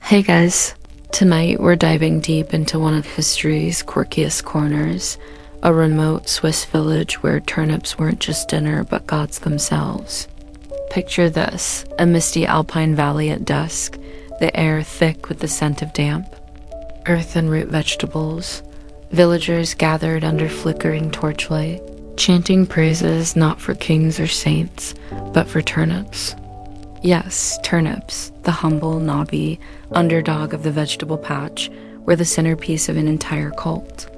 Hey guys, tonight we're diving deep into one of history's quirkiest corners, a remote Swiss village where turnips weren't just dinner but gods themselves. Picture this, a misty alpine valley at dusk, the air thick with the scent of damp, earth and root vegetables, villagers gathered under flickering torchlight, chanting praises not for kings or saints, but for turnips. Yes, turnips, the humble, knobby underdog of the vegetable patch, were the centerpiece of an entire cult.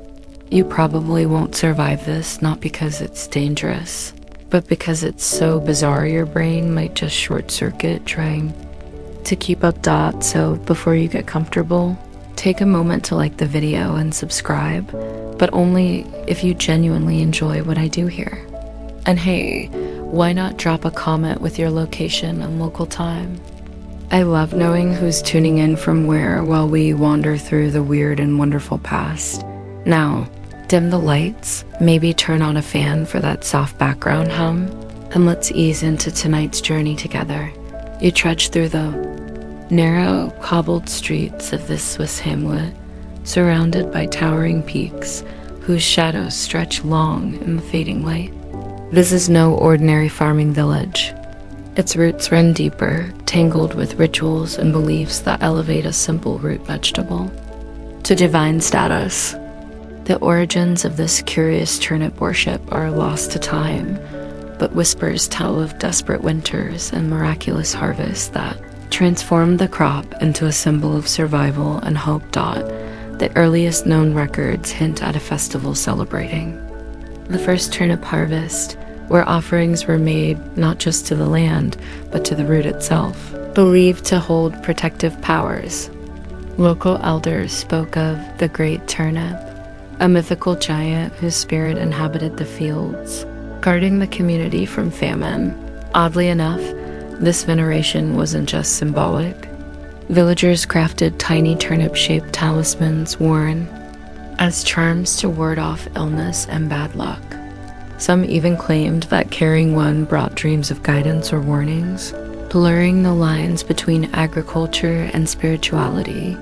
You probably won't survive this, not because it's dangerous, but because it's so bizarre your brain might just short-circuit trying to keep up dots. So before you get comfortable, take a moment to like the video and subscribe, but only if you genuinely enjoy what I do here. And hey, why not drop a comment with your location and local time? I love knowing who's tuning in from where while we wander through the weird and wonderful past. Now, dim the lights, maybe turn on a fan for that soft background hum, and let's ease into tonight's journey together. You trudge through the narrow, cobbled streets of this Swiss hamlet, surrounded by towering peaks whose shadows stretch long in the fading light. This is no ordinary farming village. Its roots run deeper, tangled with rituals and beliefs that elevate a simple root vegetable to divine status. The origins of this curious turnip worship are lost to time, but whispers tell of desperate winters and miraculous harvests that transformed the crop into a symbol of survival and hope. The earliest known records hint at a festival celebrating the first turnip harvest, where offerings were made not just to the land, but to the root itself, believed to hold protective powers. Local elders spoke of the Great Turnip, a mythical giant whose spirit inhabited the fields, guarding the community from famine. Oddly enough, this veneration wasn't just symbolic. Villagers crafted tiny turnip-shaped talismans worn as charms to ward off illness and bad luck. Some even claimed that carrying one brought dreams of guidance or warnings, blurring the lines between agriculture and spirituality.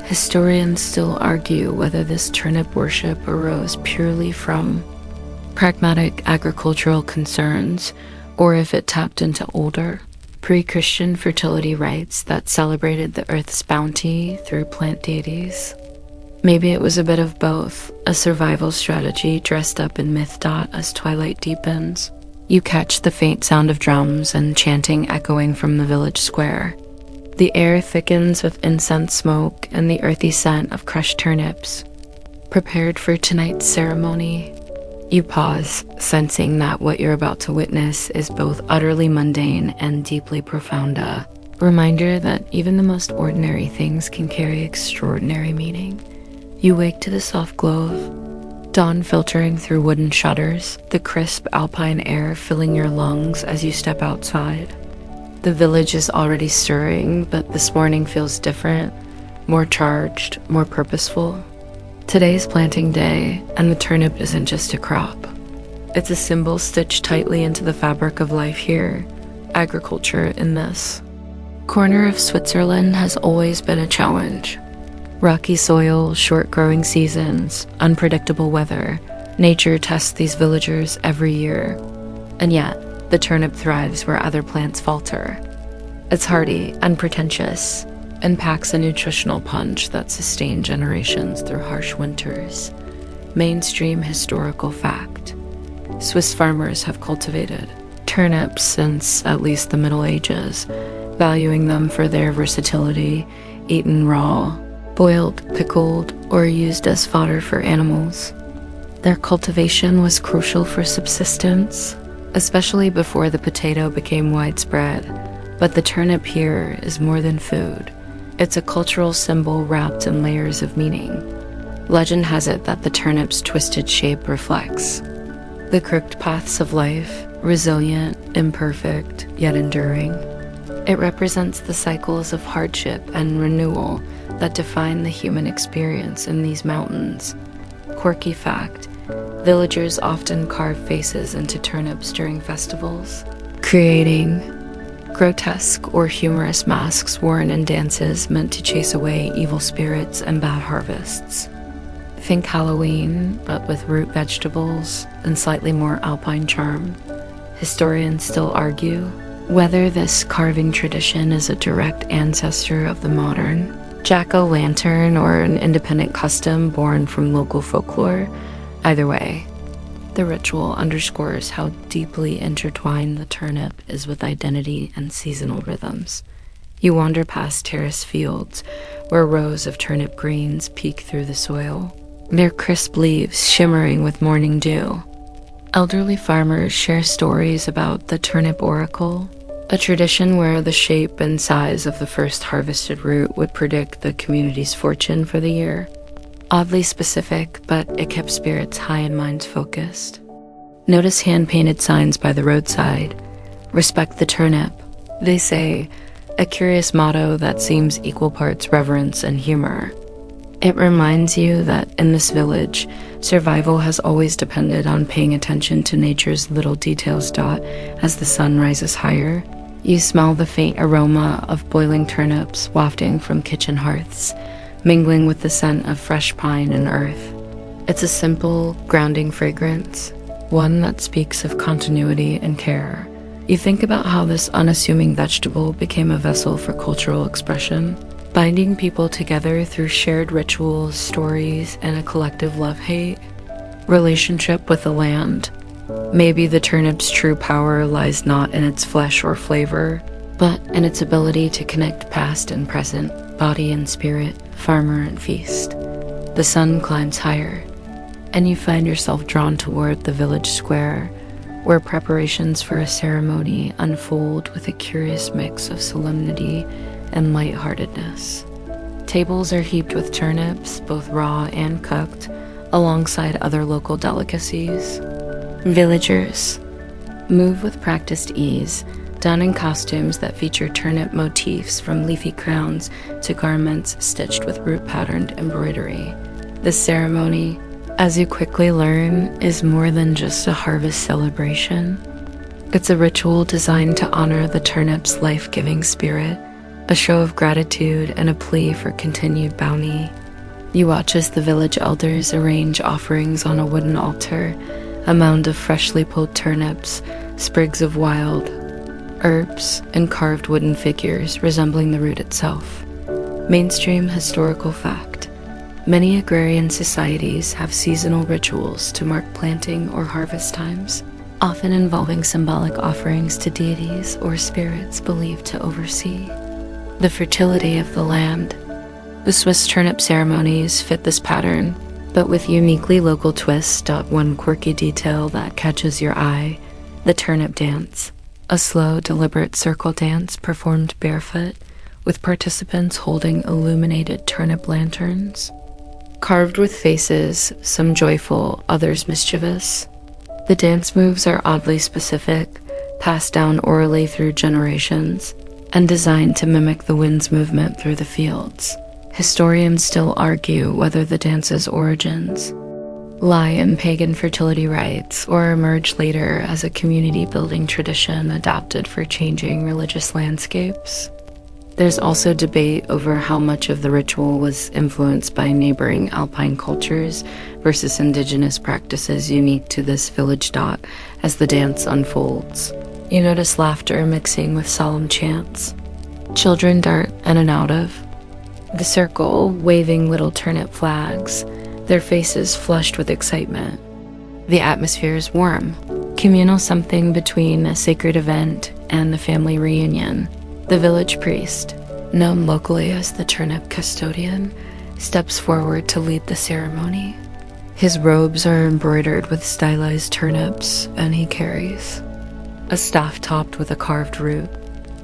Historians still argue whether this turnip worship arose purely from pragmatic agricultural concerns, or if it tapped into older, pre-Christian fertility rites that celebrated the earth's bounty through plant deities. Maybe it was a bit of both, a survival strategy dressed up in myth. As twilight deepens, you catch the faint sound of drums and chanting echoing from the village square. The air thickens with incense smoke and the earthy scent of crushed turnips. Prepared for tonight's ceremony, you pause, sensing that what you're about to witness is both utterly mundane and deeply profound. A reminder that even the most ordinary things can carry extraordinary meaning. You wake to the soft glow of dawn filtering through wooden shutters, the crisp alpine air filling your lungs as you step outside. The village is already stirring, but this morning feels different, more charged, more purposeful. Today's planting day, and the turnip isn't just a crop. It's a symbol stitched tightly into the fabric of life here, agriculture in this corner of Switzerland has always been a challenge. Rocky soil, short growing seasons, unpredictable weather. Nature tests these villagers every year. And yet, the turnip thrives where other plants falter. It's hardy, unpretentious, and packs a nutritional punch that sustains generations through harsh winters. Mainstream historical fact. Swiss farmers have cultivated turnips since at least the Middle Ages, valuing them for their versatility, eaten raw, boiled, pickled, or used as fodder for animals. Their cultivation was crucial for subsistence, especially before the potato became widespread. But the turnip here is more than food. It's a cultural symbol wrapped in layers of meaning. Legend has it that the turnip's twisted shape reflects the crooked paths of life, resilient, imperfect, yet enduring. It represents the cycles of hardship and renewal that define the human experience in these mountains. Quirky fact, villagers often carve faces into turnips during festivals, creating grotesque or humorous masks worn in dances meant to chase away evil spirits and bad harvests. Think Halloween, but with root vegetables and slightly more alpine charm. Historians still argue whether this carving tradition is a direct ancestor of the modern jack-o'-lantern or an independent custom born from local folklore. Either way, the ritual underscores how deeply intertwined the turnip is with identity and seasonal rhythms. You wander past terrace fields where rows of turnip greens peek through the soil, their crisp leaves shimmering with morning dew. Elderly farmers share stories about the turnip oracle, a tradition where the shape and size of the first harvested root would predict the community's fortune for the year. Oddly specific, but it kept spirits high and minds focused. Notice hand-painted signs by the roadside. Respect the turnip, they say, a curious motto that seems equal parts reverence and humor. It reminds you that in this village, survival has always depended on paying attention to nature's little details. As the sun rises higher, you smell the faint aroma of boiling turnips wafting from kitchen hearths, mingling with the scent of fresh pine and earth. It's a simple, grounding fragrance, one that speaks of continuity and care. You think about how this unassuming vegetable became a vessel for cultural expression, binding people together through shared rituals, stories, and a collective love-hate relationship with the land. Maybe the turnip's true power lies not in its flesh or flavor, but in its ability to connect past and present, body and spirit, farmer and feast. The sun climbs higher, and you find yourself drawn toward the village square, where preparations for a ceremony unfold with a curious mix of solemnity and lightheartedness. Tables are heaped with turnips, both raw and cooked, alongside other local delicacies. Villagers move with practiced ease, donning costumes that feature turnip motifs from leafy crowns to garments stitched with root-patterned embroidery. This ceremony, as you quickly learn, is more than just a harvest celebration. It's a ritual designed to honor the turnip's life-giving spirit, a show of gratitude and a plea for continued bounty. You watch as the village elders arrange offerings on a wooden altar, a mound of freshly pulled turnips, sprigs of wild herbs, and carved wooden figures resembling the root itself. Mainstream historical fact: many agrarian societies have seasonal rituals to mark planting or harvest times, often involving symbolic offerings to deities or spirits believed to oversee the fertility of the land. The Swiss turnip ceremonies fit this pattern, but with uniquely local twists. One quirky detail that catches your eye: the turnip dance, a slow, deliberate circle dance performed barefoot, with participants holding illuminated turnip lanterns, carved with faces, some joyful, others mischievous. The dance moves are oddly specific, passed down orally through generations, and designed to mimic the wind's movement through the fields. Historians still argue whether the dance's origins lie in pagan fertility rites or emerge later as a community-building tradition adapted for changing religious landscapes. There's also debate over how much of the ritual was influenced by neighboring alpine cultures versus indigenous practices unique to this village. As the dance unfolds, you notice laughter mixing with solemn chants. Children dart in and out of the circle, waving little turnip flags, their faces flushed with excitement. The atmosphere is warm, communal, something between a sacred event and a family reunion. The village priest, known locally as the turnip custodian, steps forward to lead the ceremony. His robes are embroidered with stylized turnips, and he carries a staff topped with a carved root.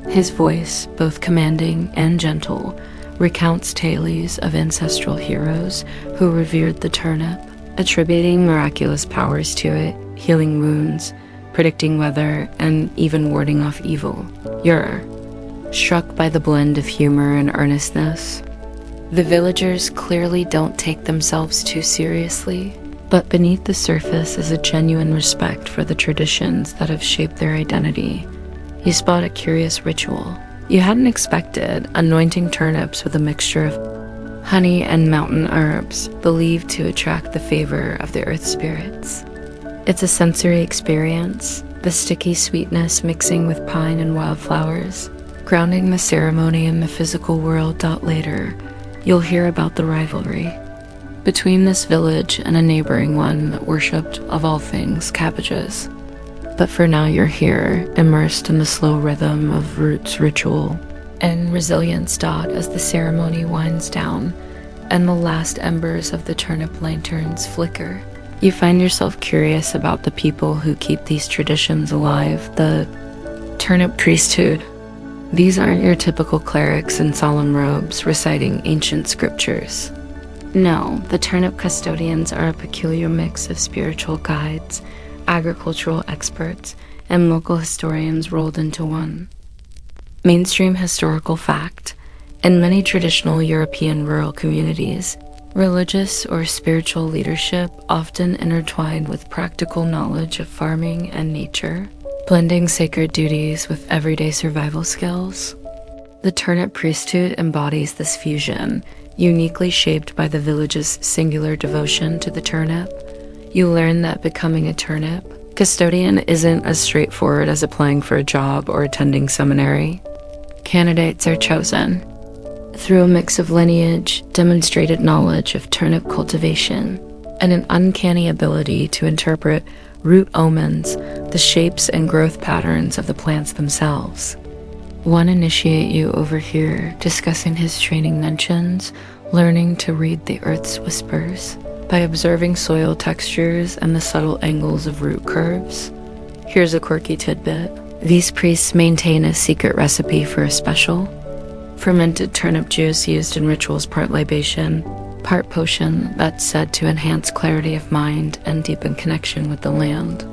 His voice, both commanding and gentle, recounts tales of ancestral heroes who revered the turnip, attributing miraculous powers to it, healing wounds, predicting weather, and even warding off evil. You're struck by the blend of humor and earnestness. The villagers clearly don't take themselves too seriously, but beneath the surface is a genuine respect for the traditions that have shaped their identity. You spot a curious ritual you hadn't expected, anointing turnips with a mixture of honey and mountain herbs believed to attract the favor of the earth spirits. It's a sensory experience, the sticky sweetness mixing with pine and wildflowers, grounding the ceremony in the physical world. Later, you'll hear about the rivalry between this village and a neighboring one that worshipped, of all things, cabbages. But for now, you're here, immersed in the slow rhythm of roots ritual and resilience. As the ceremony winds down and the last embers of the turnip lanterns flicker, you find yourself curious about the people who keep these traditions alive, the turnip priesthood. These aren't your typical clerics in solemn robes reciting ancient scriptures. No, the turnip custodians are a peculiar mix of spiritual guides, agricultural experts, and local historians rolled into one. Mainstream historical fact: in many traditional European rural communities, religious or spiritual leadership often intertwined with practical knowledge of farming and nature, blending sacred duties with everyday survival skills. The turnip priesthood embodies this fusion, uniquely shaped by the village's singular devotion to the turnip. You learn that becoming a turnip custodian isn't as straightforward as applying for a job or attending seminary. Candidates are chosen through a mix of lineage, demonstrated knowledge of turnip cultivation, and an uncanny ability to interpret root omens, the shapes and growth patterns of the plants themselves. One initiate you over here, discussing his training mentions learning to read the earth's whispers by observing soil textures and the subtle angles of root curves. Here's a quirky tidbit. These priests maintain a secret recipe for a special fermented turnip juice used in rituals, part libation, part potion, that's said to enhance clarity of mind and deepen connection with the land.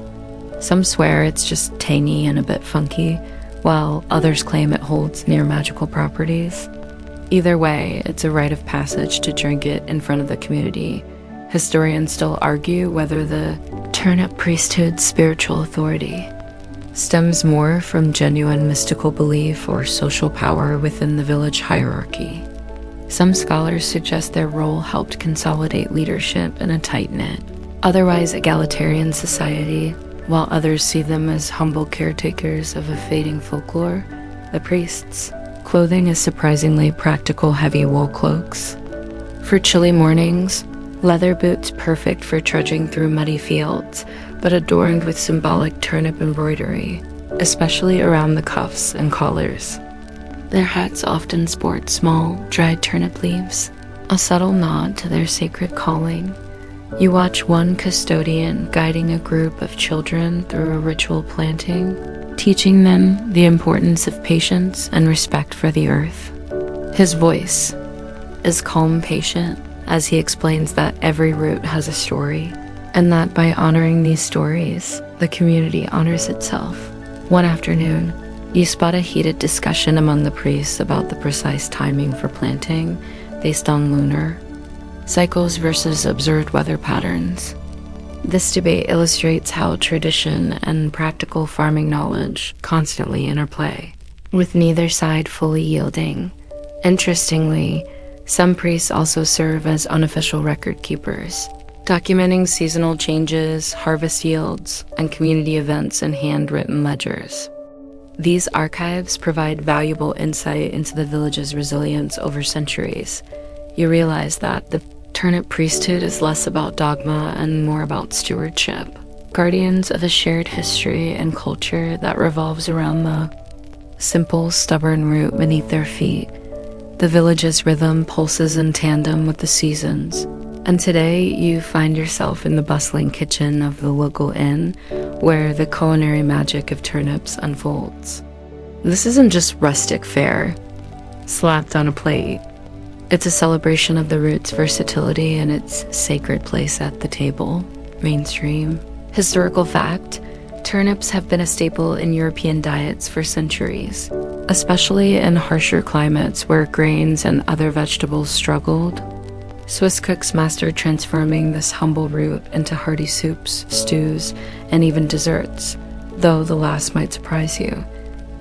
Some swear it's just tangy and a bit funky, while others claim it holds near magical properties. Either way, it's a rite of passage to drink it in front of the community. Historians still argue whether the turnip priesthood's spiritual authority stems more from genuine mystical belief or social power within the village hierarchy. Some scholars suggest their role helped consolidate leadership in a tight-knit, otherwise egalitarian society, while others see them as humble caretakers of a fading folklore. The priests' clothing is surprisingly practical, heavy wool cloaks for chilly mornings, leather boots perfect for trudging through muddy fields, but adorned with symbolic turnip embroidery, especially around the cuffs and collars. Their hats often sport small, dried turnip leaves, a subtle nod to their sacred calling. You watch one custodian guiding a group of children through a ritual planting, teaching them the importance of patience and respect for the earth. His voice is calm, patient, as he explains that every root has a story, and that by honoring these stories, the community honors itself. One afternoon, you spot a heated discussion among the priests about the precise timing for planting based on lunar cycles versus observed weather patterns. This debate illustrates how tradition and practical farming knowledge constantly interplay, with neither side fully yielding. Interestingly, some priests also serve as unofficial record keepers, documenting seasonal changes, harvest yields, and community events in handwritten ledgers. These archives provide valuable insight into the village's resilience over centuries. You realize that the turnip priesthood is less about dogma and more about stewardship, guardians of a shared history and culture that revolves around the simple, stubborn root beneath their feet. The village's rhythm pulses in tandem with the seasons, and today you find yourself in the bustling kitchen of the local inn, where the culinary magic of turnips unfolds. This isn't just rustic fare slapped on a plate. It's a celebration of the root's versatility and its sacred place at the table. Mainstream historical fact: turnips have been a staple in European diets for centuries, especially in harsher climates where grains and other vegetables struggled. Swiss cooks mastered transforming this humble root into hearty soups, stews, and even desserts, though the last might surprise you.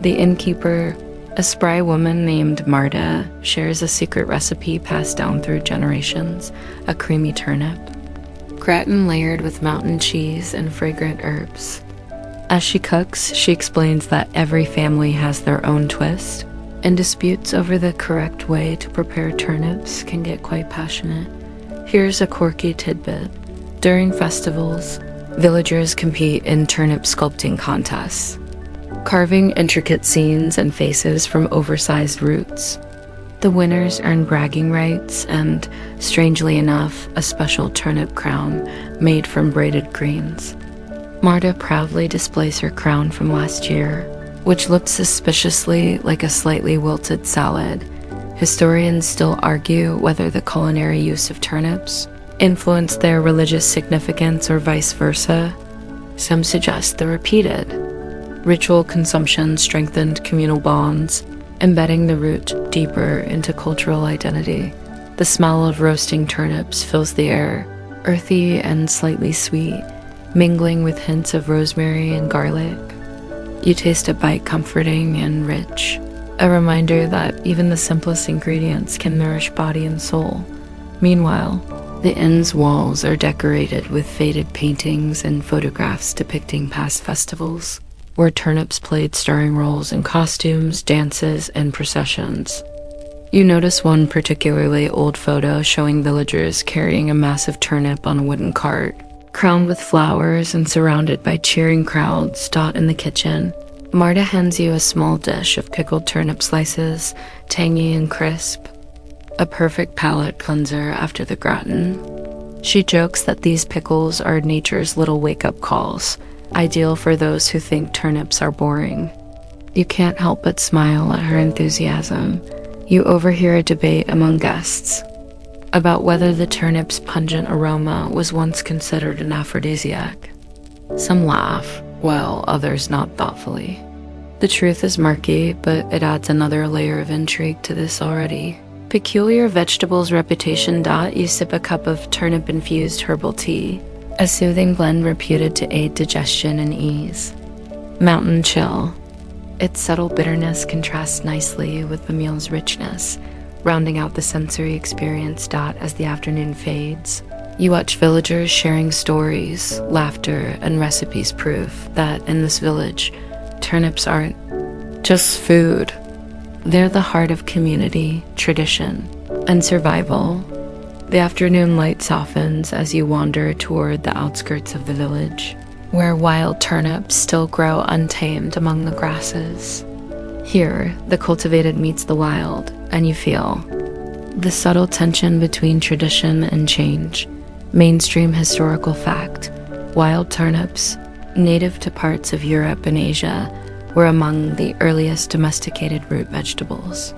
The innkeeper, a spry woman named Marta, shares a secret recipe passed down through generations, a creamy turnip, gratin layered with mountain cheese and fragrant herbs. As she cooks, she explains that every family has their own twist, and disputes over the correct way to prepare turnips can get quite passionate. Here's a quirky tidbit. During festivals, villagers compete in turnip sculpting contests, carving intricate scenes and faces from oversized roots. The winners earn bragging rights and, strangely enough, a special turnip crown made from braided greens. Marta proudly displays her crown from last year, which looked suspiciously like a slightly wilted salad. Historians still argue whether the culinary use of turnips influenced their religious significance or vice versa. Some suggest the repeated ritual consumption strengthened communal bonds, embedding the root deeper into cultural identity. The smell of roasting turnips fills the air, earthy and slightly sweet, mingling with hints of rosemary and garlic. You taste a bite comforting and rich, a reminder that even the simplest ingredients can nourish body and soul. Meanwhile, the inn's walls are decorated with faded paintings and photographs depicting past festivals, where turnips played starring roles in costumes, dances, and processions. You notice one particularly old photo showing villagers carrying a massive turnip on a wooden cart, crowned with flowers and surrounded by cheering crowds. In the kitchen, Marta hands you a small dish of pickled turnip slices, tangy and crisp, a perfect palate cleanser after the gratin. She jokes that these pickles are nature's little wake-up calls, ideal for those who think turnips are boring. You can't help but smile at her enthusiasm. You overhear a debate among guests about whether the turnip's pungent aroma was once considered an aphrodisiac. Some laugh, while others nod thoughtfully. The truth is murky, but it adds another layer of intrigue to this already peculiar vegetable's reputation. You sip a cup of turnip-infused herbal tea, a soothing blend reputed to aid digestion and ease. Mountain chill. Its subtle bitterness contrasts nicely with the meal's richness, rounding out the sensory experience. As the afternoon fades, you watch villagers sharing stories, laughter, and recipes, proof that in this village, turnips aren't just food. They're the heart of community, tradition, and survival. The afternoon light softens as you wander toward the outskirts of the village, where wild turnips still grow untamed among the grasses. Here, the cultivated meets the wild, and you feel the subtle tension between tradition and change. Mainstream historical fact: wild turnips, native to parts of Europe and Asia, were among the earliest domesticated root vegetables.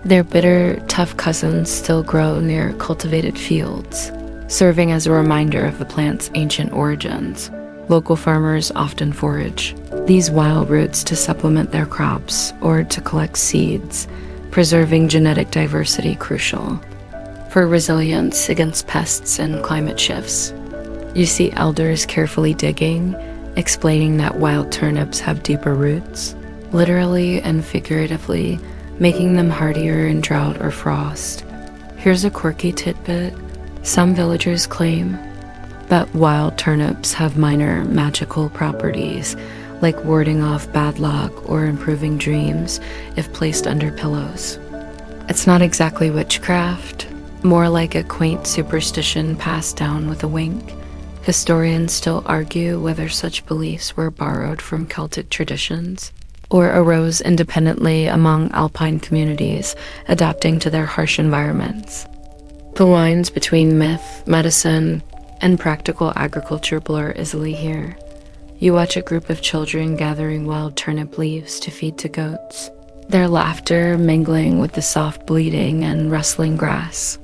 Their bitter, tough cousins still grow near cultivated fields, serving as a reminder of the plant's ancient origins. Local farmers often forage these wild roots to supplement their crops or to collect seeds, preserving genetic diversity crucial for resilience against pests and climate shifts. You see elders carefully digging, explaining that wild turnips have deeper roots, literally and figuratively, making them hardier in drought or frost. Here's a quirky tidbit. Some villagers claim that wild turnips have minor magical properties, like warding off bad luck or improving dreams if placed under pillows. It's not exactly witchcraft, more like a quaint superstition passed down with a wink. Historians still argue whether such beliefs were borrowed from Celtic traditions or arose independently among alpine communities adapting to their harsh environments. The lines between myth, medicine, and practical agriculture blur easily here. You watch a group of children gathering wild turnip leaves to feed to goats, their laughter mingling with the soft bleating and rustling grass.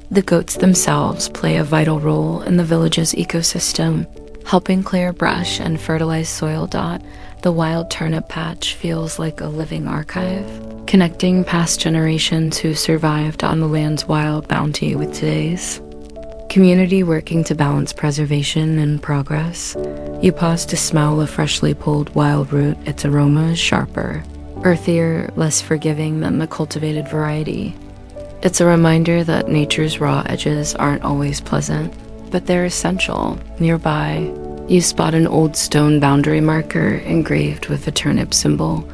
The goats themselves play a vital role in the village's ecosystem, helping clear brush and fertilize soil. The wild turnip patch feels like a living archive, connecting past generations who survived on the land's wild bounty with today's community working to balance preservation and progress. You pause to smell a freshly pulled wild root. Its aroma is sharper, earthier, less forgiving than the cultivated variety. It's a reminder that nature's raw edges aren't always pleasant, but they're essential. Nearby, you spot an old stone boundary marker engraved with a turnip symbol,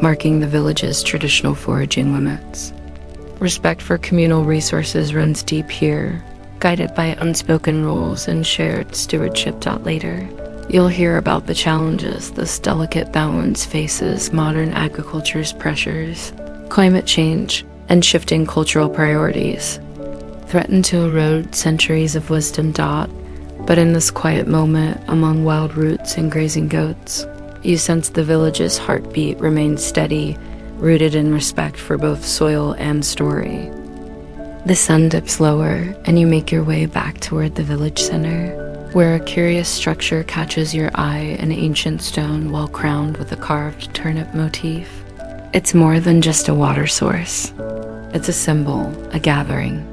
marking the village's traditional foraging limits. Respect for communal resources runs deep here, guided by unspoken rules and shared stewardship. Later, you'll hear about the challenges this delicate balance faces: modern agriculture's pressures, climate change, and shifting cultural priorities threaten to erode centuries of wisdom. But in this quiet moment, among wild roots and grazing goats, you sense the village's heartbeat remains steady, rooted in respect for both soil and story. The sun dips lower, and you make your way back toward the village center, where a curious structure catches your eye: an ancient stone wall crowned with a carved turnip motif. It's more than just a water source. It's a symbol, a gathering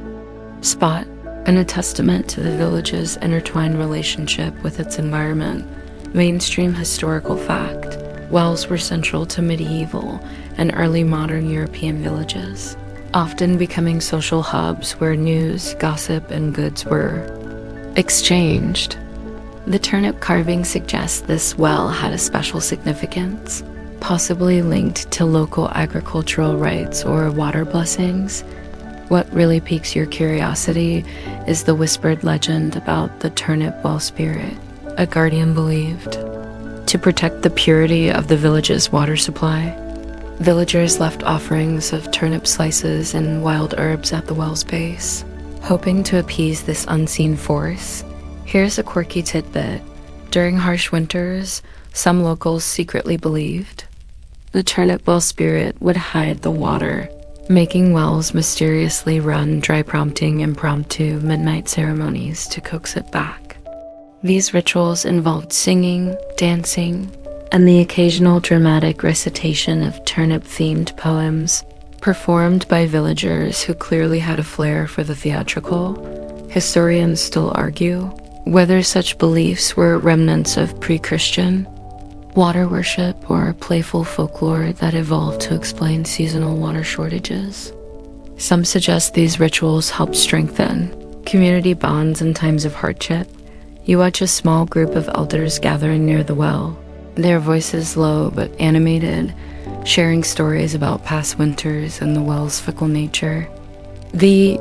spot, and a testament to the village's intertwined relationship with its environment. Mainstream historical fact: wells were central to medieval and early modern European villages, often becoming social hubs where news, gossip, and goods were exchanged. The turnip carving suggests this well had a special significance, possibly linked to local agricultural rites or water blessings. What really piques your curiosity is the whispered legend about the turnip well spirit, a guardian believed to protect the purity of the village's water supply. Villagers left offerings of turnip slices and wild herbs at the well's base, hoping to appease this unseen force. Here's a quirky tidbit: during harsh winters, some locals secretly believed the turnip well spirit would hide the water, making wells mysteriously run dry, prompting impromptu midnight ceremonies to coax it back. These rituals involved singing, dancing, and the occasional dramatic recitation of turnip-themed poems, performed by villagers who clearly had a flair for the theatrical. Historians still argue whether such beliefs were remnants of pre-Christian water worship or playful folklore that evolved to explain seasonal water shortages. Some suggest these rituals help strengthen community bonds in times of hardship. You watch a small group of elders gathering near the well, their voices low but animated, sharing stories about past winters and the well's fickle nature. The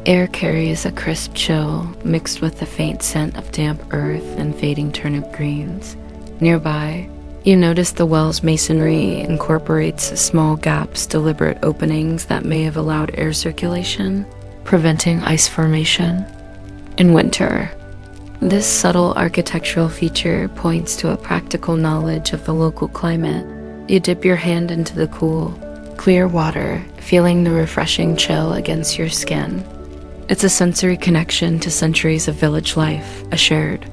air carries a crisp chill mixed with the faint scent of damp earth and fading turnip greens. Nearby, you notice the well's masonry incorporates small gaps, deliberate openings that may have allowed air circulation, preventing ice formation. In winter, this subtle architectural feature points to a practical knowledge of the local climate. You dip your hand into the cool, clear water, feeling the refreshing chill against your skin. It's a sensory connection to centuries of village life, a shared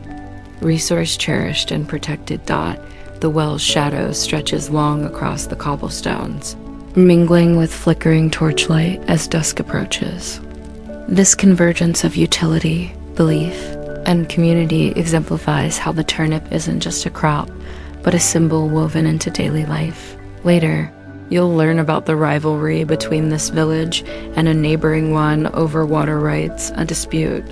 resource cherished and protected. The well's shadow stretches long across the cobblestones, mingling with flickering torchlight as dusk approaches. This convergence of utility, belief, and community exemplifies how the turnip isn't just a crop, but a symbol woven into daily life. Later, you'll learn about the rivalry between this village and a neighboring one over water rights, a dispute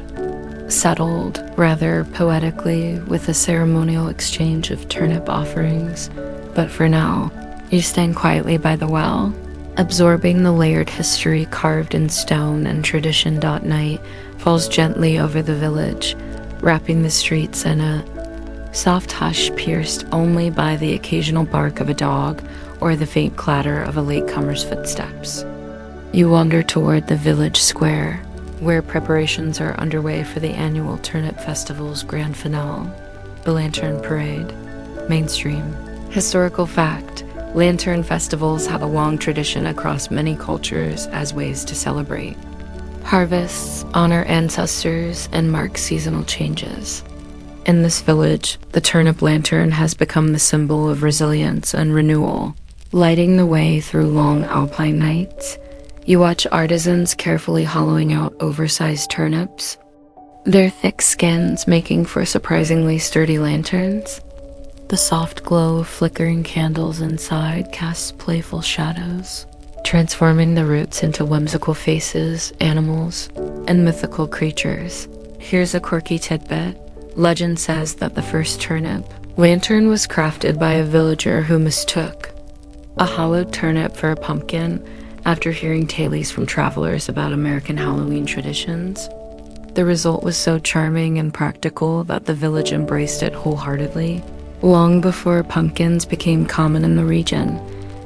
settled rather poetically with a ceremonial exchange of turnip offerings. But for now, you stand quietly by the well, absorbing the layered history carved in stone and tradition. Night falls gently over the village, wrapping the streets in a soft hush pierced only by the occasional bark of a dog or the faint clatter of a latecomer's footsteps. You wander toward the village square, where preparations are underway for the annual Turnip Festival's grand finale, the Lantern Parade. Mainstream historical fact: lantern festivals have a long tradition across many cultures as ways to celebrate harvests, honor ancestors, and mark seasonal changes. In this village, the turnip lantern has become the symbol of resilience and renewal, lighting the way through long alpine nights. You watch artisans carefully hollowing out oversized turnips, their thick skins making for surprisingly sturdy lanterns. The soft glow of flickering candles inside casts playful shadows, transforming the roots into whimsical faces, animals, and mythical creatures. Here's a quirky tidbit. Legend says that the first turnip lantern was crafted by a villager who mistook a hollowed turnip for a pumpkin after hearing tales from travelers about American Halloween traditions. The result was so charming and practical that the village embraced it wholeheartedly. Long before pumpkins became common in the region,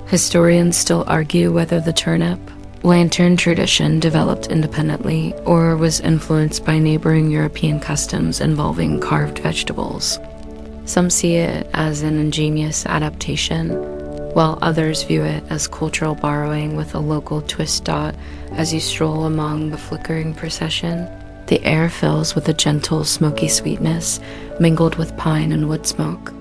historians still argue whether the turnip lantern tradition developed independently or was influenced by neighboring European customs involving carved vegetables. Some see it as an ingenious adaptation, while others view it as cultural borrowing with a local twist. As you stroll among the flickering procession, the air fills with a gentle, smoky sweetness mingled with pine and wood smoke.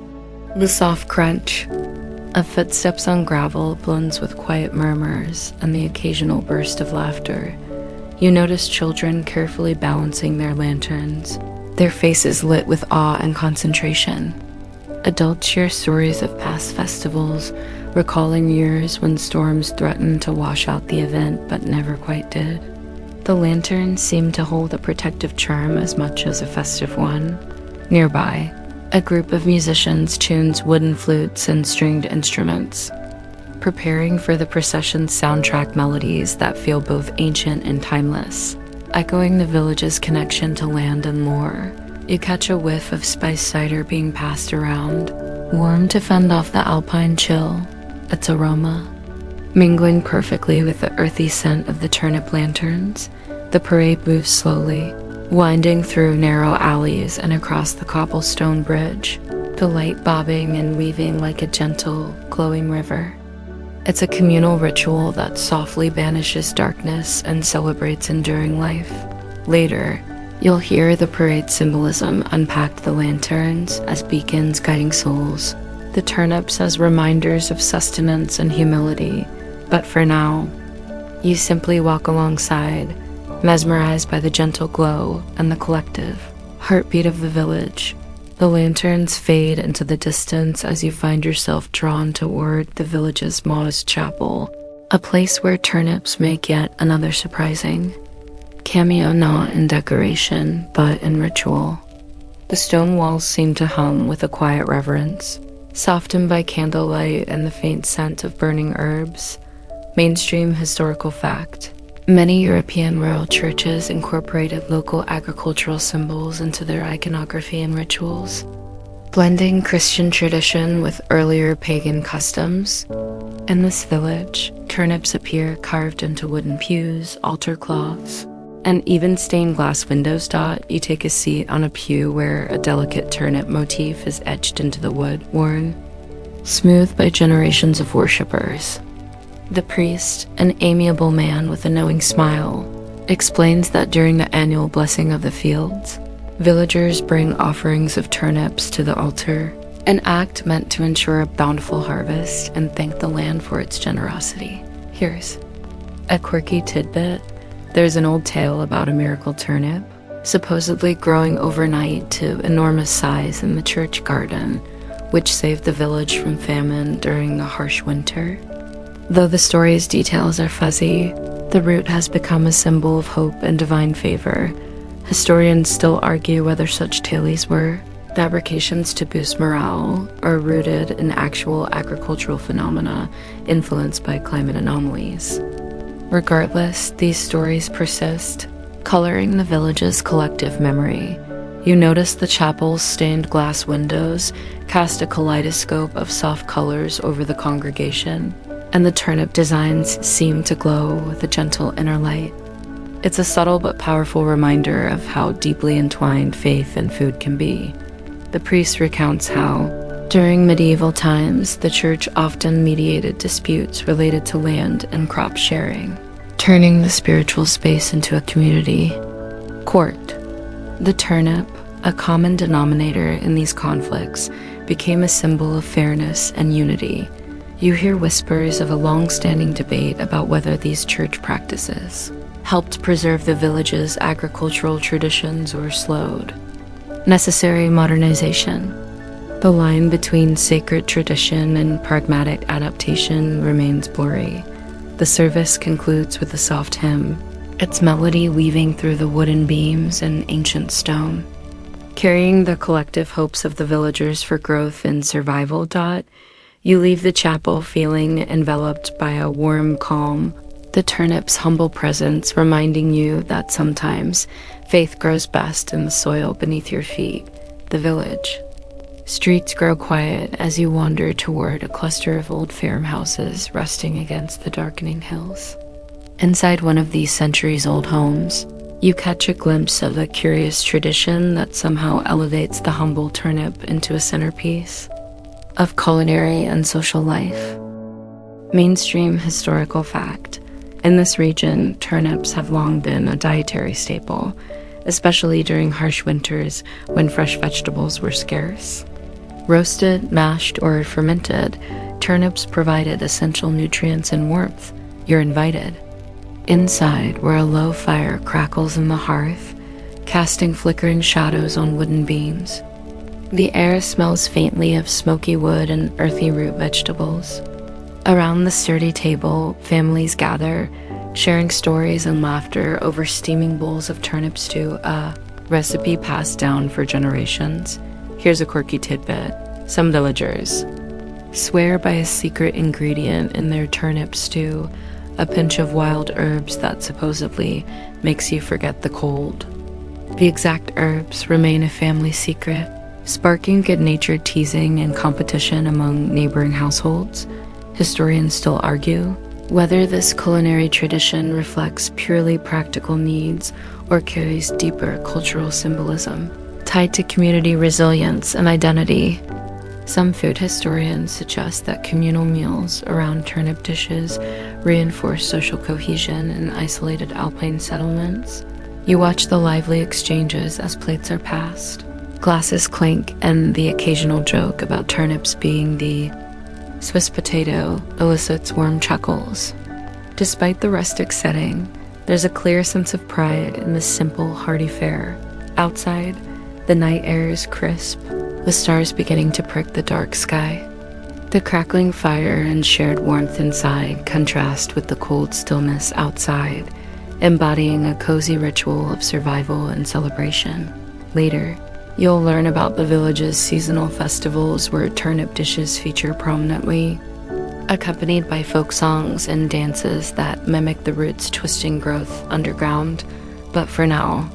The soft crunch of footsteps on gravel blends with quiet murmurs and the occasional burst of laughter. You notice children carefully balancing their lanterns, their faces lit with awe and concentration. Adults share stories of past festivals, recalling years when storms threatened to wash out the event but never quite did. The lanterns seem to hold a protective charm as much as a festive one. Nearby, a group of musicians tunes wooden flutes and stringed instruments, preparing for the procession's soundtrack melodies that feel both ancient and timeless, echoing the village's connection to land and lore. You catch a whiff of spiced cider being passed around, warm to fend off the alpine chill, its aroma mingling perfectly with the earthy scent of the turnip lanterns. The parade moves slowly, winding through narrow alleys and across the cobblestone bridge, the light bobbing and weaving like a gentle, glowing river. It's a communal ritual that softly banishes darkness and celebrates enduring life. Later, you'll hear the parade symbolism unpack the lanterns as beacons guiding souls, the turnips as reminders of sustenance and humility. But for now, you simply walk alongside, mesmerized by the gentle glow and the collective heartbeat of the village. The lanterns fade into the distance as you find yourself drawn toward the village's modest chapel, a place where turnips make yet another surprising cameo, not in decoration, but in ritual. The stone walls seem to hum with a quiet reverence, softened by candlelight and the faint scent of burning herbs. Mainstream historical fact: many European rural churches incorporated local agricultural symbols into their iconography and rituals, blending Christian tradition with earlier pagan customs. In this village, turnips appear carved into wooden pews, altar cloths, and even stained glass windows. You take a seat on a pew where a delicate turnip motif is etched into the wood, worn smooth by generations of worshippers. The priest, an amiable man with a knowing smile, explains that during the annual blessing of the fields, villagers bring offerings of turnips to the altar, an act meant to ensure a bountiful harvest and thank the land for its generosity. Here's a quirky tidbit. There's an old tale about a miracle turnip, supposedly growing overnight to enormous size in the church garden, which saved the village from famine during the harsh winter. Though the story's details are fuzzy, the root has become a symbol of hope and divine favor. Historians still argue whether such tales were fabrications to boost morale or rooted in actual agricultural phenomena influenced by climate anomalies. Regardless, these stories persist, coloring the village's collective memory. You notice the chapel's stained glass windows cast a kaleidoscope of soft colors over the congregation, and the turnip designs seem to glow with a gentle inner light. It's a subtle but powerful reminder of how deeply entwined faith and food can be. The priest recounts how, during medieval times, the church often mediated disputes related to land and crop sharing, turning the spiritual space into a community court. The turnip, a common denominator in these conflicts, became a symbol of fairness and unity. You hear whispers of a long-standing debate about whether these church practices helped preserve the village's agricultural traditions or slowed necessary modernization. The line between sacred tradition and pragmatic adaptation remains blurry. The service concludes with a soft hymn, its melody weaving through the wooden beams and ancient stone. Carrying the collective hopes of the villagers for growth and survival. You leave the chapel feeling enveloped by a warm calm, the turnip's humble presence reminding you that sometimes faith grows best in the soil beneath your feet, the village. Streets grow quiet as you wander toward a cluster of old farmhouses resting against the darkening hills. Inside one of these centuries-old homes, you catch a glimpse of a curious tradition that somehow elevates the humble turnip into a centerpiece of culinary and social life. Mainstream historical fact: in this region, turnips have long been a dietary staple, especially during harsh winters when fresh vegetables were scarce. Roasted, mashed, or fermented, turnips provided essential nutrients and warmth. You're invited. Inside, where a low fire crackles in the hearth, casting flickering shadows on wooden beams. The air smells faintly of smoky wood and earthy root vegetables. Around the sturdy table, families gather, sharing stories and laughter over steaming bowls of turnip stew, a recipe passed down for generations. Here's a quirky tidbit. Some villagers swear by a secret ingredient in their turnip stew, a pinch of wild herbs that supposedly makes you forget the cold. The exact herbs remain a family secret, sparking good-natured teasing and competition among neighboring households. Historians still argue whether this culinary tradition reflects purely practical needs or carries deeper cultural symbolism tied to community resilience and identity. Some food historians suggest that communal meals around turnip dishes reinforce social cohesion in isolated alpine settlements. You watch the lively exchanges as plates are passed, glasses clink, and the occasional joke about turnips being the Swiss potato elicits warm chuckles. Despite the rustic setting, there's a clear sense of pride in this simple, hearty fare. Outside, the night air is crisp, the stars beginning to prick the dark sky. The crackling fire and shared warmth inside contrast with the cold stillness outside, embodying a cozy ritual of survival and celebration. Later, you'll learn about the village's seasonal festivals where turnip dishes feature prominently, accompanied by folk songs and dances that mimic the roots' twisting growth underground. But for now,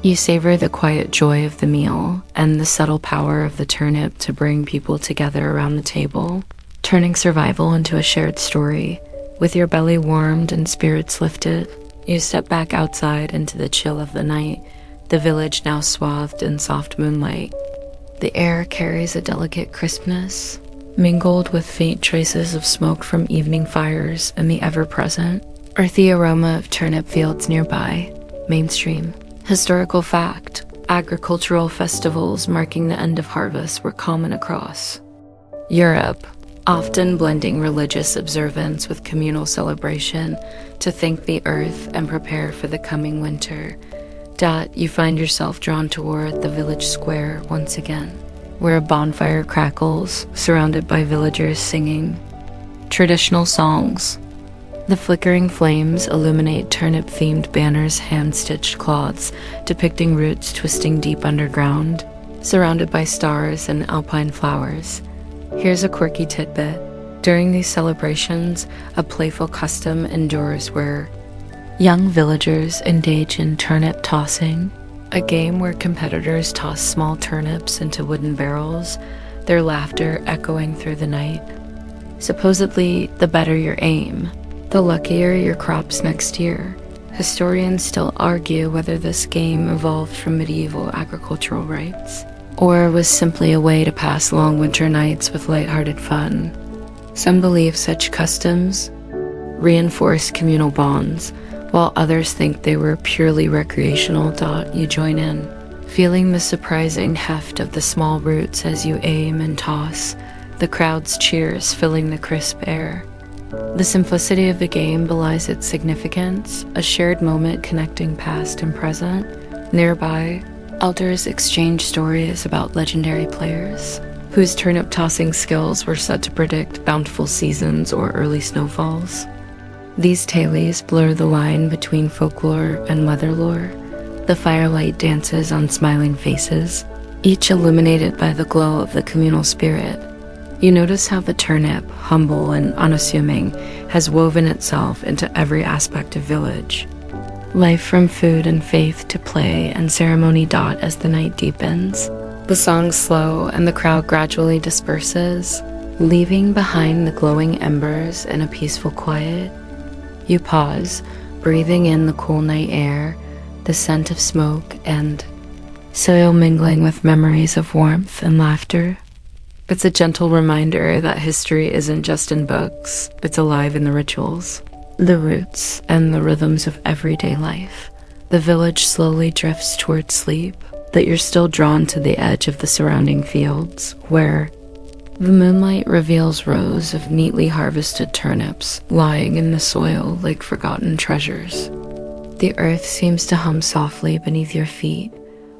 you savor the quiet joy of the meal and the subtle power of the turnip to bring people together around the table, turning survival into a shared story. With your belly warmed and spirits lifted, you step back outside into the chill of the night, the village now swathed in soft moonlight. The air carries a delicate crispness, mingled with faint traces of smoke from evening fires and the ever-present, earthy aroma of turnip fields nearby. Mainstream historical fact: agricultural festivals marking the end of harvest were common across Europe, often blending religious observance with communal celebration to thank the earth and prepare for the coming winter. You find yourself drawn toward the village square once again, where a bonfire crackles, surrounded by villagers singing traditional songs. The flickering flames illuminate turnip-themed banners, hand-stitched cloths depicting roots twisting deep underground, surrounded by stars and alpine flowers. Here's a quirky tidbit. During these celebrations, a playful custom endures where young villagers engage in turnip tossing, a game where competitors toss small turnips into wooden barrels, their laughter echoing through the night. Supposedly, the better your aim, the luckier your crops next year. Historians still argue whether this game evolved from medieval agricultural rites, or was simply a way to pass long winter nights with lighthearted fun. Some believe such customs reinforce communal bonds, while others think they were purely recreational. You join in, feeling the surprising heft of the small roots as you aim and toss, the crowd's cheers filling the crisp air. The simplicity of the game belies its significance, a shared moment connecting past and present. Nearby, elders exchange stories about legendary players whose turnip tossing skills were said to predict bountiful seasons or early snowfalls. These tales blur the line between folklore and weather lore. The firelight dances on smiling faces, each illuminated by the glow of the communal spirit. You notice how the turnip, humble and unassuming, has woven itself into every aspect of village. Life from food and faith to play and ceremony dot as the night deepens. The songs slow and the crowd gradually disperses, leaving behind the glowing embers in a peaceful quiet. You pause, breathing in the cool night air, the scent of smoke and soil mingling with memories of warmth and laughter. It's a gentle reminder that history isn't just in books, it's alive in the rituals, the roots, and the rhythms of everyday life. The village slowly drifts toward sleep, but you're still drawn to the edge of the surrounding fields, where the moonlight reveals rows of neatly harvested turnips lying in the soil like forgotten treasures. The earth seems to hum softly beneath your feet,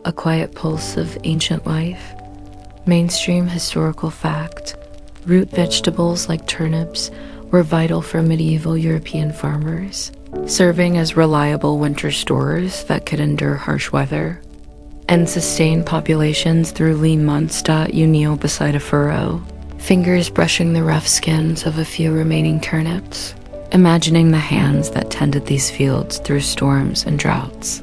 a quiet pulse of ancient life. Mainstream historical fact: root vegetables like turnips were vital for medieval European farmers, serving as reliable winter stores that could endure harsh weather and sustain populations through lean months. You kneel beside a furrow, fingers brushing the rough skins of a few remaining turnips, imagining the hands that tended these fields through storms and droughts.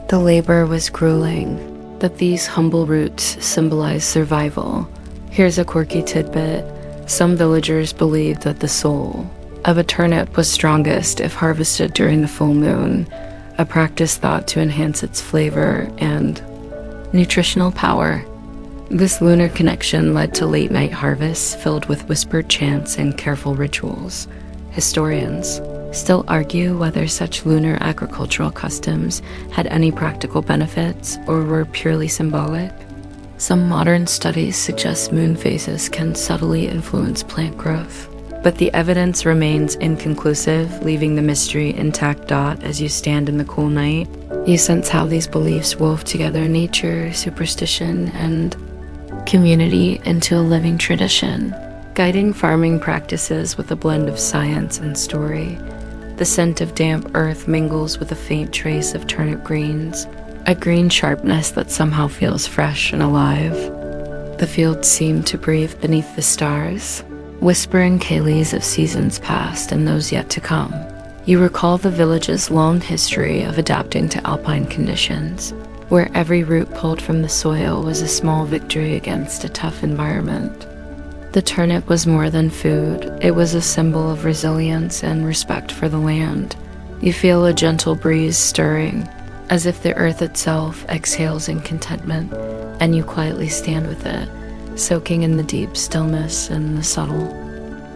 The labor was grueling, but these humble roots symbolize survival. Here's a quirky tidbit. Some villagers believed that the soul of a turnip was strongest if harvested during the full moon, a practice thought to enhance its flavor and nutritional power. This lunar connection led to late-night harvests filled with whispered chants and careful rituals. Historians still argue whether such lunar agricultural customs had any practical benefits or were purely symbolic. Some modern studies suggest moon phases can subtly influence plant growth, but the evidence remains inconclusive, leaving the mystery intact. As you stand in the cool night, you sense how these beliefs wove together nature, superstition, and community into a living tradition, guiding farming practices with a blend of science and story. The scent of damp earth mingles with a faint trace of turnip greens, a green sharpness that somehow feels fresh and alive. The fields seem to breathe beneath the stars, whispering tales of seasons past and those yet to come. You recall the village's long history of adapting to alpine conditions, where every root pulled from the soil was a small victory against a tough environment. The turnip was more than food. It was a symbol of resilience and respect for the land. You feel a gentle breeze stirring, as if the earth itself exhales in contentment, and you quietly stand with it, soaking in the deep stillness and the subtle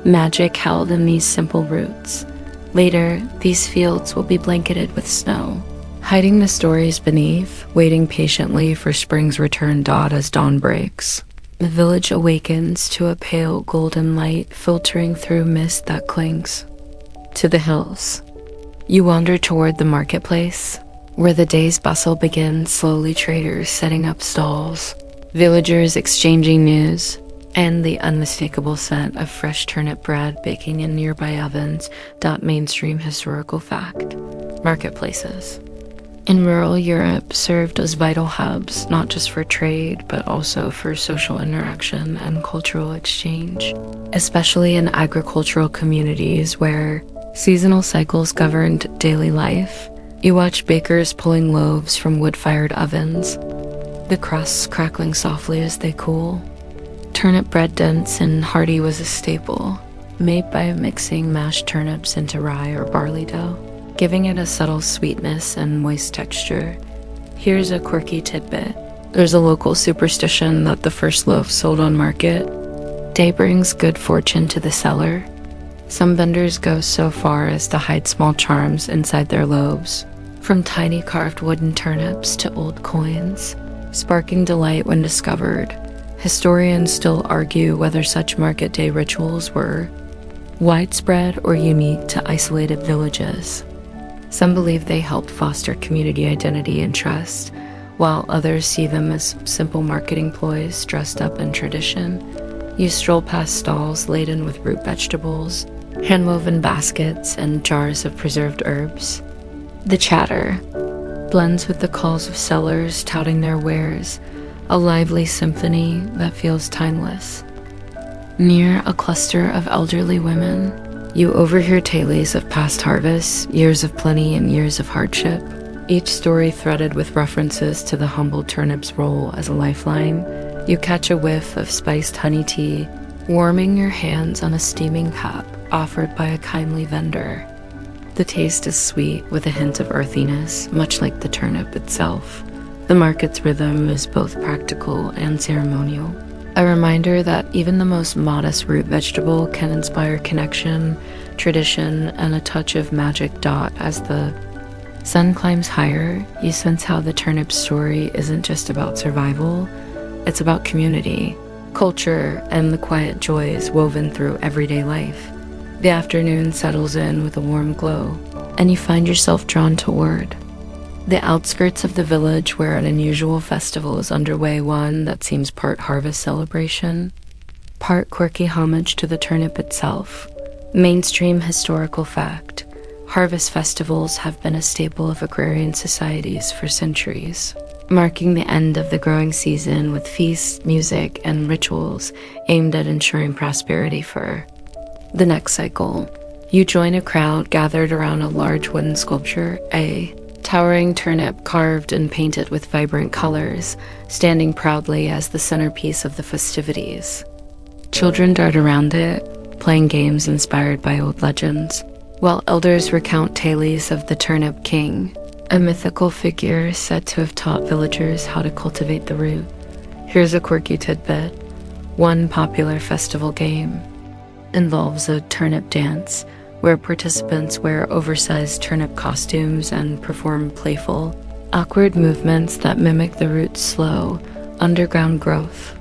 magic held in these simple roots. Later, these fields will be blanketed with snow, hiding the stories beneath, waiting patiently for spring's return. As dawn breaks, the village awakens to a pale golden light filtering through mist that clings to the hills. You wander toward the marketplace, where the day's bustle begins, slowly traders setting up stalls, villagers exchanging news, and the unmistakable scent of fresh turnip bread baking in nearby ovens. Mainstream historical fact: marketplaces in rural Europe served as vital hubs, not just for trade, but also for social interaction and cultural exchange, especially in agricultural communities where seasonal cycles governed daily life. You watch bakers pulling loaves from wood-fired ovens, the crusts crackling softly as they cool. Turnip bread, dense and hearty, was a staple, made by mixing mashed turnips into rye or barley dough, giving it a subtle sweetness and moist texture. Here's a quirky tidbit. There's a local superstition that the first loaf sold on market day brings good fortune to the seller. Some vendors go so far as to hide small charms inside their loaves, from tiny carved wooden turnips to old coins, sparking delight when discovered. Historians still argue whether such market day rituals were widespread or unique to isolated villages. Some believe they helped foster community identity and trust, while others see them as simple marketing ploys dressed up in tradition. You stroll past stalls laden with root vegetables, hand-woven baskets, and jars of preserved herbs. The chatter blends with the calls of sellers touting their wares, a lively symphony that feels timeless. Near a cluster of elderly women, you overhear tales of past harvests, years of plenty and years of hardship, each story threaded with references to the humble turnip's role as a lifeline. You catch a whiff of spiced honey tea, warming your hands on a steaming cup offered by a kindly vendor. The taste is sweet with a hint of earthiness, much like the turnip itself. The market's rhythm is both practical and ceremonial, a reminder that even the most modest root vegetable can inspire connection, tradition, and a touch of magic. As the sun climbs higher, you sense how the turnip story isn't just about survival, it's about community, culture, and the quiet joys woven through everyday life. The afternoon settles in with a warm glow, and you find yourself drawn toward the outskirts of the village where an unusual festival is underway, one that seems part harvest celebration, part quirky homage to the turnip itself. Mainstream historical fact: harvest festivals have been a staple of agrarian societies for centuries, marking the end of the growing season with feasts, music, and rituals aimed at ensuring prosperity for the next cycle. You join a crowd gathered around a large wooden sculpture, a towering turnip carved and painted with vibrant colors, standing proudly as the centerpiece of the festivities. Children dart around it, playing games inspired by old legends, while elders recount tales of the Turnip King, a mythical figure said to have taught villagers how to cultivate the root. Here's a quirky tidbit. One popular festival game involves a turnip dance, where participants wear oversized turnip costumes and perform playful, awkward movements that mimic the root's slow, underground growth.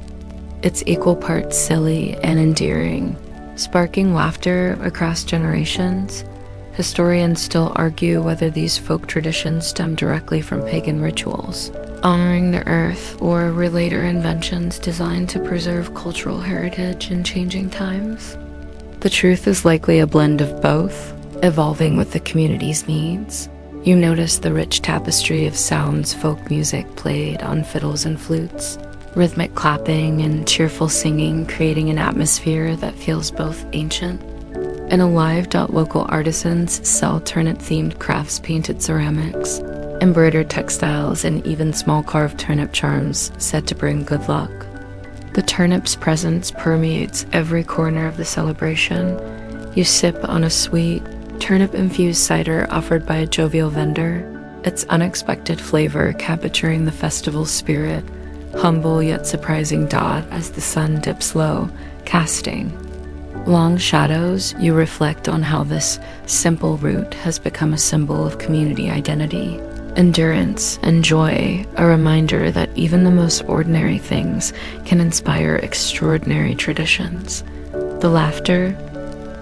It's equal parts silly and endearing, sparking laughter across generations. Historians still argue whether these folk traditions stem directly from pagan rituals, honoring the earth, or were later inventions designed to preserve cultural heritage in changing times. The truth is likely a blend of both, evolving with the community's needs. You notice the rich tapestry of sounds folk music played on fiddles and flutes, rhythmic clapping and cheerful singing creating an atmosphere that feels both ancient and alive. Local artisans sell turnip-themed crafts, painted ceramics, embroidered textiles, and even small carved turnip charms said to bring good luck. The turnip's presence permeates every corner of the celebration. You sip on a sweet, turnip-infused cider offered by a jovial vendor, its unexpected flavor capturing the festival's spirit, humble yet surprising. As the sun dips low, casting long shadows, you reflect on how this simple root has become a symbol of community identity, endurance, and joy, a reminder that even the most ordinary things can inspire extraordinary traditions. The laughter,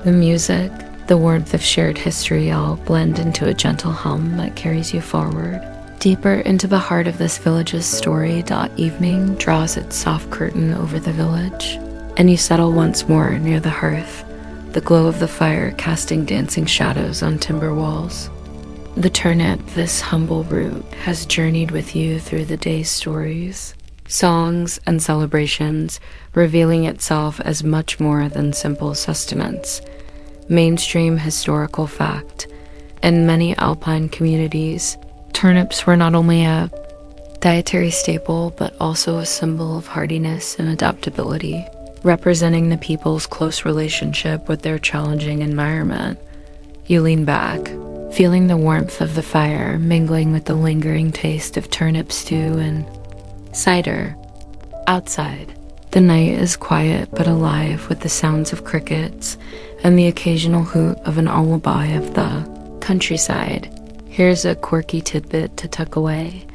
the music, the warmth of shared history all blend into a gentle hum that carries you forward, deeper into the heart of this village's story. Evening draws its soft curtain over the village, and you settle once more near the hearth, the glow of the fire casting dancing shadows on timber walls. The turnip, this humble root, has journeyed with you through the day's stories, songs, and celebrations, revealing itself as much more than simple sustenance. Mainstream historical fact: in many alpine communities, turnips were not only a dietary staple, but also a symbol of hardiness and adaptability, representing the people's close relationship with their challenging environment. You lean back, feeling the warmth of the fire mingling with the lingering taste of turnip stew and cider. Outside, the night is quiet but alive with the sounds of crickets and the occasional hoot of an lullaby of the countryside. Here's a quirky tidbit to tuck away.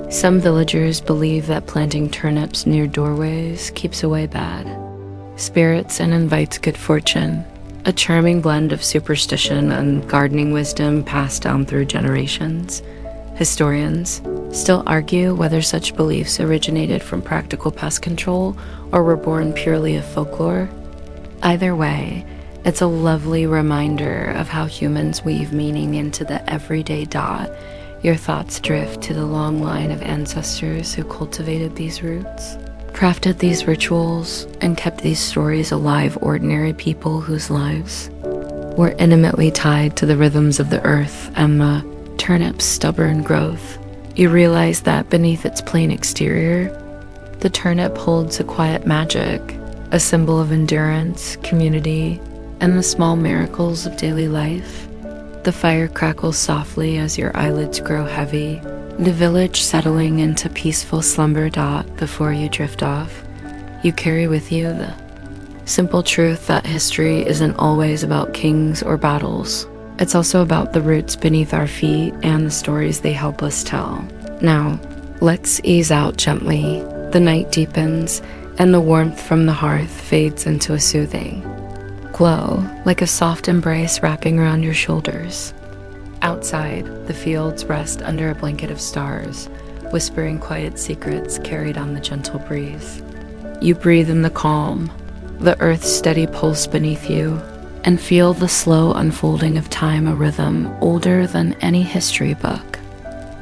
Some villagers believe that planting turnips near doorways keeps away bad spirits and invites good fortune, a charming blend of superstition and gardening wisdom passed down through generations. Historians still argue whether such beliefs originated from practical pest control or were born purely of folklore. Either way, it's a lovely reminder of how humans weave meaning into the everyday dot. Your thoughts drift to the long line of ancestors who cultivated these roots, crafted these rituals, and kept these stories alive. Ordinary people whose lives were intimately tied to the rhythms of the earth and the turnip's stubborn growth. You realize that beneath its plain exterior, the turnip holds a quiet magic, a symbol of endurance, community, and the small miracles of daily life. The fire crackles softly as your eyelids grow heavy, the village settling into peaceful slumber. Before you drift off, you carry with you the simple truth that history isn't always about kings or battles. It's also about the roots beneath our feet and the stories they help us tell. Now, let's ease out gently. The night deepens, and the warmth from the hearth fades into a soothing glow, like a soft embrace wrapping around your shoulders. Outside, the fields rest under a blanket of stars, whispering quiet secrets carried on the gentle breeze. You breathe in the calm, the earth's steady pulse beneath you, and feel the slow unfolding of time, a rhythm older than any history book.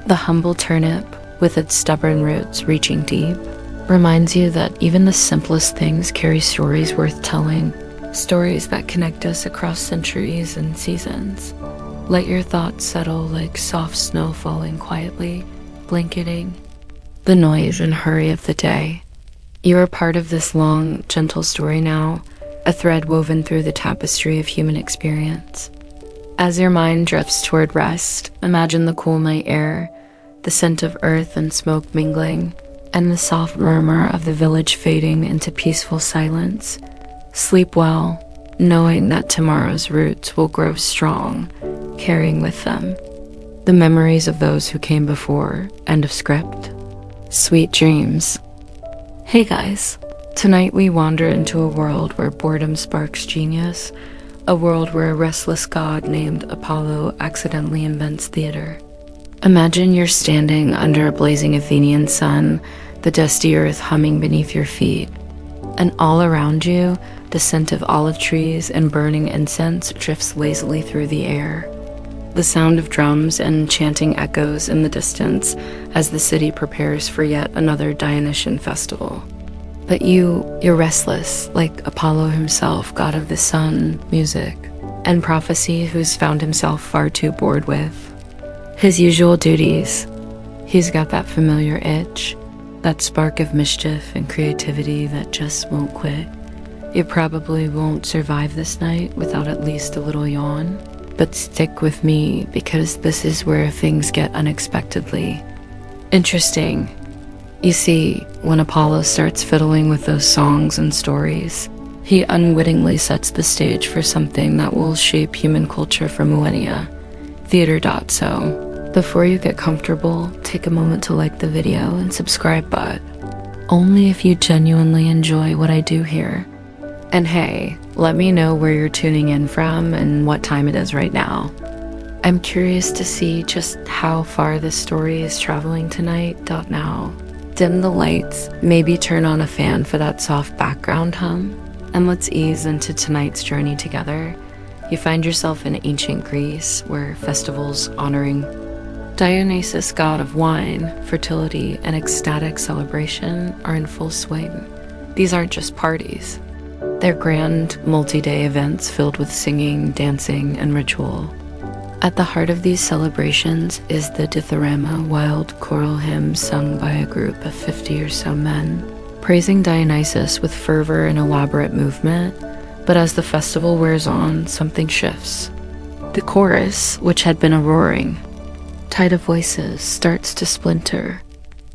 The humble turnip, with its stubborn roots reaching deep, reminds you that even the simplest things carry stories worth telling, stories that connect us across centuries and seasons. Let your thoughts settle like soft snow falling quietly, blanketing the noise and hurry of the day. You are part of this long, gentle story now, a thread woven through the tapestry of human experience. As your mind drifts toward rest, imagine the cool night air, the scent of earth and smoke mingling, and the soft murmur of the village fading into peaceful silence. Sleep well, knowing that tomorrow's roots will grow strong, carrying with them the memories of those who came before. End of script. Sweet dreams. Hey guys. Tonight we wander into a world where boredom sparks genius, a world where a restless god named Apollo accidentally invents theater. Imagine you're standing under a blazing Athenian sun, the dusty earth humming beneath your feet, and all around you, the scent of olive trees and burning incense drifts lazily through the air. The sound of drums and chanting echoes in the distance as the city prepares for yet another Dionysian festival. But you're restless, like Apollo himself, god of the sun, music, and prophecy, who's found himself far too bored with his usual duties. He's got that familiar itch, that spark of mischief and creativity that just won't quit. You probably won't survive this night without at least a little yawn, but stick with me because this is where things get unexpectedly interesting. You see, when Apollo starts fiddling with those songs and stories, he unwittingly sets the stage for something that will shape human culture for millennia. Theater. So, before you get comfortable, take a moment to like the video and subscribe, but only if you genuinely enjoy what I do here. And hey, let me know where you're tuning in from and what time it is right now. I'm curious to see just how far this story is traveling tonight. Now, dim the lights, maybe turn on a fan for that soft background hum, and let's ease into tonight's journey together. You find yourself in ancient Greece, where festivals honoring Dionysus, god of wine, fertility, and ecstatic celebration are in full swing. These aren't just parties. They're grand, multi-day events filled with singing, dancing, and ritual. At the heart of these celebrations is the Dithyrama, wild choral hymn sung by a group of 50 or so men, praising Dionysus with fervor and elaborate movement. But as the festival wears on, something shifts. The chorus, which had been a roaring tide of voices, starts to splinter.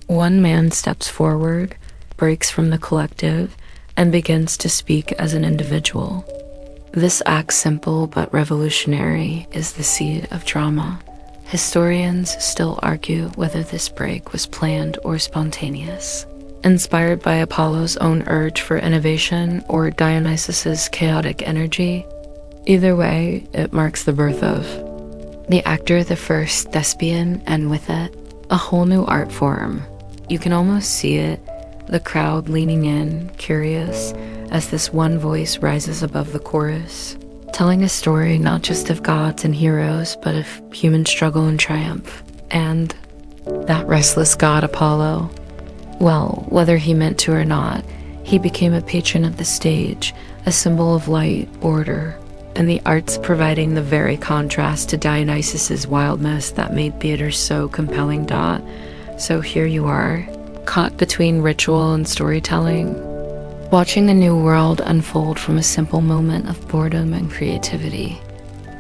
One man steps forward, breaks from the collective, and begins to speak as an individual. This act, simple but revolutionary, is the seed of drama. Historians still argue whether this break was planned or spontaneous, inspired by Apollo's own urge for innovation or Dionysus's chaotic energy. Either way, it marks the birth of the actor, the first thespian, and with it, A whole new art form. You can almost see it, the crowd leaning in, curious, as this one voice rises above the chorus, telling a story not just of gods and heroes, but of human struggle and triumph. And that restless god Apollo, well, whether he meant to or not, he became a patron of the stage, a symbol of light, order, and the arts providing the very contrast to Dionysus's wildness that made theater so compelling. So here you are, caught between ritual and storytelling, watching a new world unfold from a simple moment of boredom and creativity.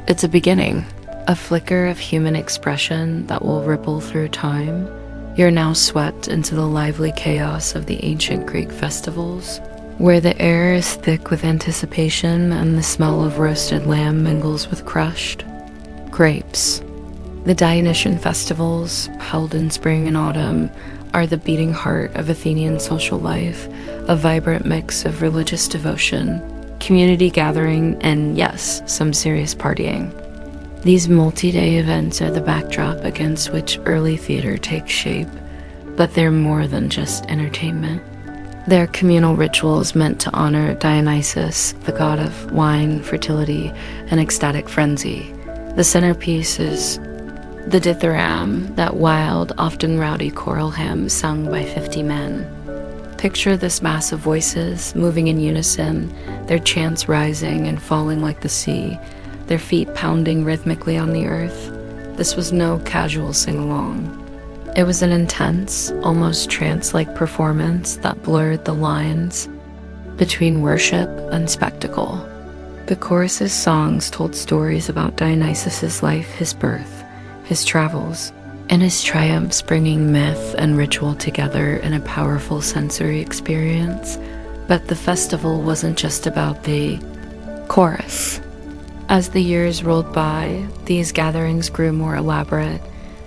It's a beginning, a flicker of human expression that will ripple through time. You're now swept into the lively chaos of the ancient Greek festivals, where the air is thick with anticipation and the smell of roasted lamb mingles with crushed grapes. The Dionysian festivals, held in spring and autumn, are the beating heart of Athenian social life, a vibrant mix of religious devotion, community gathering, and yes, some serious partying. These multi-day events are the backdrop against which early theater takes shape, but they're more than just entertainment. They're communal rituals meant to honor Dionysus, the god of wine, fertility, and ecstatic frenzy. The centerpiece is the dithyramb, that wild, often rowdy choral hymn sung by 50 men. Picture this mass of voices moving in unison, their chants rising and falling like the sea, their feet pounding rhythmically on the earth. This was no casual sing-along. It was an intense, almost trance-like performance that blurred the lines between worship and spectacle. The chorus's songs told stories about Dionysus's life, his birth, his travels, and his triumphs, bringing myth and ritual together in a powerful sensory experience. But the festival wasn't just about the chorus. As the years rolled by, these gatherings grew more elaborate,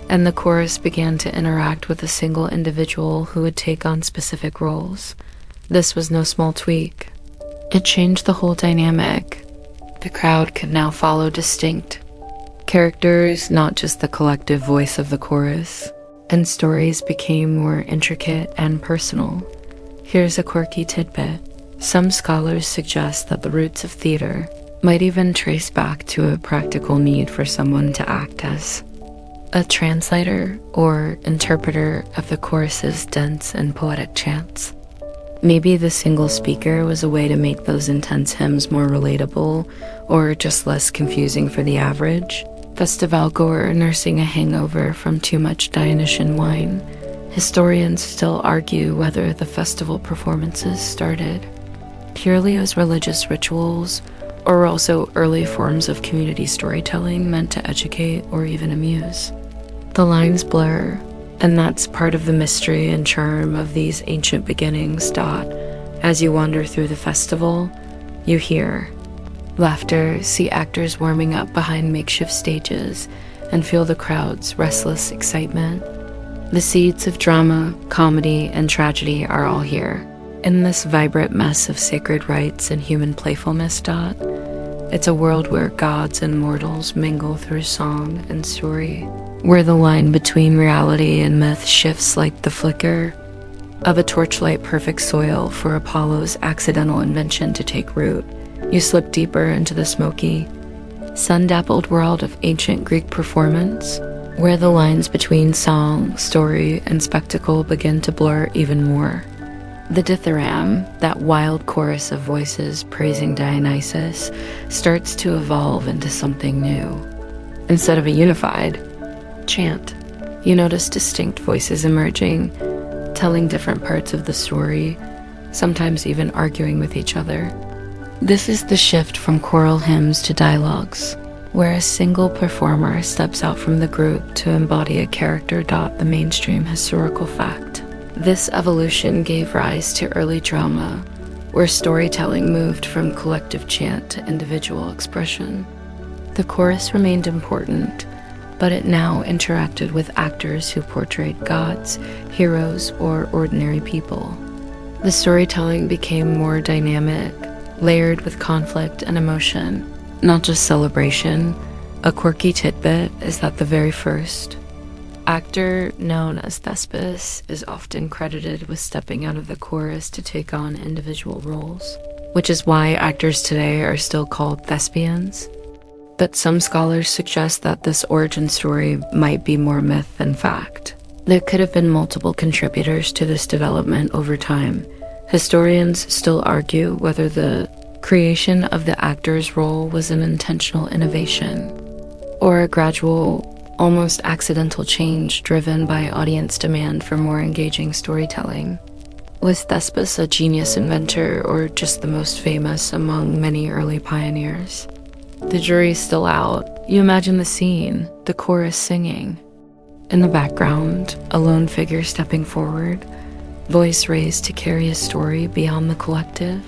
and the chorus began to interact with a single individual who would take on specific roles. This was no small tweak. It changed the whole dynamic. The crowd could now follow distinct characters, not just the collective voice of the chorus, and stories became more intricate and personal. Here's a quirky tidbit. Some scholars suggest that the roots of theater might even trace back to a practical need for someone to act as a translator or interpreter of the chorus's dense and poetic chants. Maybe the single speaker was a way to make those intense hymns more relatable, or just less confusing for the average festivalgoer nursing a hangover from too much Dionysian wine. Historians still argue whether the festival performances started purely as religious rituals, or also early forms of community storytelling meant to educate or even amuse. The lines blur, and that's part of the mystery and charm of these ancient beginnings. As you wander through the festival, you hear laughter, see actors warming up behind makeshift stages, and feel the crowd's restless excitement. The seeds of drama, comedy, and tragedy are all here, in this vibrant mess of sacred rites and human playfulness. It's a world where gods and mortals mingle through song and story, where the line between reality and myth shifts like the flicker of a torchlight. Perfect soil for Apollo's accidental invention to take root. You slip deeper into the smoky, sun-dappled world of ancient Greek performance, where the lines between song, story, and spectacle begin to blur even more. The dithyramb, that wild chorus of voices praising Dionysus, starts to evolve into something new. Instead of a unified chant, you notice distinct voices emerging, telling different parts of the story, sometimes even arguing with each other. This is the shift from choral hymns to dialogues, where a single performer steps out from the group to embody a character. The mainstream historical fact. This evolution gave rise to early drama, where storytelling moved from collective chant to individual expression. The chorus remained important, but it now interacted with actors who portrayed gods, heroes, or ordinary people. The storytelling became more dynamic, layered with conflict and emotion, not just celebration. A quirky tidbit is that the very first Actor known as Thespis is often credited with stepping out of the chorus to take on individual roles, which is why actors today are still called thespians. But some scholars suggest that this origin story might be more myth than fact. There could have been multiple contributors to this development over time. Historians still argue whether the creation of the actor's role was an intentional innovation or a gradual, almost accidental change driven by audience demand for more engaging storytelling. Was Thespis a genius inventor or just the most famous among many early pioneers? The jury's still out. You imagine the scene, the chorus singing. In the background, a lone figure stepping forward, voice raised to carry a story beyond the collective.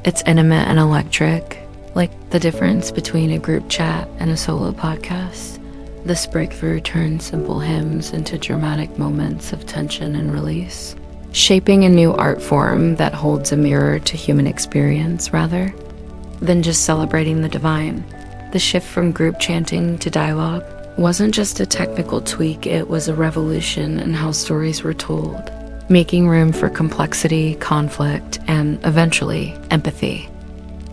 It's intimate and electric, like the difference between a group chat and a solo podcast. This breakthrough turns simple hymns into dramatic moments of tension and release, shaping a new art form that holds a mirror to human experience rather than just celebrating the divine. The shift from group chanting to dialogue wasn't just a technical tweak, it was a revolution in how stories were told, making room for complexity, conflict, and eventually empathy.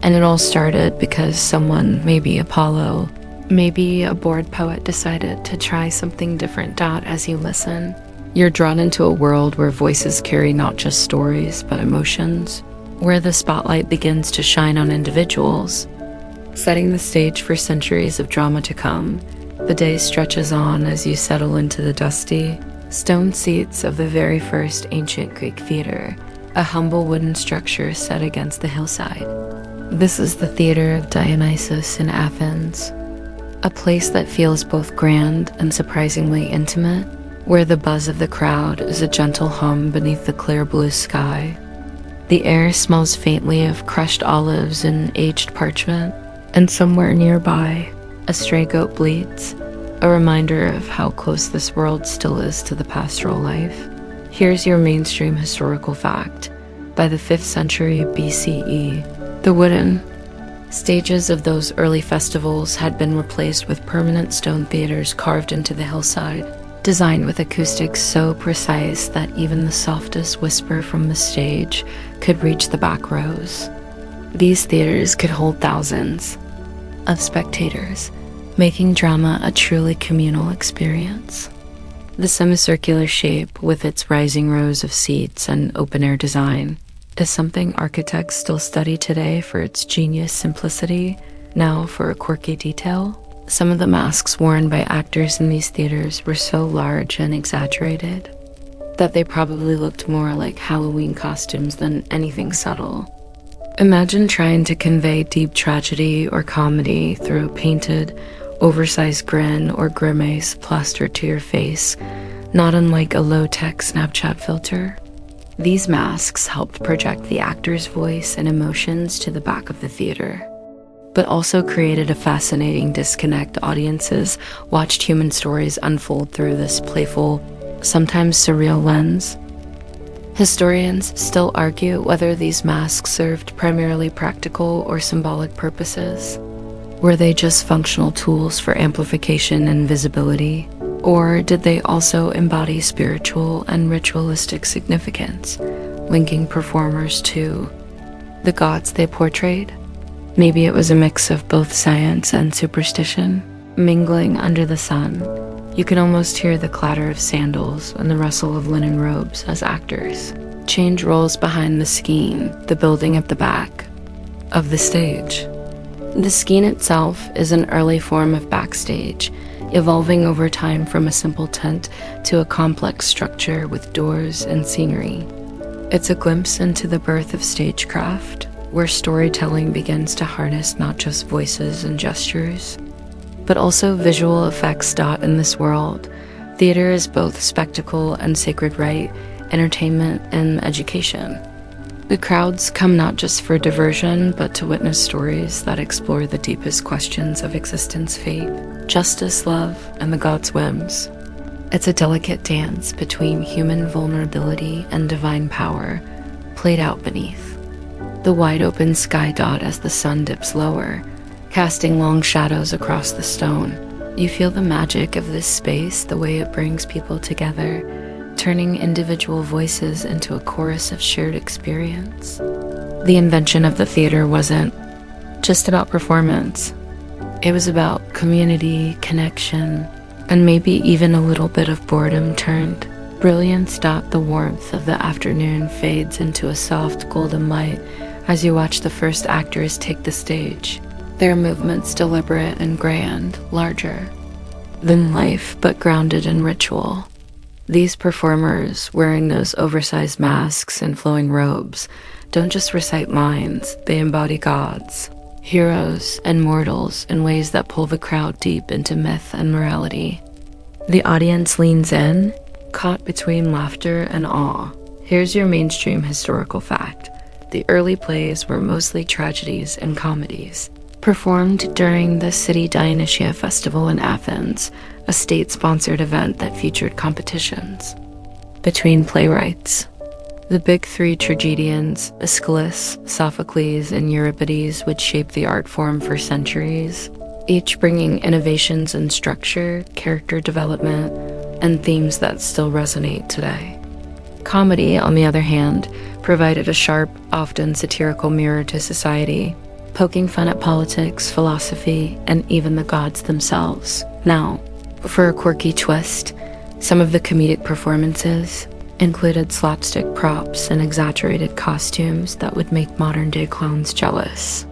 And it all started because someone, maybe Apollo, maybe a bored poet, decided to try something different. As you listen, you're drawn into a world where voices carry not just stories, but emotions, where the spotlight begins to shine on individuals, setting the stage for centuries of drama to come. The day stretches on as you settle into the dusty stone seats of the very first ancient Greek theater, a humble wooden structure set against the hillside. This is the theater of Dionysus in Athens, a place that feels both grand and surprisingly intimate, where the buzz of the crowd is a gentle hum beneath the clear blue sky. The air smells faintly of crushed olives and aged parchment, and somewhere nearby, a stray goat bleats, a reminder of how close this world still is to the pastoral life. Here's your mainstream historical fact. By the 5th century BCE, the wooden stages of those early festivals had been replaced with permanent stone theaters carved into the hillside, designed with acoustics so precise that even the softest whisper from the stage could reach the back rows. These theaters could hold thousands of spectators, making drama a truly communal experience. The semicircular shape, with its rising rows of seats and open-air design, is something architects still study today for its genius simplicity. Now for a quirky detail. Some of the masks worn by actors in these theaters were so large and exaggerated that they probably looked more like Halloween costumes than anything subtle. Imagine trying to convey deep tragedy or comedy through a painted, oversized grin or grimace plastered to your face, not unlike a low-tech Snapchat filter. These masks helped project the actor's voice and emotions to the back of the theater, but also created a fascinating disconnect. Audiences watched human stories unfold through this playful, sometimes surreal lens. Historians still argue whether these masks served primarily practical or symbolic purposes. Were they just functional tools for amplification and visibility? Or did they also embody spiritual and ritualistic significance, linking performers to the gods they portrayed? Maybe it was a mix of both science and superstition, mingling under the sun. You can almost hear the clatter of sandals and the rustle of linen robes as actors change roles behind the skene, the building at the back of the stage. The skene itself is an early form of backstage, evolving over time from a simple tent to a complex structure with doors and scenery. It's a glimpse into the birth of stagecraft, where storytelling begins to harness not just voices and gestures, but also visual effects. In this world, theater is both spectacle and sacred rite, entertainment and education. The crowds come not just for diversion, but to witness stories that explore the deepest questions of existence, fate, justice, love, and the gods' whims. It's a delicate dance between human vulnerability and divine power, played out beneath the wide-open sky. As the sun dips lower, casting long shadows across the stone, You feel the magic of this space, the way it brings people together, turning individual voices into a chorus of shared experience. The invention of the theater wasn't just about performance. It was about community, connection, and maybe even a little bit of boredom turned brilliance. The warmth of the afternoon fades into a soft golden light as you watch the first actors take the stage, their movements deliberate and grand, larger than life but grounded in ritual. These performers, wearing those oversized masks and flowing robes, don't just recite lines, they embody gods, heroes, and mortals in ways that pull the crowd deep into myth and morality. The audience leans in, caught between laughter and awe. Here's your mainstream historical fact. The early plays were mostly tragedies and comedies, performed during the City Dionysia Festival in Athens, a state-sponsored event that featured competitions between playwrights. The big three tragedians, Aeschylus, Sophocles, and Euripides, would shape the art form for centuries, each bringing innovations in structure, character development, and themes that still resonate today. Comedy, on the other hand, provided a sharp, often satirical mirror to society, poking fun at politics, philosophy, and even the gods themselves. Now, for a quirky twist, some of the comedic performances included slapstick props and exaggerated costumes that would make modern-day clowns jealous.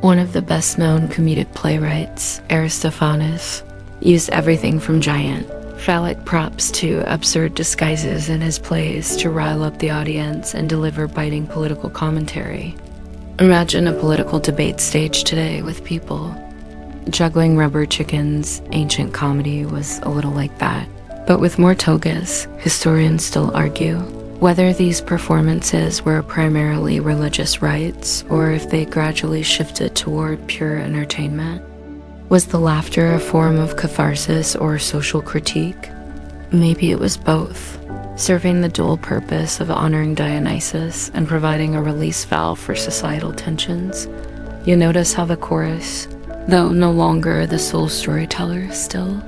One of the best-known comedic playwrights, Aristophanes, used everything from giant phallic props to absurd disguises in his plays to rile up the audience and deliver biting political commentary. Imagine a political debate stage today with people juggling rubber chickens. Ancient comedy was a little like that, but with more togas. Historians still argue whether these performances were primarily religious rites or if they gradually shifted toward pure entertainment. Was the laughter a form of catharsis or social critique? Maybe it was both, serving the dual purpose of honoring Dionysus and providing a release valve for societal tensions. You notice how the chorus, though no longer the sole storyteller, still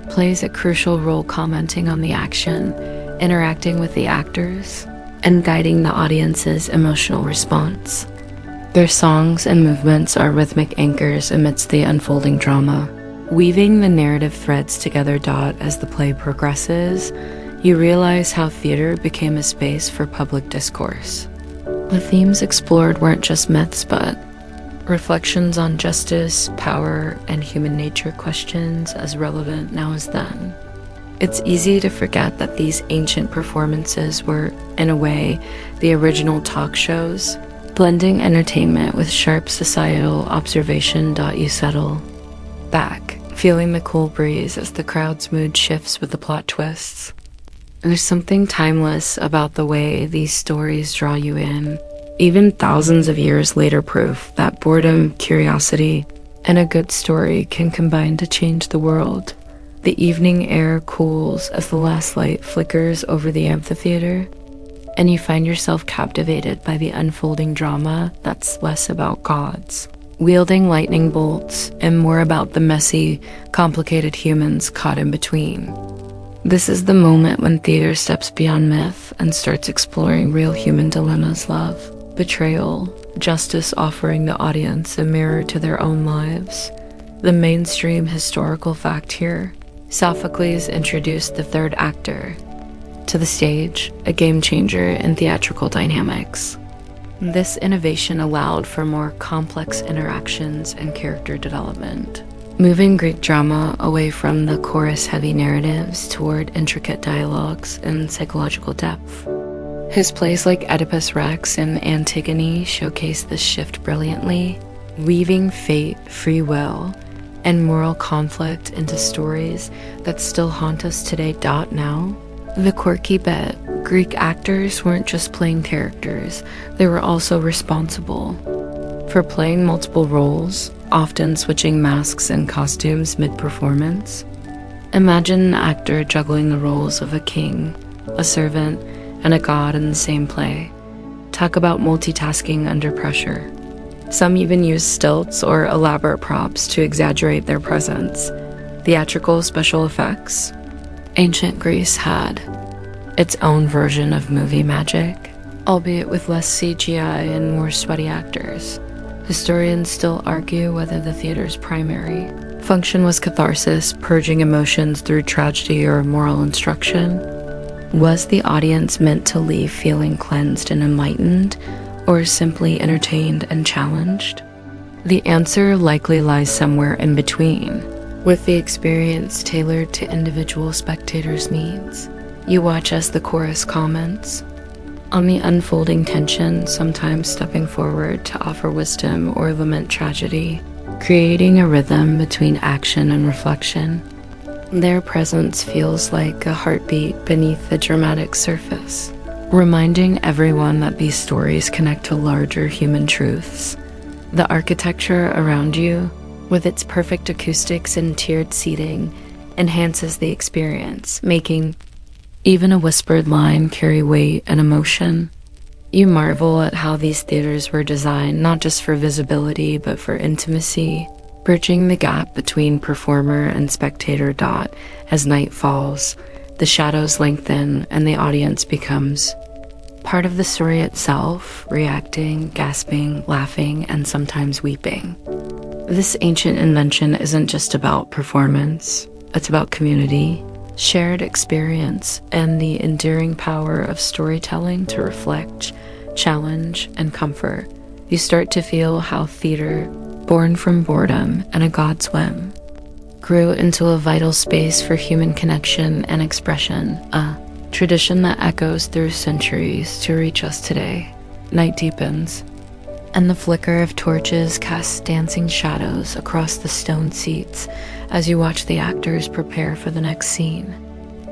plays a crucial role, commenting on the action, interacting with the actors, and guiding the audience's emotional response. Their songs and movements are rhythmic anchors amidst the unfolding drama, weaving the narrative threads together. As the play progresses, you realize how theater became a space for public discourse. The themes explored weren't just myths, but reflections on justice, power, and human nature, questions as relevant now as then. It's easy to forget that these ancient performances were, in a way, the original talk shows, blending entertainment with sharp societal observation. You settle back, feeling the cool breeze as the crowd's mood shifts with the plot twists. There's something timeless about the way these stories draw you in, even thousands of years later. Proof that boredom, curiosity, and a good story can combine to change the world. The evening air cools as the last light flickers over the amphitheater, and you find yourself captivated by the unfolding drama that's less about gods wielding lightning bolts and more about the messy, complicated humans caught in between. This is the moment when theater steps beyond myth and starts exploring real human dilemmas: love, betrayal, justice, offering the audience a mirror to their own lives. The mainstream historical fact here: Sophocles introduced the third actor to the stage, a game changer in theatrical dynamics. This innovation allowed for more complex interactions and character development, moving Greek drama away from the chorus-heavy narratives toward intricate dialogues and psychological depth. His plays like Oedipus Rex and Antigone showcase this shift brilliantly, weaving fate, free will, and moral conflict into stories that still haunt us today. Now, the quirky bit: Greek actors weren't just playing characters, they were also responsible for playing multiple roles, often switching masks and costumes mid-performance. Imagine an actor juggling the roles of a king, a servant, and a god in the same play. Talk about multitasking under pressure. Some even use stilts or elaborate props to exaggerate their presence. Theatrical special effects. Ancient Greece had its own version of movie magic, albeit with less CGI and more sweaty actors. Historians still argue whether the theater's primary function was catharsis, purging emotions through tragedy or moral instruction. Was the audience meant to leave feeling cleansed and enlightened, or simply entertained and challenged? The answer likely lies somewhere in between, with the experience tailored to individual spectators' needs. You watch as the chorus comments on the unfolding tension, sometimes stepping forward to offer wisdom or lament tragedy, creating a rhythm between action and reflection. Their presence feels like a heartbeat beneath the dramatic surface, reminding everyone that these stories connect to larger human truths. The architecture around you, with its perfect acoustics and tiered seating, enhances the experience, making even a whispered line carry weight and emotion. You marvel at how these theaters were designed not just for visibility but for intimacy, bridging the gap between performer and spectator. As night falls, the shadows lengthen and the audience becomes part of the story itself, reacting, gasping, laughing, and sometimes weeping. This ancient invention isn't just about performance, it's about community, shared experience, and the enduring power of storytelling to reflect, challenge, and comfort. You start to feel how theater, born from boredom and a God's whim, grew into a vital space for human connection and expression, a tradition that echoes through centuries to reach us today. Night deepens, and the flicker of torches casts dancing shadows across the stone seats as you watch the actors prepare for the next scene.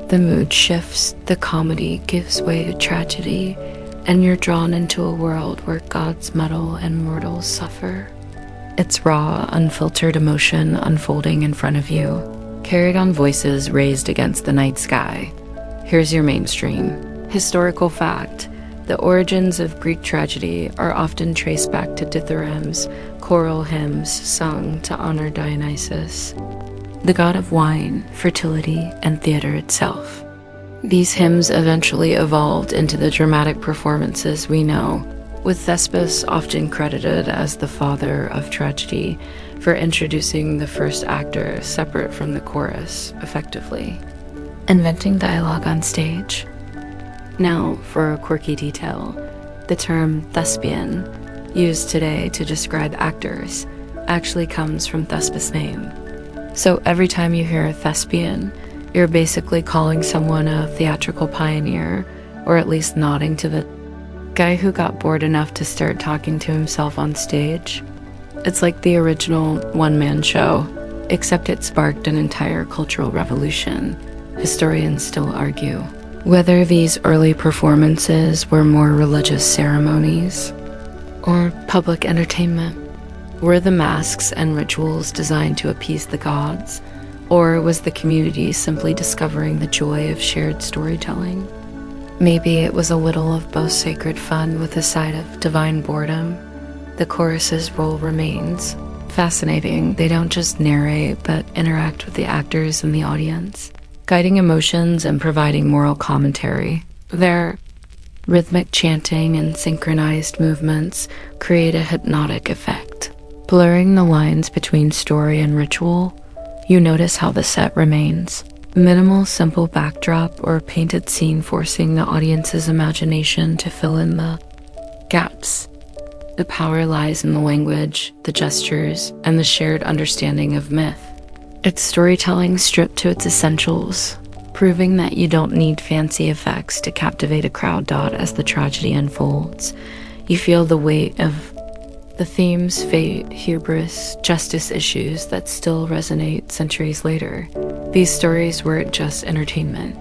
The mood shifts, the comedy gives way to tragedy, and you're drawn into a world where gods muddle and mortals suffer. It's raw, unfiltered emotion unfolding in front of you, carried on voices raised against the night sky. Here's your mainstream historical fact. The origins of Greek tragedy are often traced back to dithyrambs, choral hymns sung to honor Dionysus, the god of wine, fertility, and theater itself. These hymns eventually evolved into the dramatic performances we know, with Thespis often credited as the father of tragedy for introducing the first actor separate from the chorus effectively, inventing dialogue on stage. Now, for a quirky detail, the term thespian, used today to describe actors, actually comes from Thespis' name. So every time you hear a thespian, you're basically calling someone a theatrical pioneer, or at least nodding to the guy who got bored enough to start talking to himself on stage. It's like the original one-man show, except it sparked an entire cultural revolution. Historians still argue whether these early performances were more religious ceremonies or public entertainment. Were the masks and rituals designed to appease the gods, or was the community simply discovering the joy of shared storytelling? Maybe it was a little of both sacred fun with a side of divine boredom. The chorus's role remains fascinating. They don't just narrate, but interact with the actors and the audience, guiding emotions and providing moral commentary. Their rhythmic chanting and synchronized movements create a hypnotic effect. Blurring the lines between story and ritual, you notice how the set remains. Minimal, simple backdrop or painted scene forcing the audience's imagination to fill in the gaps. The power lies in the language, the gestures, and the shared understanding of myth. It's storytelling stripped to its essentials, proving that you don't need fancy effects to captivate a crowd. As the tragedy unfolds, you feel the weight of the themes, fate, hubris, justice issues that still resonate centuries later. These stories weren't just entertainment.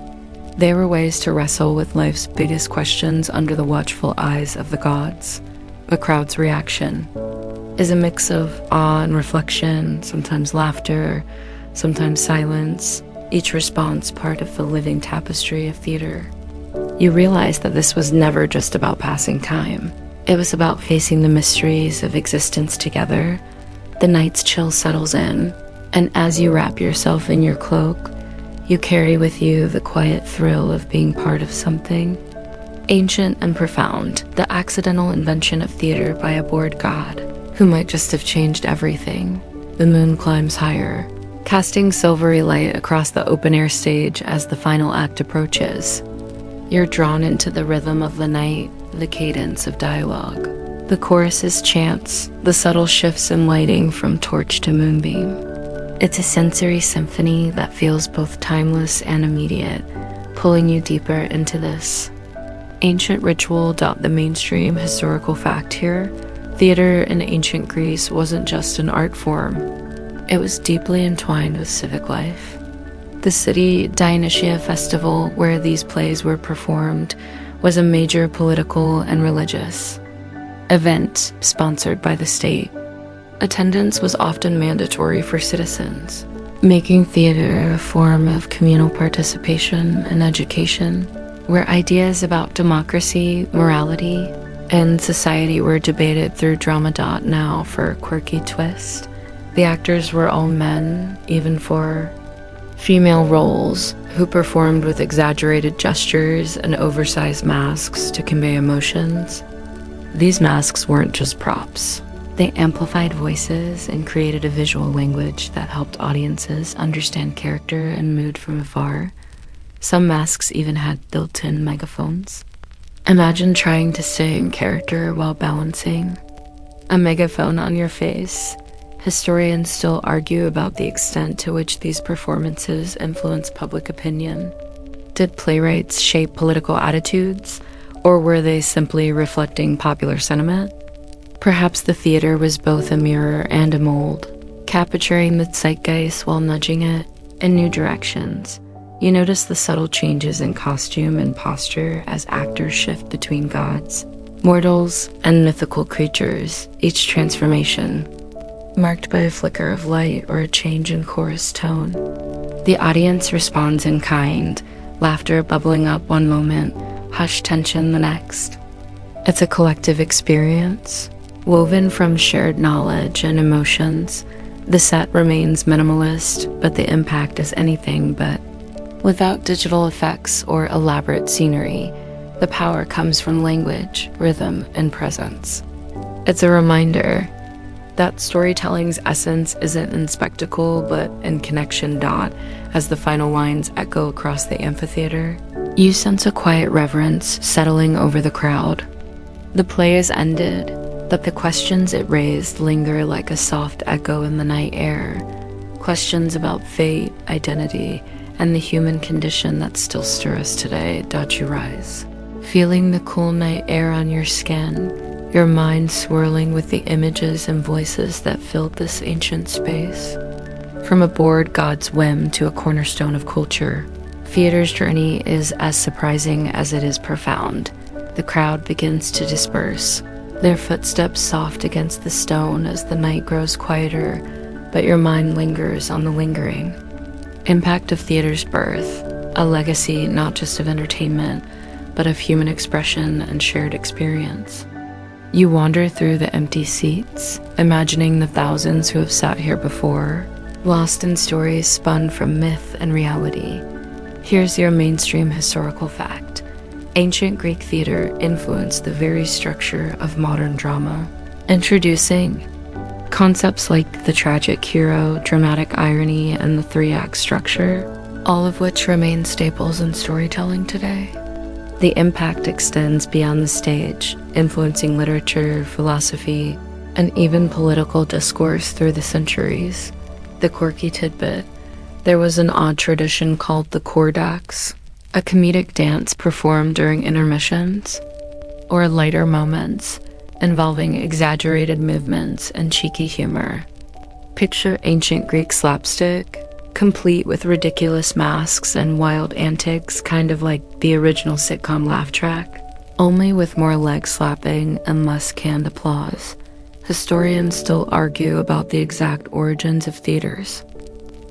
They were ways to wrestle with life's biggest questions under the watchful eyes of the gods. The crowd's reaction is a mix of awe and reflection, sometimes laughter, sometimes silence, each response part of the living tapestry of theater. You realize that this was never just about passing time. It was about facing the mysteries of existence together. The night's chill settles in, And as you wrap yourself in your cloak, you carry with you the quiet thrill of being part of something ancient and profound, the accidental invention of theater by a bored god who might just have changed everything. The moon climbs higher, casting silvery light across the open-air stage as the final act approaches. You're drawn into the rhythm of the night, the cadence of dialogue. The chorus's chants, the subtle shifts in lighting from torch to moonbeam. It's a sensory symphony that feels both timeless and immediate, pulling you deeper into this ancient ritual. The mainstream historical fact here: theater in ancient Greece wasn't just an art form. It was deeply entwined with civic life. The city Dionysia festival, where these plays were performed, was a major political and religious event sponsored by the state. Attendance was often mandatory for citizens, making theater a form of communal participation and education, where ideas about democracy, morality, and society were debated through drama. Now, for a quirky twist, the actors were all men, even for female roles, who performed with exaggerated gestures and oversized masks to convey emotions. These masks weren't just props. They amplified voices and created a visual language that helped audiences understand character and mood from afar. Some masks even had built-in megaphones. Imagine trying to stay in character while balancing a megaphone on your face. Historians still argue about the extent to which these performances influence public opinion. Did playwrights shape political attitudes, or were they simply reflecting popular sentiment? Perhaps the theater was both a mirror and a mold, capturing the zeitgeist while nudging it in new directions. You notice the subtle changes in costume and posture as actors shift between gods, mortals, and mythical creatures, each transformation marked by a flicker of light or a change in chorus tone. The audience responds in kind, laughter bubbling up one moment, hushed tension the next. It's a collective experience, woven from shared knowledge and emotions. The set remains minimalist, but the impact is anything but. Without digital effects or elaborate scenery, the power comes from language, rhythm, and presence. It's a reminder that storytelling's essence isn't in spectacle, but in connection. As the final lines echo across the amphitheater, you sense a quiet reverence settling over the crowd. The play is ended, but the questions it raised linger like a soft echo in the night air. Questions about fate, identity, and the human condition that still stir us today. You rise, feeling the cool night air on your skin, your mind swirling with the images and voices that filled this ancient space. From a bored god's whim to a cornerstone of culture, theater's journey is as surprising as it is profound. The crowd begins to disperse, their footsteps soft against the stone as the night grows quieter, but your mind lingers on the lingering impact of theater's birth, a legacy not just of entertainment, but of human expression and shared experience. You wander through the empty seats, imagining the thousands who have sat here before, lost in stories spun from myth and reality. Here's your mainstream historical fact. Ancient Greek theater influenced the very structure of modern drama, introducing concepts like the tragic hero, dramatic irony, and the three-act structure, all of which remain staples in storytelling today. The impact extends beyond the stage, influencing literature, philosophy, and even political discourse through the centuries. The quirky tidbit: there was an odd tradition called the Kordax, a comedic dance performed during intermissions or lighter moments, involving exaggerated movements and cheeky humor. Picture ancient Greek slapstick, complete with ridiculous masks and wild antics, kind of like the original sitcom laugh track, only with more leg slapping and less canned applause. Historians still argue about the exact origins of theaters.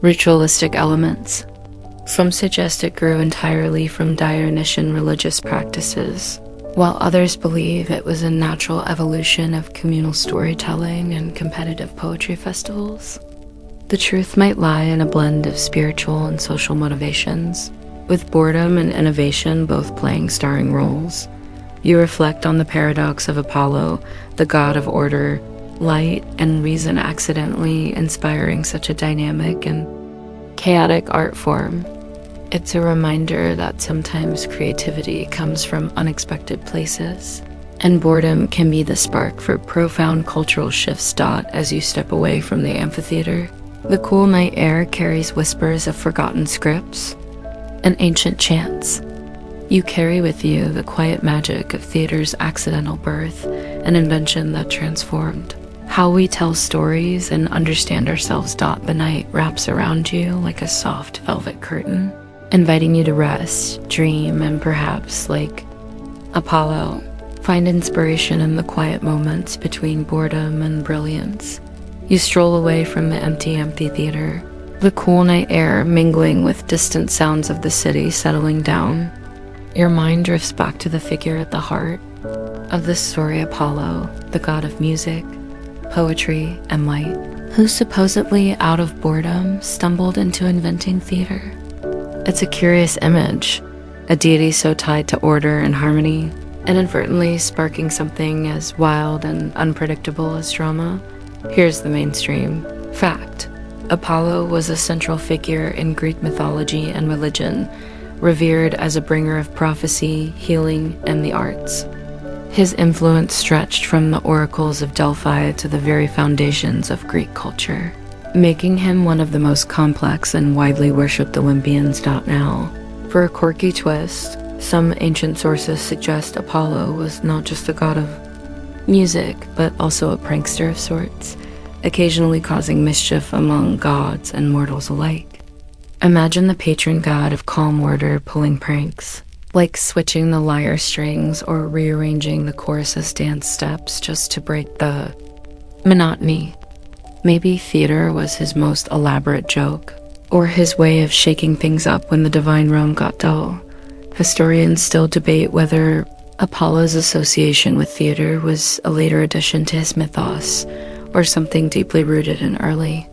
Ritualistic elements. Some suggest it grew entirely from Dionysian religious practices, while others believe it was a natural evolution of communal storytelling and competitive poetry festivals. The truth might lie in a blend of spiritual and social motivations, with boredom and innovation both playing starring roles. You reflect on the paradox of Apollo, the god of order, light, and reason accidentally inspiring such a dynamic and chaotic art form. It's a reminder that sometimes creativity comes from unexpected places, and boredom can be the spark for profound cultural shifts. As you step away from the amphitheater, the cool night air carries whispers of forgotten scripts and ancient chants. You carry with you the quiet magic of theater's accidental birth, an invention that transformed how we tell stories and understand ourselves. The night wraps around you like a soft velvet curtain, inviting you to rest, dream, and perhaps, like Apollo, find inspiration in the quiet moments between boredom and brilliance. You stroll away from the empty amphitheater, the cool night air mingling with distant sounds of the city settling down. Your mind drifts back to the figure at the heart of this story, Apollo, the god of music, poetry, and light, who supposedly, out of boredom, stumbled into inventing theater. It's a curious image, a deity so tied to order and harmony, inadvertently sparking something as wild and unpredictable as drama. Here's the mainstream fact. Apollo was a central figure in Greek mythology and religion, revered as a bringer of prophecy, healing, and the arts. His influence stretched from the oracles of Delphi to the very foundations of Greek culture, making him one of the most complex and widely worshipped Olympians. Now, for a quirky twist, some ancient sources suggest Apollo was not just a god of music, but also a prankster of sorts, occasionally causing mischief among gods and mortals alike. Imagine the patron god of calm order pulling pranks, like switching the lyre strings or rearranging the chorus's dance steps just to break the monotony. Maybe theater was his most elaborate joke, or his way of shaking things up when the divine realm got dull. Historians still debate whether Apollo's association with theater was a later addition to his mythos, or something deeply rooted in early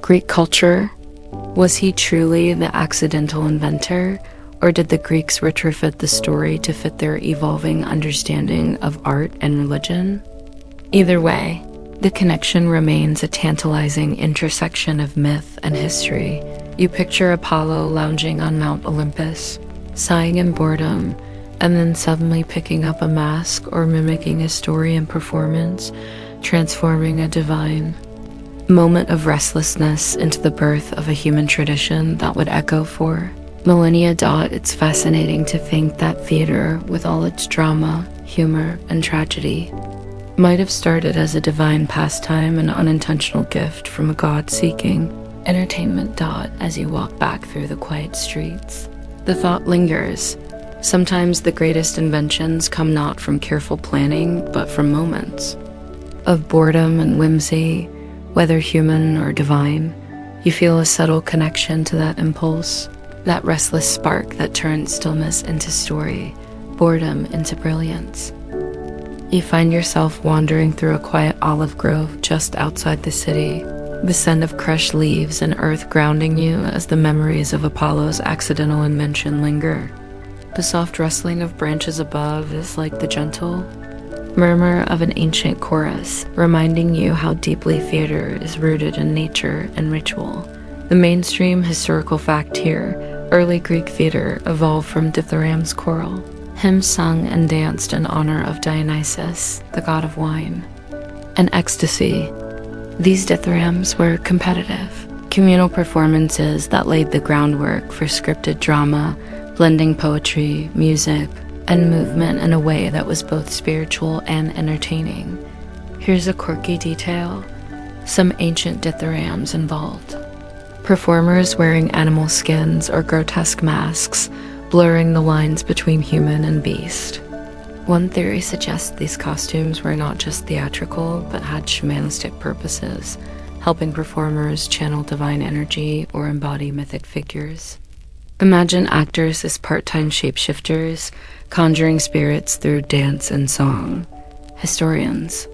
Greek culture. Was he truly the accidental inventor, or did the Greeks retrofit the story to fit their evolving understanding of art and religion? Either way, the connection remains a tantalizing intersection of myth and history. You picture Apollo lounging on Mount Olympus, sighing in boredom, and then suddenly picking up a mask or mimicking a story in performance, transforming a divine moment of restlessness into the birth of a human tradition that would echo for millennia. It's fascinating to think that theater, with all its drama, humor, and tragedy, might have started as a divine pastime, an unintentional gift from a god seeking entertainment. As you walk back through the quiet streets, the thought lingers. Sometimes the greatest inventions come not from careful planning, but from moments of boredom and whimsy, whether human or divine. You feel a subtle connection to that impulse, that restless spark that turns stillness into story, boredom into brilliance. You find yourself wandering through a quiet olive grove just outside the city, the scent of crushed leaves and earth grounding you as the memories of Apollo's accidental invention linger. The soft rustling of branches above is like the gentle murmur of an ancient chorus, reminding you how deeply theater is rooted in nature and ritual. The mainstream historical fact here: early Greek theater evolved from dithyrambs choral, hymns sung and danced in honor of Dionysus, the god of wine and ecstasy. These dithyrambs were competitive, communal performances that laid the groundwork for scripted drama, blending poetry, music, and movement in a way that was both spiritual and entertaining. Here's a quirky detail: some ancient dithyrambs involved performers wearing animal skins or grotesque masks, blurring the lines between human and beast. One theory suggests these costumes were not just theatrical, but had shamanistic purposes, helping performers channel divine energy or embody mythic figures. Imagine actors as part-time shapeshifters, conjuring spirits through dance and song. Historians: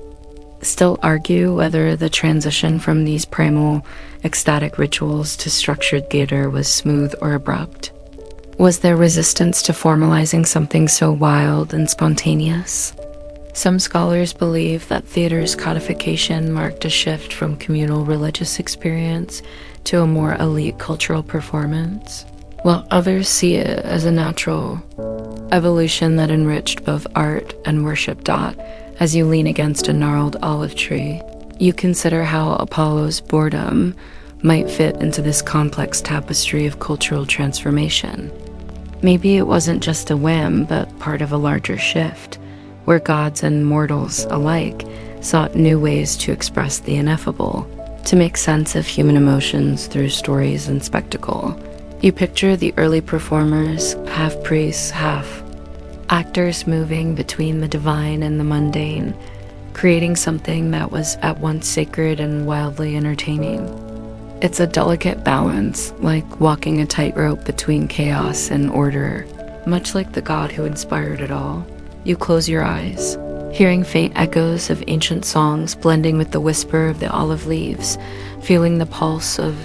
still argue whether the transition from these primal, ecstatic rituals to structured theater was smooth or abrupt. Was there resistance to formalizing something so wild and spontaneous? Some scholars believe that theater's codification marked a shift from communal religious experience to a more elite cultural performance, while others see it as a natural evolution that enriched both art and worship. As you lean against a gnarled olive tree, you consider how Apollo's boredom might fit into this complex tapestry of cultural transformation. Maybe it wasn't just a whim, but part of a larger shift, where gods and mortals alike sought new ways to express the ineffable, to make sense of human emotions through stories and spectacle. You picture the early performers, half priests, half actors, moving between the divine and the mundane, creating something that was at once sacred and wildly entertaining. It's a delicate balance, like walking a tightrope between chaos and order, much like the God who inspired it all. You close your eyes, hearing faint echoes of ancient songs blending with the whisper of the olive leaves, feeling the pulse of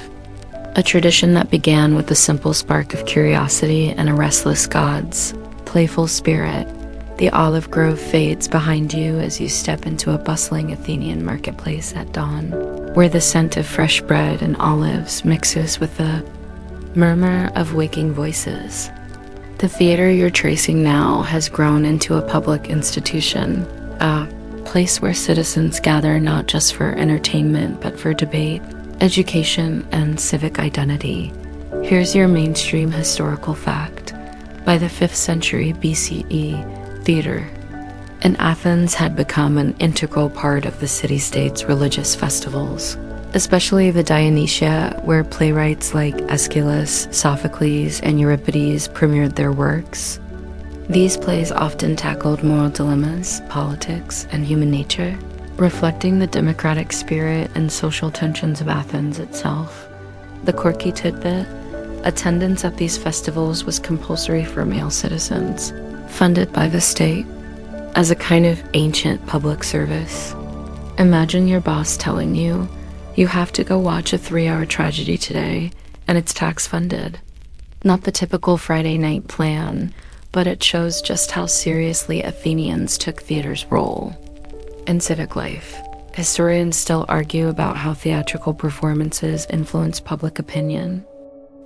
a tradition that began with a simple spark of curiosity and a restless god's playful spirit. The olive grove fades behind you as you step into a bustling Athenian marketplace at dawn, where the scent of fresh bread and olives mixes with the murmur of waking voices. The theater you're tracing now has grown into a public institution, a place where citizens gather not just for entertainment, but for debate, education, and civic identity. Here's your mainstream historical fact. By the 5th century BCE, theater in Athens had become an integral part of the city-state's religious festivals, especially the Dionysia, where playwrights like Aeschylus, Sophocles, and Euripides premiered their works. These plays often tackled moral dilemmas, politics, and human nature, reflecting the democratic spirit and social tensions of Athens itself. The quirky tidbit: attendance at these festivals was compulsory for male citizens, funded by the state, as a kind of ancient public service. Imagine your boss telling you, you have to go watch a 3-hour tragedy today, and it's tax-funded. Not the typical Friday night plan, but it shows just how seriously Athenians took theater's role. In civic life, historians still argue about how theatrical performances influence public opinion.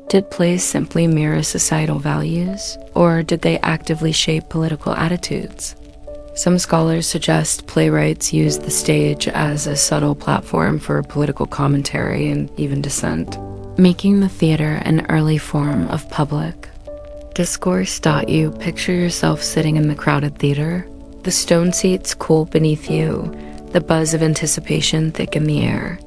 Did plays simply mirror societal values, or did they actively shape political attitudes? Some scholars suggest playwrights used the stage as a subtle platform for political commentary and even dissent, making the theater an early form of public discourse. You picture yourself sitting in the crowded theater, the stone seats cool beneath you, the buzz of anticipation thick in the air.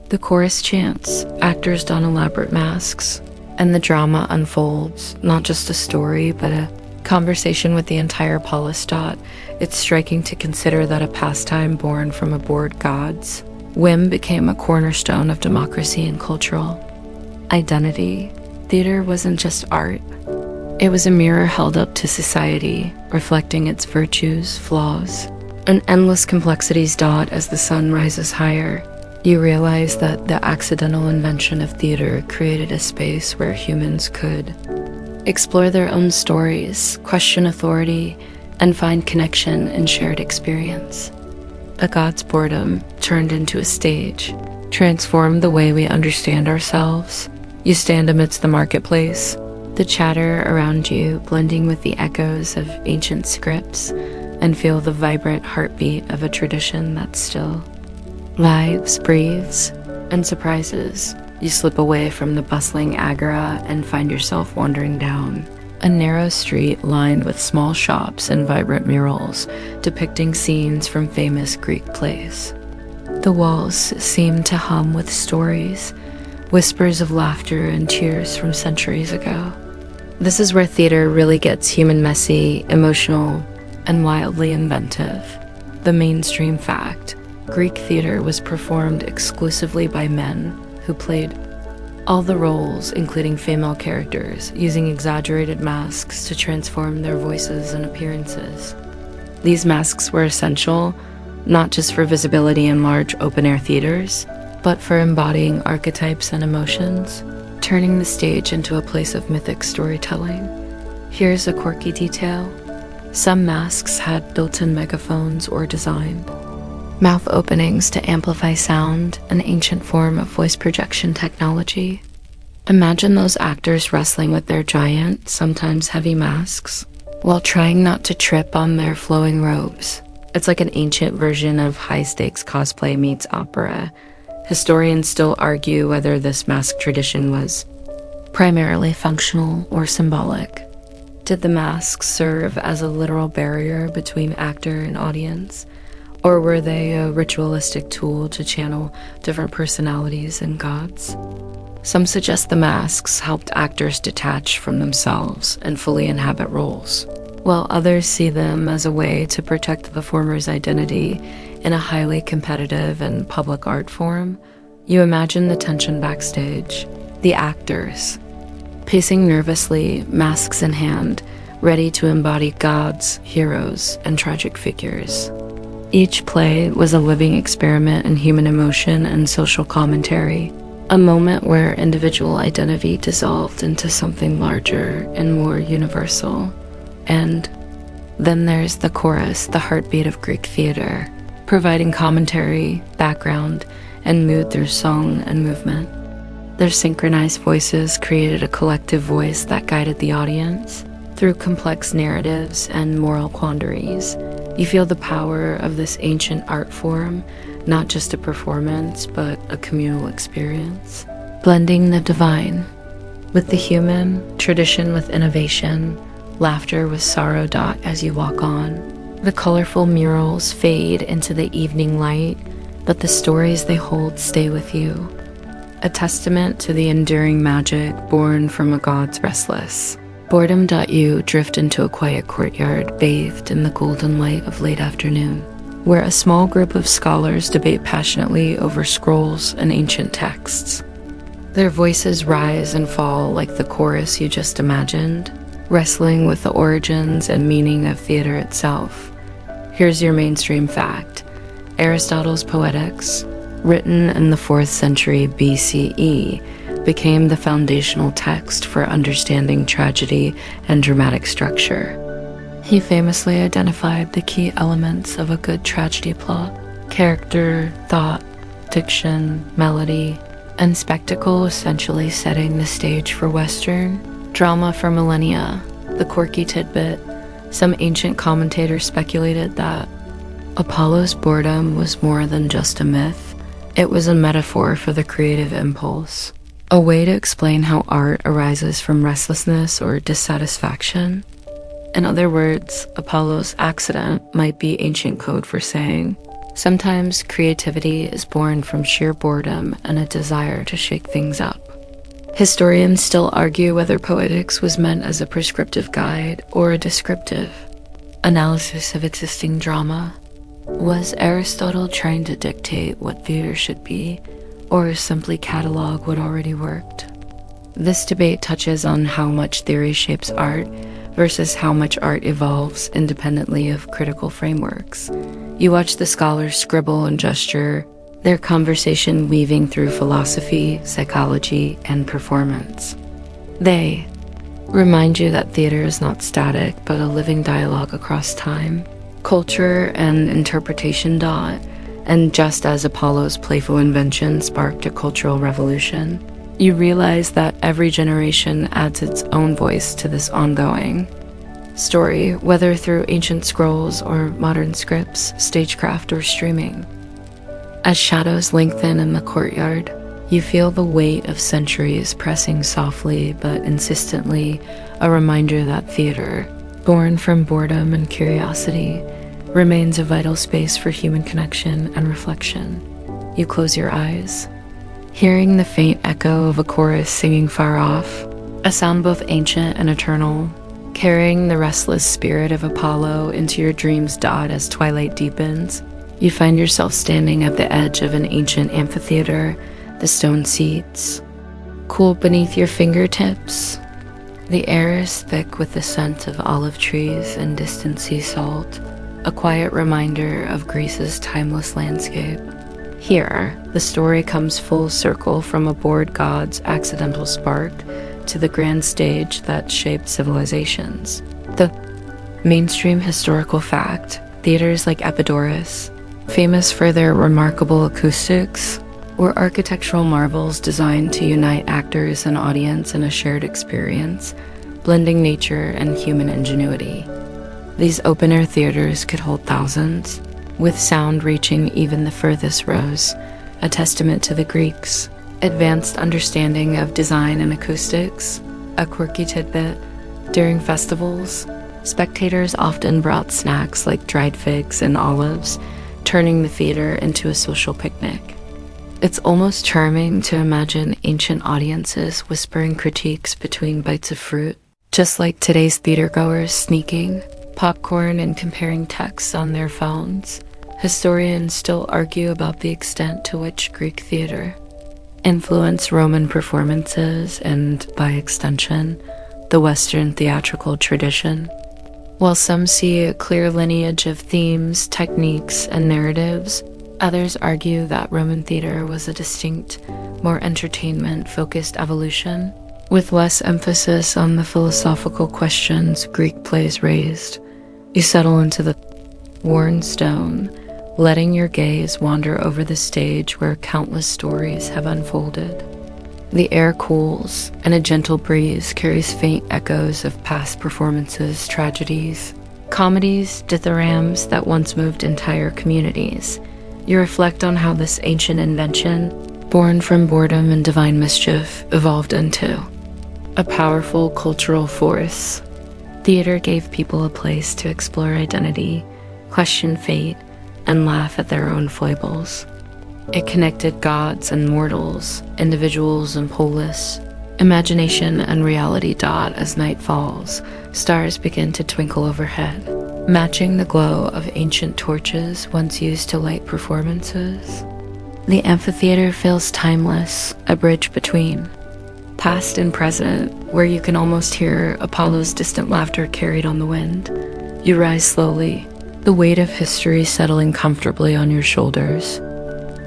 The chorus chants, actors don elaborate masks, and the drama unfolds, not just a story, but a conversation with the entire polis. It's striking to consider that a pastime born from a bored god's whim became a cornerstone of democracy and cultural identity. Theater wasn't just art. It was a mirror held up to society, reflecting its virtues, flaws, and endless complexities. As the sun rises higher, you realize that the accidental invention of theater created a space where humans could explore their own stories, question authority, and find connection in shared experience. A god's boredom turned into a stage, transformed the way we understand ourselves. You stand amidst the marketplace, the chatter around you blending with the echoes of ancient scripts, and feel the vibrant heartbeat of a tradition that still lives, breathes, and surprises. You slip away from the bustling agora and find yourself wandering down a narrow street lined with small shops and vibrant murals depicting scenes from famous Greek plays. The walls seem to hum with stories, whispers of laughter and tears from centuries ago. This is where theater really gets human, messy, emotional, and wildly inventive. The mainstream fact: Greek theater was performed exclusively by men who played all the roles, including female characters, using exaggerated masks to transform their voices and appearances. These masks were essential not just for visibility in large open-air theaters, but for embodying archetypes and emotions, turning the stage into a place of mythic storytelling. Here's a quirky detail. Some masks had built-in megaphones or designed mouth openings to amplify sound, an ancient form of voice projection technology. Imagine those actors wrestling with their giant, sometimes heavy masks, while trying not to trip on their flowing robes. It's like an ancient version of high-stakes cosplay meets opera. Historians still argue whether this mask tradition was primarily functional or symbolic. Did the masks serve as a literal barrier between actor and audience? Or were they a ritualistic tool to channel different personalities and gods? Some suggest the masks helped actors detach from themselves and fully inhabit roles, while others see them as a way to protect the performer's identity in a highly competitive and public art form. You imagine the tension backstage, the actors, pacing nervously, masks in hand, ready to embody gods, heroes, and tragic figures. Each play was a living experiment in human emotion and social commentary, a moment where individual identity dissolved into something larger and more universal. And then there's the chorus, the heartbeat of Greek theater, providing commentary, background, and mood through song and movement. Their synchronized voices created a collective voice that guided the audience through complex narratives and moral quandaries. You feel the power of this ancient art form, not just a performance, but a communal experience. Blending the divine with the human, tradition with innovation, laughter with sorrow dot as you walk on. The colorful murals fade into the evening light, but the stories they hold stay with you. A testament to the enduring magic born from a god's restless. Boredom.you drift into a quiet courtyard bathed in the golden light of late afternoon, where a small group of scholars debate passionately over scrolls and ancient texts. Their voices rise and fall like the chorus you just imagined, wrestling with the origins and meaning of theater itself. Here's your mainstream fact. Aristotle's Poetics, written in the 4th century BCE, became the foundational text for understanding tragedy and dramatic structure. He famously identified the key elements of a good tragedy plot: character, thought, diction, melody, and spectacle, essentially setting the stage for Western drama for millennia. The quirky tidbit: some ancient commentators speculated that Apollo's boredom was more than just a myth. It was a metaphor for the creative impulse, a way to explain how art arises from restlessness or dissatisfaction. In other words, Apollo's accident might be ancient code for saying, sometimes creativity is born from sheer boredom and a desire to shake things up. Historians still argue whether Poetics was meant as a prescriptive guide or a descriptive analysis of existing drama. Was Aristotle trying to dictate what theater should be, or simply catalog what already worked? This debate touches on how much theory shapes art versus how much art evolves independently of critical frameworks. You watch the scholars scribble and gesture, their conversation weaving through philosophy, psychology, and performance. They remind you that theater is not static, but a living dialogue across time, culture, and interpretation. And just as Apollo's playful invention sparked a cultural revolution, you realize that every generation adds its own voice to this ongoing story, whether through ancient scrolls or modern scripts, stagecraft, or streaming. As shadows lengthen in the courtyard, you feel the weight of centuries pressing softly but insistently, a reminder that theater, born from boredom and curiosity, remains a vital space for human connection and reflection. You close your eyes, hearing the faint echo of a chorus singing far off, a sound both ancient and eternal, carrying the restless spirit of Apollo into your dreams. As twilight deepens, you find yourself standing at the edge of an ancient amphitheater, the stone seats cool beneath your fingertips. The air is thick with the scent of olive trees and distant sea salt. a quiet reminder of Greece's timeless landscape. Here, the story comes full circle from a bored god's accidental spark to the grand stage that shaped civilizations. The mainstream historical fact, theaters like Epidaurus, famous for their remarkable acoustics, were architectural marvels designed to unite actors and audience in a shared experience, blending nature and human ingenuity. These open-air theaters could hold thousands, with sound reaching even the furthest rows, a testament to the Greeks' advanced understanding of design and acoustics. A quirky tidbit, during festivals, spectators often brought snacks like dried figs and olives, turning the theater into a social picnic. It's almost charming to imagine ancient audiences whispering critiques between bites of fruit, just like today's theatergoers sneaking popcorn and comparing texts on their phones. Historians still argue about the extent to which Greek theater influenced Roman performances and, by extension, the Western theatrical tradition. While some see a clear lineage of themes, techniques, and narratives, others argue that Roman theater was a distinct, more entertainment-focused evolution, with less emphasis on the philosophical questions Greek plays raised. You settle into the worn stone, letting your gaze wander over the stage where countless stories have unfolded. The air cools, and a gentle breeze carries faint echoes of past performances, tragedies, comedies, dithyrambs that once moved entire communities. You reflect on how this ancient invention, born from boredom and divine mischief, evolved into a powerful cultural force. Theater gave people a place to explore identity, question fate, and laugh at their own foibles. It connected gods and mortals, individuals and polis. Imagination and reality dot as night falls, stars begin to twinkle overhead, matching the glow of ancient torches once used to light performances. The amphitheater feels timeless, a bridge between past and present, where you can almost hear Apollo's distant laughter carried on the wind. You rise slowly, the weight of history settling comfortably on your shoulders.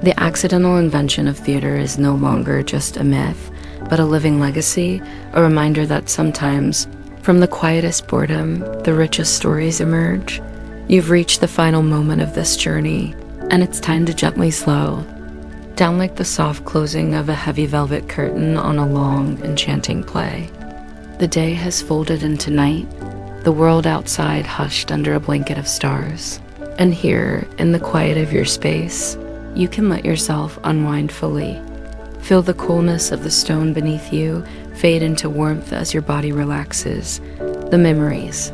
The accidental invention of theater is no longer just a myth, but a living legacy, a reminder that sometimes, from the quietest boredom, the richest stories emerge. You've reached the final moment of this journey, and it's time to gently slow down, like the soft closing of a heavy velvet curtain on a long, enchanting play. The day has folded into night, the world outside hushed under a blanket of stars. And here, in the quiet of your space, you can let yourself unwind fully. Feel the coolness of the stone beneath you fade into warmth as your body relaxes. The memories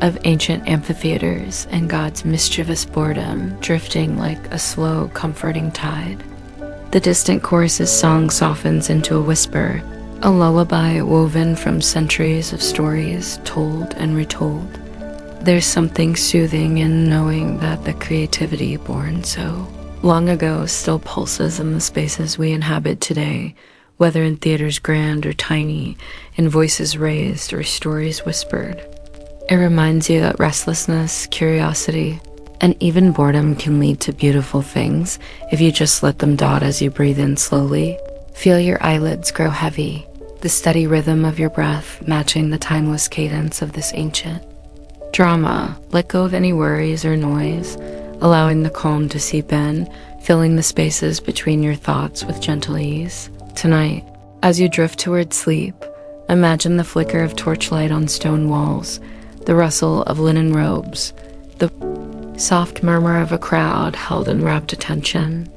of ancient amphitheaters and God's mischievous boredom drifting like a slow, comforting tide. The distant chorus's song softens into a whisper, a lullaby woven from centuries of stories told and retold. There's something soothing in knowing that the creativity born so long ago still pulses in the spaces we inhabit today, whether in theaters grand or tiny, in voices raised or stories whispered. It reminds you that restlessness, curiosity, and even boredom can lead to beautiful things if you just let them dot as you breathe in slowly. Feel your eyelids grow heavy, the steady rhythm of your breath matching the timeless cadence of this ancient drama. Let go of any worries or noise, allowing the calm to seep in, filling the spaces between your thoughts with gentle ease. Tonight, as you drift toward sleep, imagine the flicker of torchlight on stone walls, the rustle of linen robes, the soft murmur of a crowd held in rapt attention.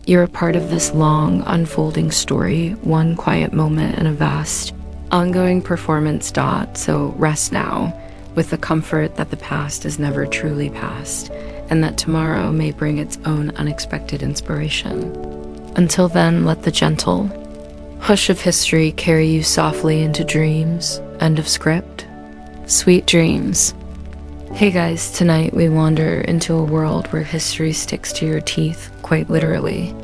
You're a part of this long, unfolding story, one quiet moment in a vast, ongoing performance dot, so rest now, with the comfort that the past is never truly past, and that tomorrow may bring its own unexpected inspiration. Until then, let the gentle hush of history carry you softly into dreams. End of script. Sweet dreams. Hey guys, tonight we wander into a world where history sticks to your teeth, quite literally.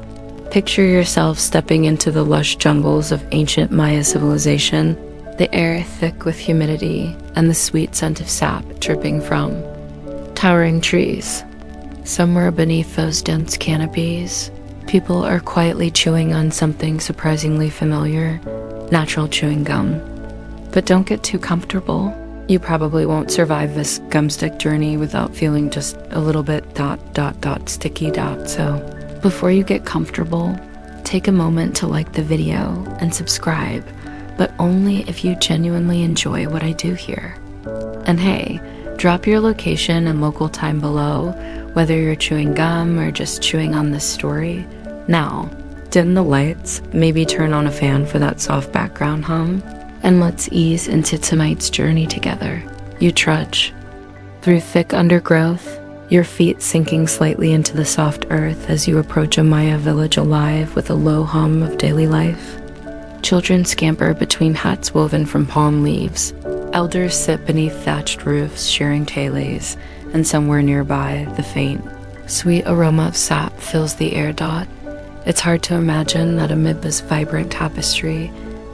Picture yourself stepping into the lush jungles of ancient Maya civilization, the air thick with humidity and the sweet scent of sap dripping from Towering trees. Somewhere beneath those dense canopies, people are quietly chewing on something surprisingly familiar, natural chewing gum. But don't get too comfortable. You probably won't survive this gumstick journey without feeling just a little bit sticky. So before you get comfortable, take a moment to like the video and subscribe, but only if you genuinely enjoy what I do here. And hey, drop your location and local time below, whether you're chewing gum or just chewing on this story. Now, dim the lights, maybe turn on a fan for that soft background hum, and let's ease into tonight's journey together. You trudge through thick undergrowth, your feet sinking slightly into the soft earth as you approach a Maya village alive with a low hum of daily life. Children scamper between huts woven from palm leaves. Elders sit beneath thatched roofs sharing tales, and somewhere nearby, the faint, sweet aroma of sap fills the air. It's hard to imagine that amid this vibrant tapestry,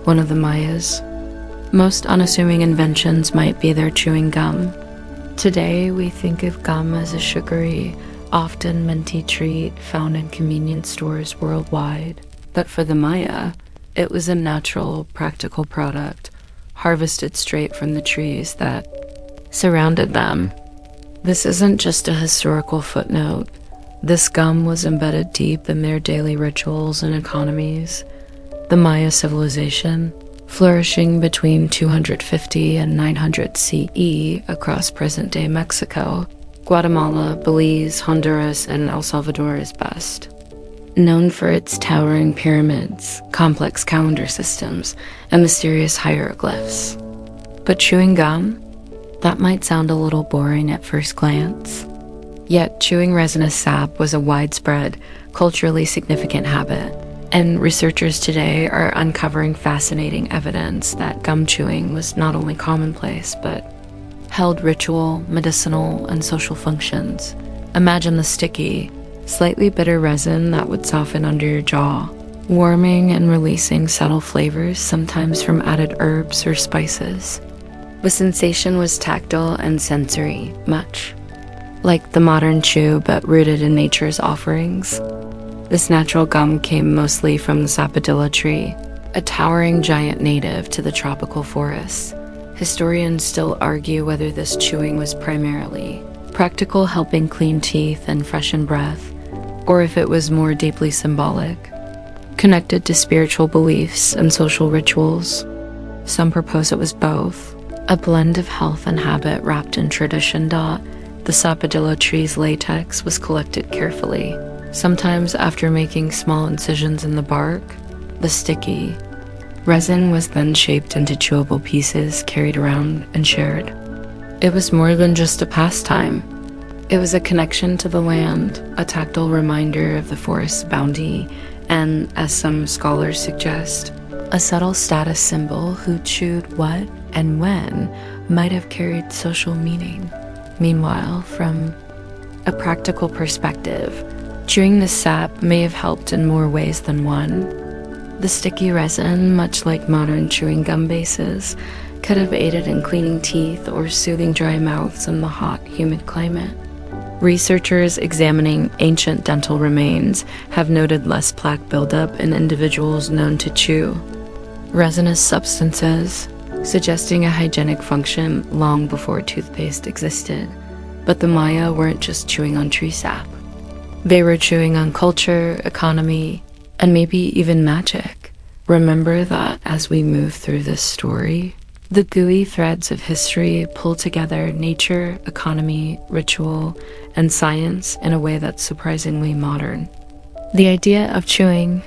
one of the Maya's most unassuming inventions might be their chewing gum. Today, we think of gum as a sugary, often minty treat found in convenience stores worldwide. But for the Maya, it was a natural, practical product, harvested straight from the trees that surrounded them. This isn't just a historical footnote. This gum was embedded deep in their daily rituals and economies. The Maya civilization, flourishing between 250 and 900 CE across present-day Mexico, Guatemala, Belize, Honduras, and El Salvador is best. Known for its towering pyramids, complex calendar systems, and mysterious hieroglyphs. But chewing gum? That might sound a little boring at first glance. Yet chewing resinous sap was a widespread, culturally significant habit. And researchers today are uncovering fascinating evidence that gum chewing was not only commonplace, but held ritual, medicinal, and social functions. Imagine the sticky, slightly bitter resin that would soften under your jaw, warming and releasing subtle flavors, sometimes from added herbs or spices. The sensation was tactile and sensory, much like the modern chew, but rooted in nature's offerings. This natural gum came mostly from the sapodilla tree, a towering giant native to the tropical forests. Historians still argue whether this chewing was primarily practical, helping clean teeth and freshen breath, or if it was more deeply symbolic, connected to spiritual beliefs and social rituals. Some propose it was both, a blend of health and habit wrapped in tradition. The sapodilla tree's latex was collected carefully, sometimes after making small incisions in the bark. The sticky resin was then shaped into chewable pieces, carried around and shared. It was more than just a pastime. It was a connection to the land, a tactile reminder of the forest's bounty, and, as some scholars suggest, a subtle status symbol. Who chewed what and when might have carried social meaning. Meanwhile, from a practical perspective, chewing the sap may have helped in more ways than one. The sticky resin, much like modern chewing gum bases, could have aided in cleaning teeth or soothing dry mouths in the hot, humid climate. Researchers examining ancient dental remains have noted less plaque buildup in individuals known to chew resinous substances, suggesting a hygienic function long before toothpaste existed. But the Maya weren't just chewing on tree sap. They were chewing on culture, economy, and maybe even magic. Remember that as we move through this story, the gooey threads of history pull together nature, economy, ritual, and science in a way that's surprisingly modern. The idea of chewing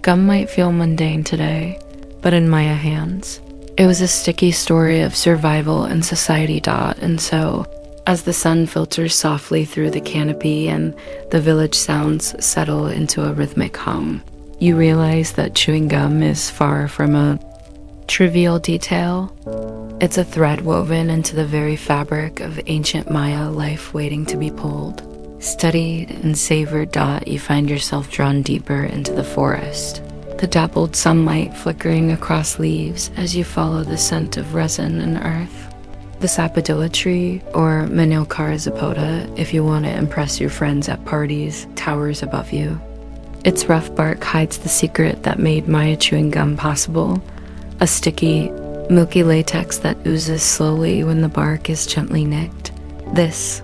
gum might feel mundane today, but in Maya hands, it was a sticky story of survival and society. And so, as the sun filters softly through the canopy and the village sounds settle into a rhythmic hum, you realize that chewing gum is far from a trivial detail. It's a thread woven into the very fabric of ancient Maya life waiting to be pulled. Studied and savored. You find yourself drawn deeper into the forest, the dappled sunlight flickering across leaves as you follow the scent of resin and earth. The sapodilla tree, or Manilkara zapoda if you want to impress your friends at parties, towers above you. Its rough bark hides the secret that made Maya chewing gum possible, a sticky, milky latex that oozes slowly when the bark is gently nicked. This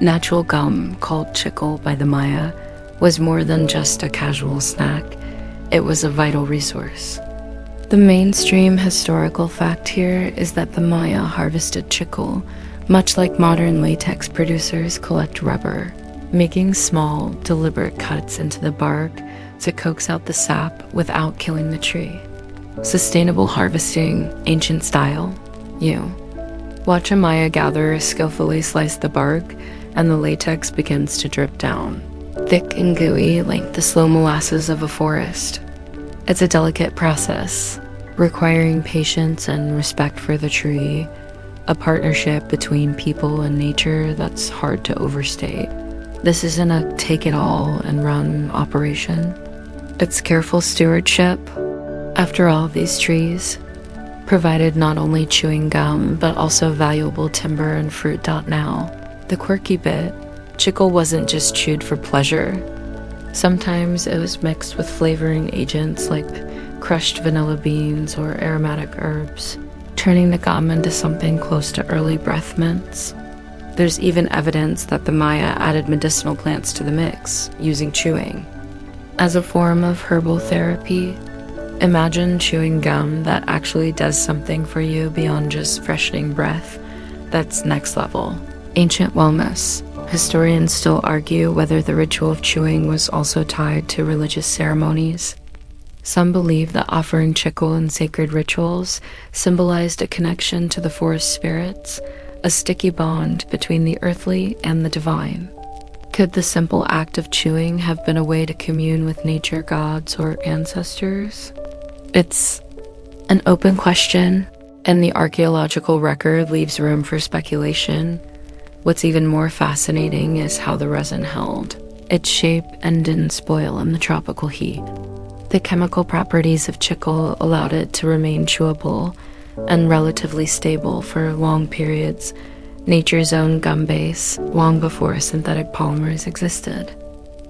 natural gum, called chicle by the Maya, was more than just a casual snack. It was a vital resource. The mainstream historical fact here is that the Maya harvested chicle, much like modern latex producers collect rubber, making small, deliberate cuts into the bark to coax out the sap without killing the tree. Sustainable harvesting, ancient style. You watch a Maya gatherer skillfully slice the bark, and the latex begins to drip down, thick and gooey like the slow molasses of a forest. It's a delicate process, requiring patience and respect for the tree, a partnership between people and nature that's hard to overstate. This isn't a take-it-all-and-run operation. It's careful stewardship. After all, these trees provided not only chewing gum, but also valuable timber and fruit. Now, the quirky bit, chicle wasn't just chewed for pleasure. Sometimes it was mixed with flavoring agents like crushed vanilla beans or aromatic herbs, turning the gum into something close to early breath mints. There's even evidence that the Maya added medicinal plants to the mix, using chewing as a form of herbal therapy. Imagine chewing gum that actually does something for you beyond just freshening breath. That's next level. Ancient wellness. Historians still argue whether the ritual of chewing was also tied to religious ceremonies. Some believe that offering chicle in sacred rituals symbolized a connection to the forest spirits, a sticky bond between the earthly and the divine. Could the simple act of chewing have been a way to commune with nature gods or ancestors? It's an open question, and the archaeological record leaves room for speculation. What's even more fascinating is how the resin held its shape and didn't spoil in the tropical heat. The chemical properties of chicle allowed it to remain chewable and relatively stable for long periods, nature's own gum base, long before synthetic polymers existed.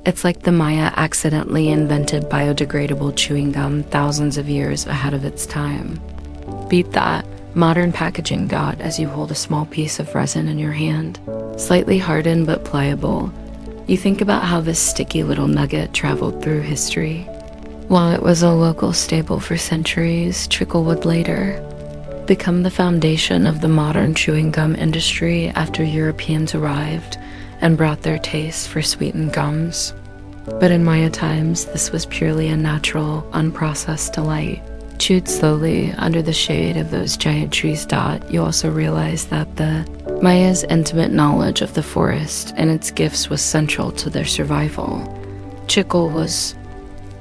It's like the Maya accidentally invented biodegradable chewing gum thousands of years ahead of its time. Beat that, modern packaging dot as you hold a small piece of resin in your hand, slightly hardened but pliable. You think about how this sticky little nugget traveled through history. While it was a local staple for centuries, chicle would later become the foundation of the modern chewing gum industry after Europeans arrived and brought their taste for sweetened gums. But in Maya times, this was purely a natural, unprocessed delight. Chewed slowly under the shade of those giant trees. You also realize that the Maya's intimate knowledge of the forest and its gifts was central to their survival. Chicle was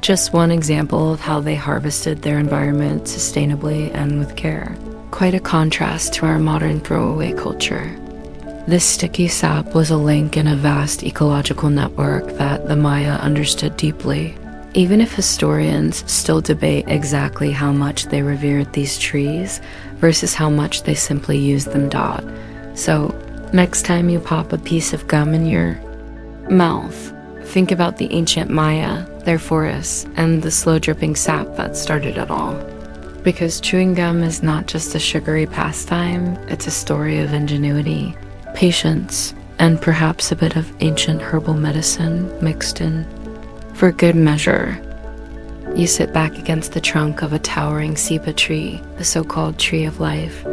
just one example of how they harvested their environment sustainably and with care. Quite a contrast to our modern throwaway culture. This sticky sap was a link in a vast ecological network that the Maya understood deeply. Even if historians still debate exactly how much they revered these trees versus how much they simply used them. So, next time you pop a piece of gum in your mouth, think about the ancient Maya, their forests, and the slow dripping sap that started it all. Because chewing gum is not just a sugary pastime, it's a story of ingenuity, patience, and perhaps a bit of ancient herbal medicine mixed in. For good measure, you sit back against the trunk of a towering ceiba tree, the so-called tree of life,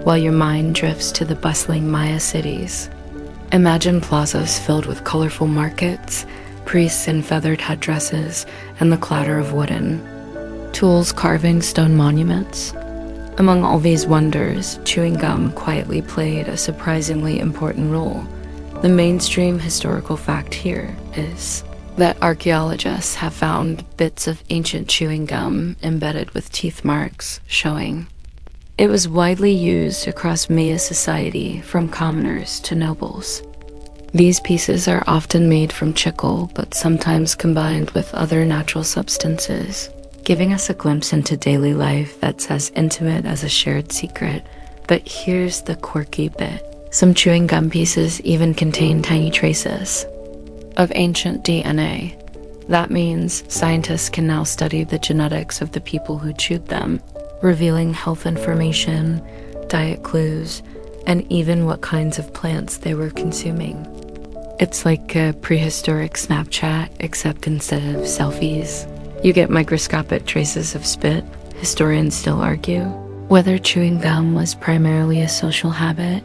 while your mind drifts to the bustling Maya cities. Imagine plazas filled with colorful markets, priests in feathered headdresses, and the clatter of wooden tools carving stone monuments. Among all these wonders, chewing gum quietly played a surprisingly important role. The mainstream historical fact here is that archaeologists have found bits of ancient chewing gum embedded with teeth marks, showing it was widely used across Maya society, from commoners to nobles. These pieces are often made from chicle, but sometimes combined with other natural substances, giving us a glimpse into daily life that's as intimate as a shared secret. But here's the quirky bit. Some chewing gum pieces even contain tiny traces of ancient DNA. That means scientists can now study the genetics of the people who chewed them, revealing health information, diet clues, and even what kinds of plants they were consuming. It's like a prehistoric Snapchat, except instead of selfies, you get microscopic traces of spit. Historians still argue whether chewing gum was primarily a social habit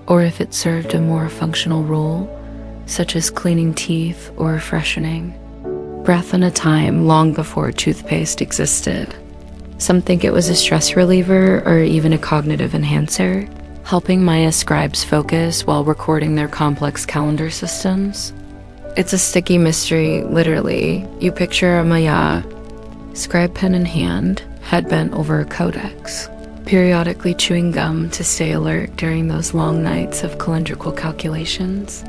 or if it served a more functional role, such as cleaning teeth or freshening breath in a time long before toothpaste existed. Some think it was a stress reliever or even a cognitive enhancer, helping Maya scribes focus while recording their complex calendar systems. It's a sticky mystery, literally. You picture a Maya, scribe pen in hand, head bent over a codex, periodically chewing gum to stay alert during those long nights of calendrical calculations.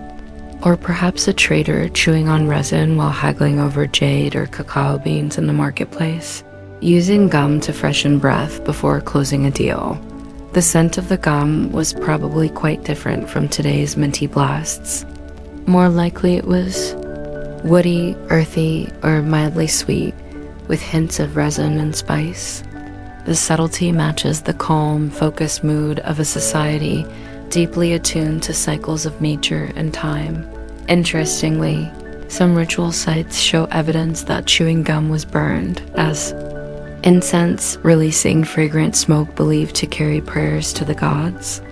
Or perhaps a trader chewing on resin while haggling over jade or cacao beans in the marketplace, using gum to freshen breath before closing a deal. The scent of the gum was probably quite different from today's minty blasts. More likely it was woody, earthy, or mildly sweet, with hints of resin and spice. The subtlety matches the calm, focused mood of a society deeply attuned to cycles of nature and time. Interestingly, some ritual sites show evidence that chewing gum was burned as incense, releasing fragrant smoke believed to carry prayers to the gods.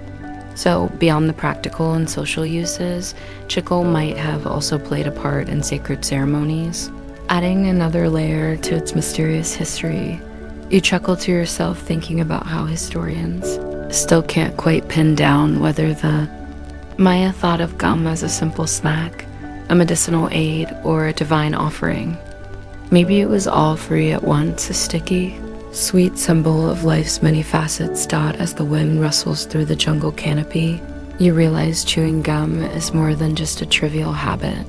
So, beyond the practical and social uses, chicle might have also played a part in sacred ceremonies, adding another layer to its mysterious history. You chuckle to yourself thinking about how historians still can't quite pin down whether the Maya thought of gum as a simple snack, a medicinal aid, or a divine offering. Maybe it was all three at once, a sticky, sweet symbol of life's many facets dot as the wind rustles through the jungle canopy. You realize chewing gum is more than just a trivial habit.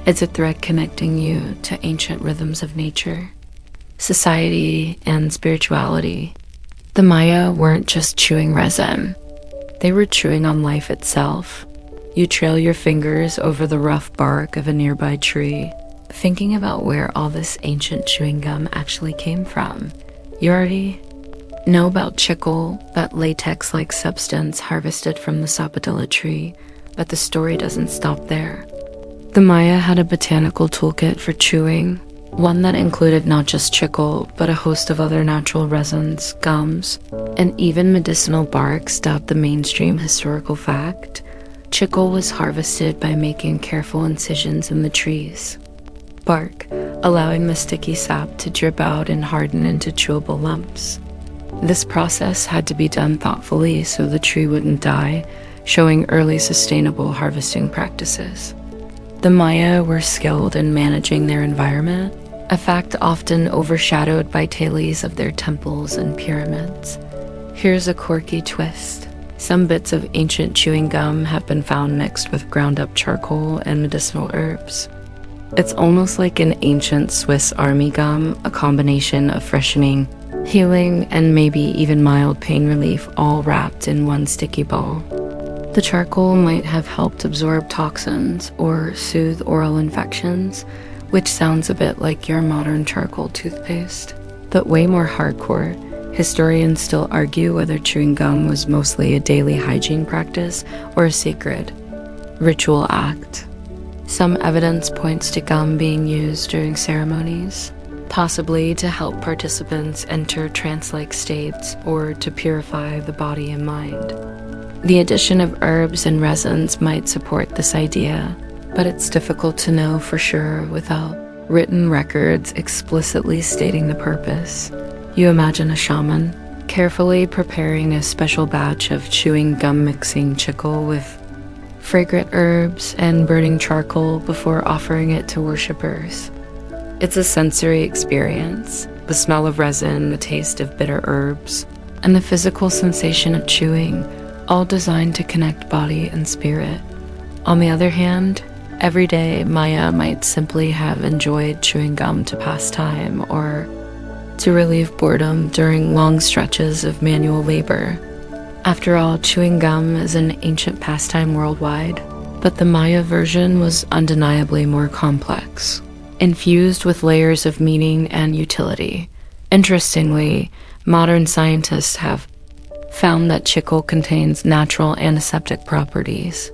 It's a thread connecting you to ancient rhythms of nature, society, and spirituality. The Maya weren't just chewing resin. They were chewing on life itself. You trail your fingers over the rough bark of a nearby tree, thinking about where all this ancient chewing gum actually came from. You already know about chicle, that latex-like substance harvested from the sapodilla tree, but the story doesn't stop there. The Maya had a botanical toolkit for chewing, one that included not just chicle, but a host of other natural resins, gums, and even medicinal barks. The mainstream historical fact. Chicle was harvested by making careful incisions in the trees bark, allowing the sticky sap to drip out and harden into chewable lumps. This process had to be done thoughtfully so the tree wouldn't die, showing early sustainable harvesting practices. The Maya were skilled in managing their environment, a fact often overshadowed by tales of their temples and pyramids. Here's a quirky twist. Some bits of ancient chewing gum have been found mixed with ground-up charcoal and medicinal herbs. It's almost like an ancient Swiss army gum, a combination of freshening, healing, and maybe even mild pain relief, all wrapped in one sticky ball. The charcoal might have helped absorb toxins or soothe oral infections, which sounds a bit like your modern charcoal toothpaste. But way more hardcore, historians still argue whether chewing gum was mostly a daily hygiene practice or a sacred ritual act. Some evidence points to gum being used during ceremonies, possibly to help participants enter trance-like states or to purify the body and mind. The addition of herbs and resins might support this idea, but it's difficult to know for sure without written records explicitly stating the purpose. You imagine a shaman carefully preparing a special batch of chewing gum mixing chicle with fragrant herbs and burning charcoal before offering it to worshippers. It's a sensory experience, the smell of resin, the taste of bitter herbs, and the physical sensation of chewing, all designed to connect body and spirit. On the other hand, every day Maya might simply have enjoyed chewing gum to pass time or to relieve boredom during long stretches of manual labor. After all, chewing gum is an ancient pastime worldwide, but the Maya version was undeniably more complex, infused with layers of meaning and utility. Interestingly, modern scientists have found that chicle contains natural antiseptic properties.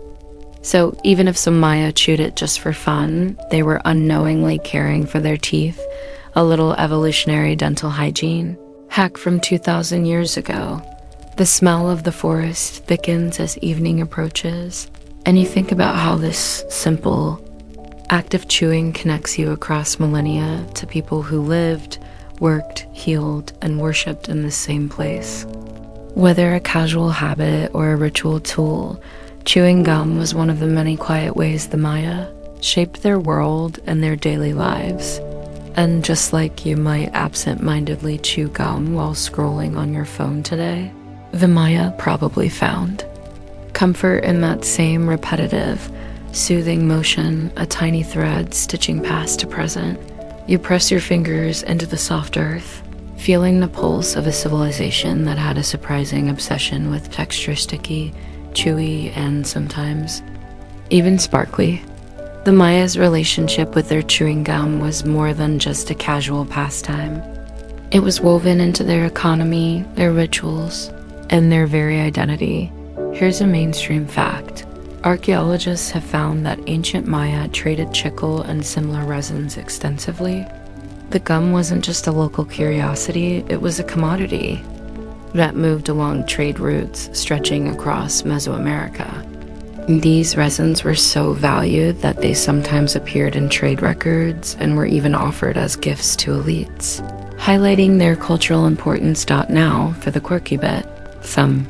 So even if some Maya chewed it just for fun, they were unknowingly caring for their teeth, a little evolutionary dental hygiene hack from 2,000 years ago. The smell of the forest thickens as evening approaches, and you think about how this simple act of chewing connects you across millennia to people who lived, worked, healed, and worshipped in the same place. Whether a casual habit or a ritual tool, chewing gum was one of the many quiet ways the Maya shaped their world and their daily lives. And just like you might absent-mindedly chew gum while scrolling on your phone today, the Maya probably found comfort in that same repetitive, soothing motion, a tiny thread stitching past to present. You press your fingers into the soft earth, feeling the pulse of a civilization that had a surprising obsession with texture sticky, chewy, and sometimes even sparkly. The Maya's relationship with their chewing gum was more than just a casual pastime. It was woven into their economy, their rituals, and their very identity. Here's a mainstream fact. Archaeologists have found that ancient Maya traded chicle and similar resins extensively. The gum wasn't just a local curiosity, it was a commodity that moved along trade routes stretching across Mesoamerica. These resins were so valued that they sometimes appeared in trade records and were even offered as gifts to elites, highlighting their cultural importance. Now, for the quirky bit, some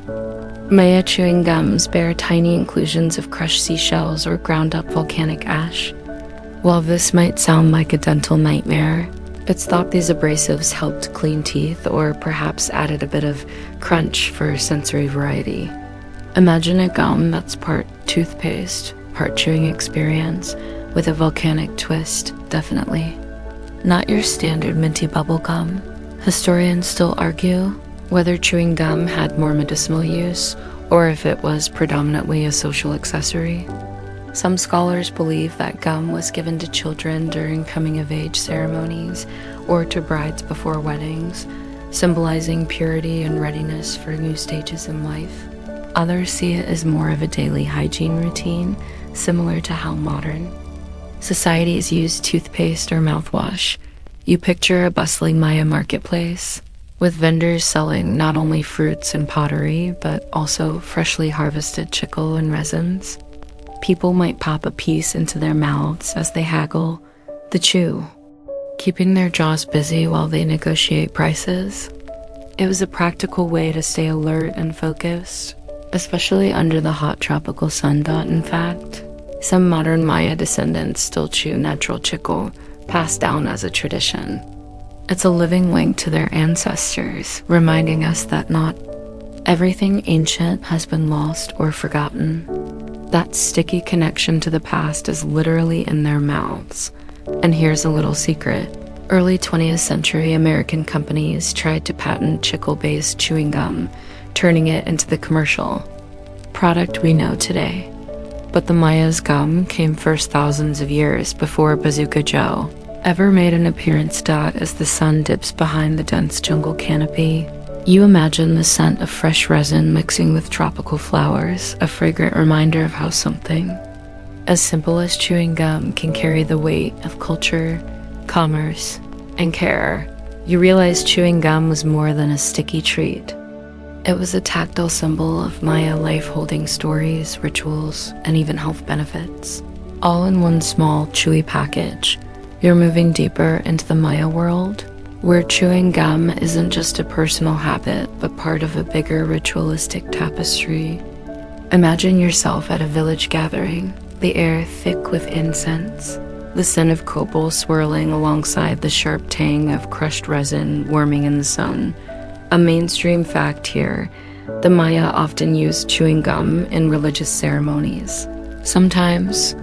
Maya chewing gums bear tiny inclusions of crushed seashells or ground up volcanic ash. While this might sound like a dental nightmare, it's thought these abrasives helped clean teeth or perhaps added a bit of crunch for sensory variety. Imagine a gum that's part toothpaste, part chewing experience, with a volcanic twist, definitely. Not your standard minty bubble gum. Historians still argue whether chewing gum had more medicinal use or if it was predominantly a social accessory. Some scholars believe that gum was given to children during coming-of-age ceremonies or to brides before weddings, symbolizing purity and readiness for new stages in life. Others see it as more of a daily hygiene routine, similar to how modern societies use toothpaste or mouthwash. You picture a bustling Maya marketplace, with vendors selling not only fruits and pottery, but also freshly harvested chicle and resins. People might pop a piece into their mouths as they haggle the chew, keeping their jaws busy while they negotiate prices. It was a practical way to stay alert and focused, especially under the hot tropical sun. In fact, some modern Maya descendants still chew natural chicle, passed down as a tradition. It's a living link to their ancestors, reminding us that not everything ancient has been lost or forgotten. That sticky connection to the past is literally in their mouths. And here's a little secret. Early 20th century American companies tried to patent chicle-based chewing gum, turning it into the commercial product we know today. But the Maya's gum came first thousands of years before Bazooka Joe ever made an appearance. As the sun dips behind the dense jungle canopy, you imagine the scent of fresh resin mixing with tropical flowers, a fragrant reminder of how something as simple as chewing gum can carry the weight of culture, commerce, and care. You realize chewing gum was more than a sticky treat. It was a tactile symbol of Maya life, holding stories, rituals, and even health benefits, all in one small, chewy package. You're moving deeper into the Maya world, where chewing gum isn't just a personal habit, but part of a bigger ritualistic tapestry. Imagine yourself at a village gathering, the air thick with incense, the scent of copal swirling alongside the sharp tang of crushed resin warming in the sun. A mainstream fact here, the Maya often used chewing gum in religious ceremonies, sometimes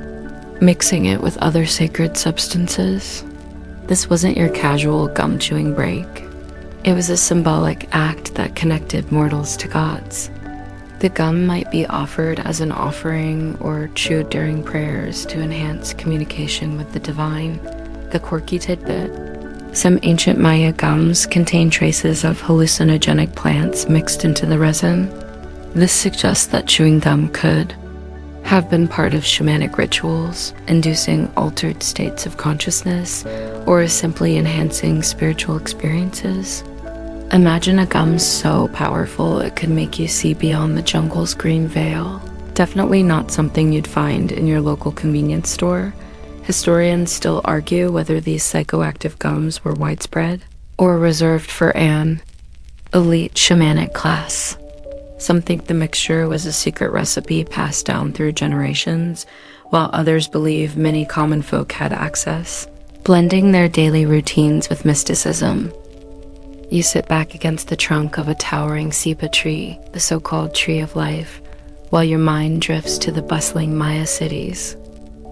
mixing it with other sacred substances. This wasn't your casual gum chewing break. It was a symbolic act that connected mortals to gods. The gum might be offered as an offering or chewed during prayers to enhance communication with the divine. The quirky tidbit: some ancient Maya gums contain traces of hallucinogenic plants mixed into the resin. This suggests that chewing gum could have been part of shamanic rituals, inducing altered states of consciousness, or simply enhancing spiritual experiences. Imagine a gum so powerful it could make you see beyond the jungle's green veil. Definitely not something you'd find in your local convenience store. Historians still argue whether these psychoactive gums were widespread or reserved for an elite shamanic class. Some think the mixture was a secret recipe passed down through generations, while others believe many common folk had access, blending their daily routines with mysticism. You sit back against the trunk of a towering Sipa tree, the so-called tree of life, while your mind drifts to the bustling Maya cities.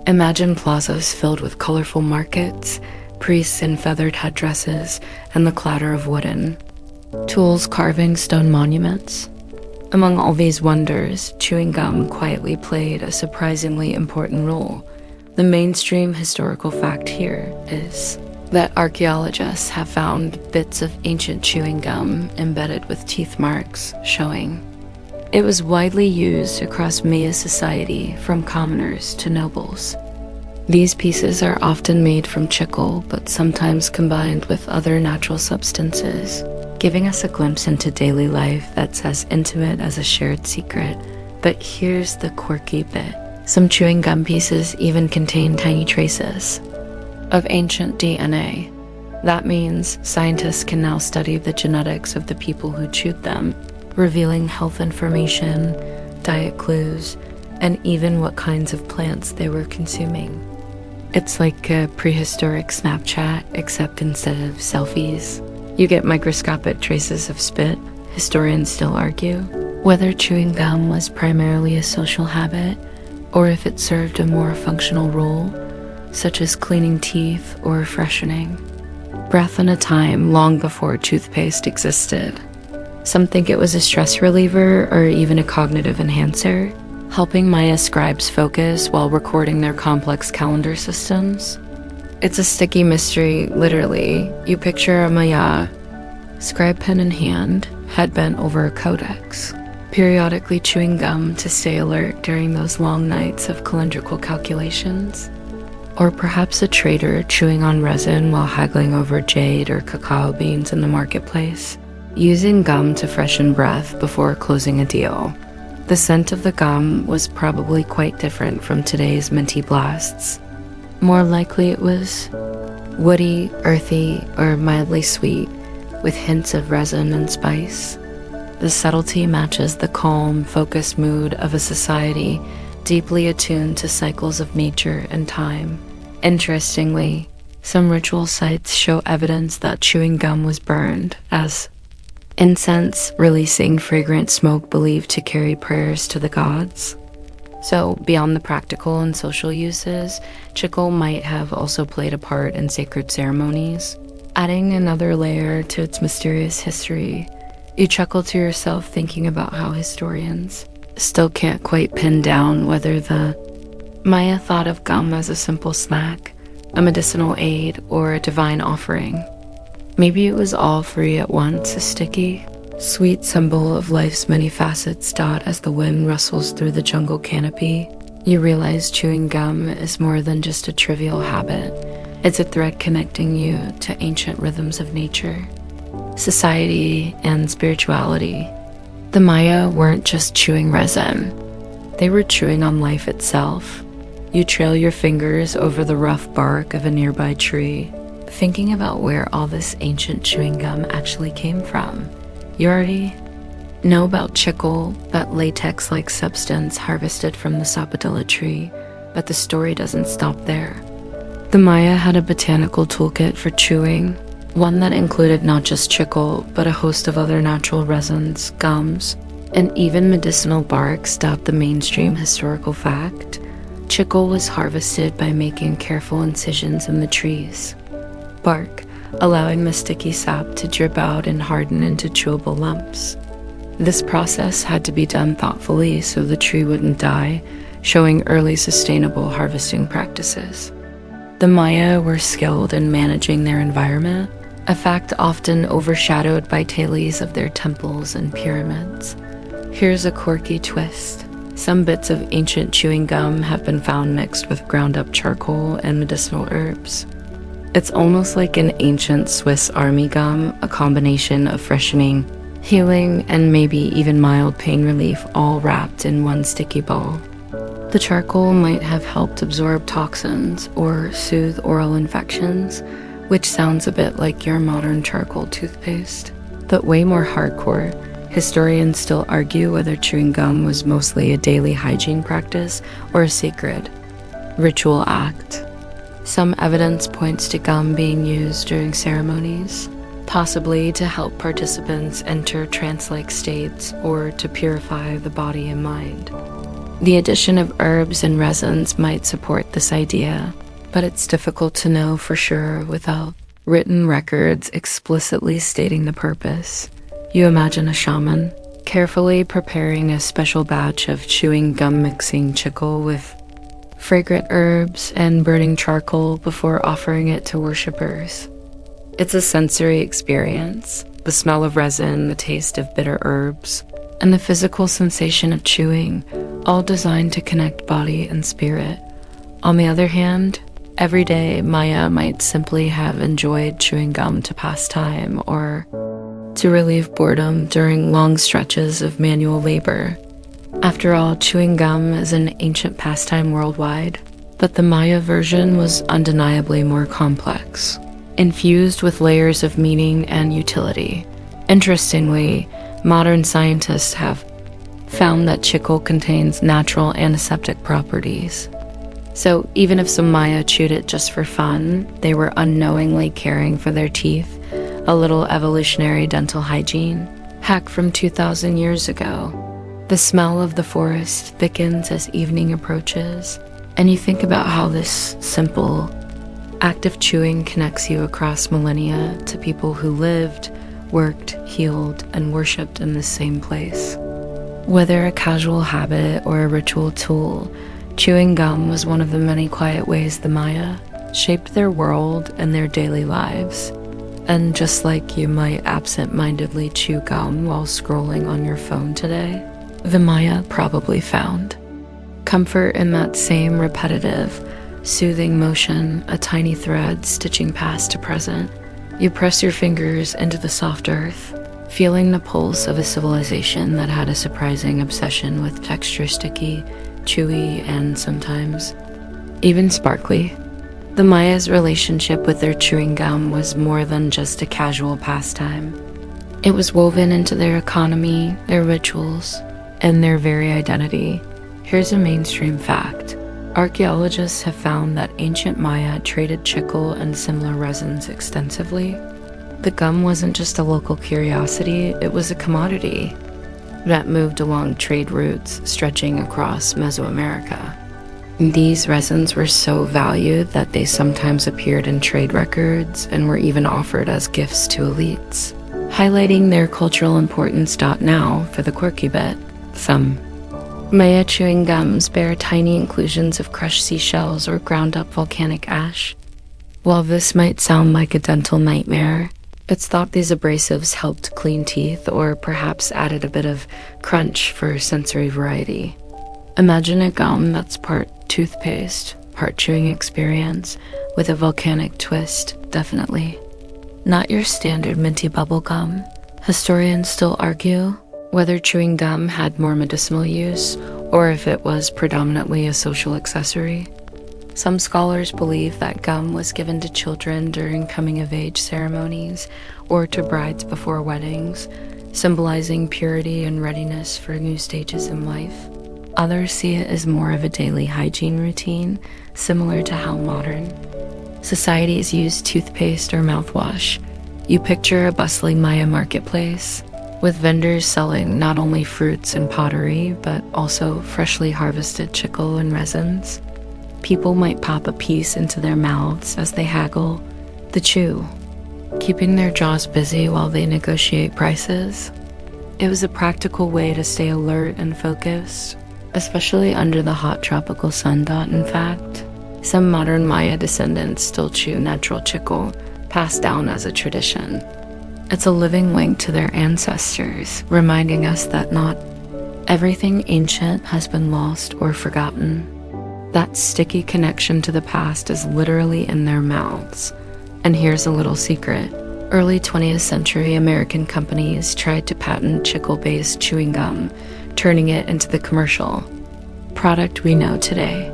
Imagine plazas filled with colorful markets, priests in feathered headdresses, and the clatter of wooden tools carving stone monuments. Among all these wonders, chewing gum quietly played a surprisingly important role. The mainstream historical fact here is that archaeologists have found bits of ancient chewing gum embedded with teeth marks, showing it was widely used across Maya society, from commoners to nobles. These pieces are often made from chicle, but sometimes combined with other natural substances, giving us a glimpse into daily life that's as intimate as a shared secret. But here's the quirky bit. Some chewing gum pieces even contain tiny traces of ancient DNA. That means scientists can now study the genetics of the people who chewed them, revealing health information, diet clues, and even what kinds of plants they were consuming. It's like a prehistoric Snapchat, except instead of selfies, you get microscopic traces of spit. Historians still argue whether chewing gum was primarily a social habit, or if it served a more functional role, such as cleaning teeth or freshening breath in a time long before toothpaste existed. Some think it was a stress reliever or even a cognitive enhancer, helping Maya scribes focus while recording their complex calendar systems. It's a sticky mystery, literally. You picture a Maya, scribe pen in hand, head bent over a codex, periodically chewing gum to stay alert during those long nights of calendrical calculations. Or perhaps a trader chewing on resin while haggling over jade or cacao beans in the marketplace, using gum to freshen breath before closing a deal. The scent of the gum was probably quite different from today's minty blasts. More likely it was woody, earthy, or mildly sweet, with hints of resin and spice. The subtlety matches the calm, focused mood of a society deeply attuned to cycles of nature and time. Interestingly, some ritual sites show evidence that chewing gum was burned as incense, releasing fragrant smoke believed to carry prayers to the gods. So, beyond the practical and social uses, chicle might have also played a part in sacred ceremonies, adding another layer to its mysterious history. You chuckle to yourself thinking about how historians still can't quite pin down whether the Maya thought of gum as a simple snack, a medicinal aid, or a divine offering. Maybe it was all three at once, a sticky, sweet symbol of life's many facets as the wind rustles through the jungle canopy. You realize chewing gum is more than just a trivial habit. It's a thread connecting you to ancient rhythms of nature, society, and spirituality. The Maya weren't just chewing resin. They were chewing on life itself. You trail your fingers over the rough bark of a nearby tree, thinking about where all this ancient chewing gum actually came from. You already know about chicle, that latex-like substance harvested from the sapodilla tree, but the story doesn't stop there. The Maya had a botanical toolkit for chewing, one that included not just chicle, but a host of other natural resins, gums, and even medicinal barks. The mainstream historical fact: chicle was harvested by making careful incisions in the trees bark, allowing the sticky sap to drip out and harden into chewable lumps. This process had to be done thoughtfully so the tree wouldn't die, showing early sustainable harvesting practices. The Maya were skilled in managing their environment, a fact often overshadowed by tales of their temples and pyramids. Here's a quirky twist. Some bits of ancient chewing gum have been found mixed with ground-up charcoal and medicinal herbs. It's almost like an ancient Swiss army gum, a combination of freshening, healing, and maybe even mild pain relief all wrapped in one sticky ball. The charcoal might have helped absorb toxins or soothe oral infections, which sounds a bit like your modern charcoal toothpaste. But way more hardcore, historians still argue whether chewing gum was mostly a daily hygiene practice or a sacred ritual act. Some evidence points to gum being used during ceremonies, possibly to help participants enter trance-like states or to purify the body and mind. The addition of herbs and resins might support this idea, but it's difficult to know for sure without written records explicitly stating the purpose. You imagine a shaman carefully preparing a special batch of chewing gum mixing chicle with fragrant herbs and burning charcoal before offering it to worshippers. It's a sensory experience, the smell of resin, the taste of bitter herbs, and the physical sensation of chewing, all designed to connect body and spirit. On the other hand, everyday Maya might simply have enjoyed chewing gum to pass time or to relieve boredom during long stretches of manual labor. After all, chewing gum is an ancient pastime worldwide, but the Maya version was undeniably more complex, infused with layers of meaning and utility. Interestingly, modern scientists have found that chicle contains natural antiseptic properties. So even if some Maya chewed it just for fun, they were unknowingly caring for their teeth, a little evolutionary dental hygiene hack from 2,000 years ago. The smell of the forest thickens as evening approaches, and you think about how this simple act of chewing connects you across millennia to people who lived, worked, healed, and worshipped in the same place. Whether a casual habit or a ritual tool, chewing gum was one of the many quiet ways the Maya shaped their world and their daily lives. And just like you might absent-mindedly chew gum while scrolling on your phone today, the Maya probably found comfort in that same repetitive, soothing motion, a tiny thread stitching past to present. You press your fingers into the soft earth, feeling the pulse of a civilization that had a surprising obsession with texture sticky, chewy, and sometimes even sparkly. The Maya's relationship with their chewing gum was more than just a casual pastime. It was woven into their economy, their rituals, and their very identity. Here's a mainstream fact. Archaeologists have found that ancient Maya traded chicle and similar resins extensively. The gum wasn't just a local curiosity, it was a commodity that moved along trade routes stretching across Mesoamerica. These resins were so valued that they sometimes appeared in trade records and were even offered as gifts to elites, highlighting their cultural importance. Now, for the quirky bit, some Maya chewing gums bear tiny inclusions of crushed seashells or ground-up volcanic ash. While this might sound like a dental nightmare, it's thought these abrasives helped clean teeth or perhaps added a bit of crunch for sensory variety. Imagine a gum that's part toothpaste, part chewing experience, with a volcanic twist, definitely. Not your standard minty bubble gum. Historians still argue whether chewing gum had more medicinal use or if it was predominantly a social accessory. Some scholars believe that gum was given to children during coming-of-age ceremonies or to brides before weddings, symbolizing purity and readiness for new stages in life. Others see it as more of a daily hygiene routine, similar to how modern societies use toothpaste or mouthwash. You picture a bustling Maya marketplace, with vendors selling not only fruits and pottery, but also freshly harvested chicle and resins. People might pop a piece into their mouths as they haggle the chew, keeping their jaws busy while they negotiate prices. It was a practical way to stay alert and focused, especially under the hot tropical sun. In fact, some modern Maya descendants still chew natural chicle, passed down as a tradition. It's a living link to their ancestors, reminding us that not everything ancient has been lost or forgotten. That sticky connection to the past is literally in their mouths. And here's a little secret. Early 20th century American companies tried to patent chicle-based chewing gum, turning it into the commercial product we know today.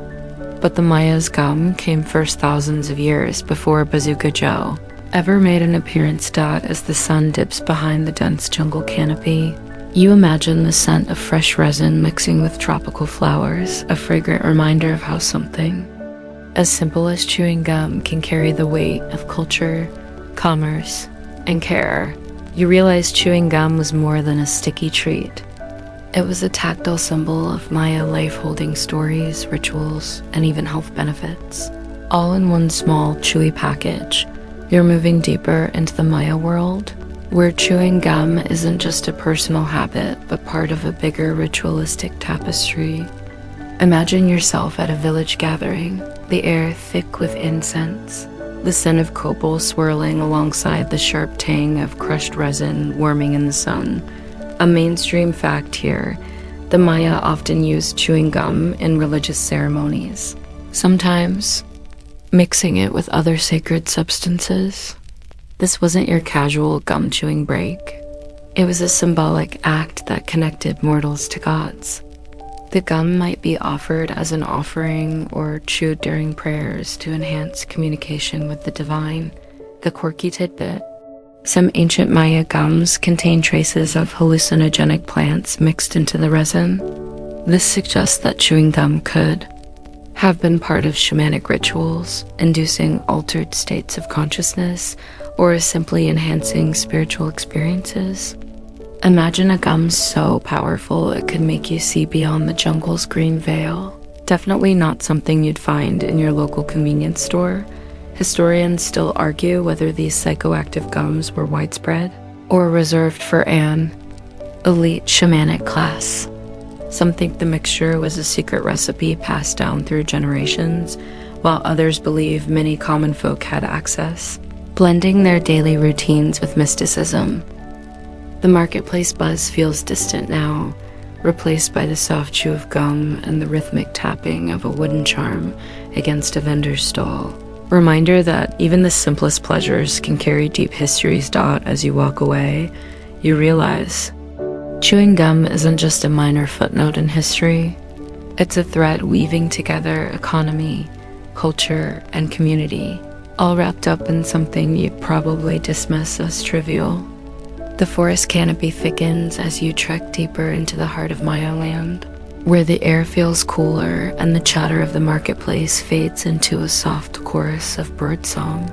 But the Maya's gum came first thousands of years before Bazooka Joe ever made an appearance. As the sun dips behind the dense jungle canopy, you imagine the scent of fresh resin mixing with tropical flowers, a fragrant reminder of how something as simple as chewing gum can carry the weight of culture, commerce, and care. You realize chewing gum was more than a sticky treat. It was a tactile symbol of Maya life, holding stories, rituals, and even health benefits, all in one small, chewy package. You're moving deeper into the Maya world, where chewing gum isn't just a personal habit, but part of a bigger ritualistic tapestry. Imagine yourself at a village gathering, the air thick with incense, the scent of copal swirling alongside the sharp tang of crushed resin warming in the sun. A mainstream fact here, the Maya often used chewing gum in religious ceremonies, sometimes mixing it with other sacred substances. This wasn't your casual gum chewing break. It was a symbolic act that connected mortals to gods. The gum might be offered as an offering or chewed during prayers to enhance communication with the divine. The quirky tidbit: some ancient Maya gums contain traces of hallucinogenic plants mixed into the resin. This suggests that chewing gum could have been part of shamanic rituals, inducing altered states of consciousness, or simply enhancing spiritual experiences. Imagine a gum so powerful it could make you see beyond the jungle's green veil. Definitely not something you'd find in your local convenience store. Historians still argue whether these psychoactive gums were widespread or reserved for an elite shamanic class. Some think the mixture was a secret recipe passed down through generations, while others believe many common folk had access, blending their daily routines with mysticism. The marketplace buzz feels distant now, replaced by the soft chew of gum and the rhythmic tapping of a wooden charm against a vendor's stall. Reminder that even the simplest pleasures can carry deep histories. As you walk away, you realize chewing gum isn't just a minor footnote in history. It's a thread weaving together economy, culture, and community, all wrapped up in something you'd probably dismiss as trivial. The forest canopy thickens as you trek deeper into the heart of Maya land, where the air feels cooler and the chatter of the marketplace fades into a soft chorus of birdsong.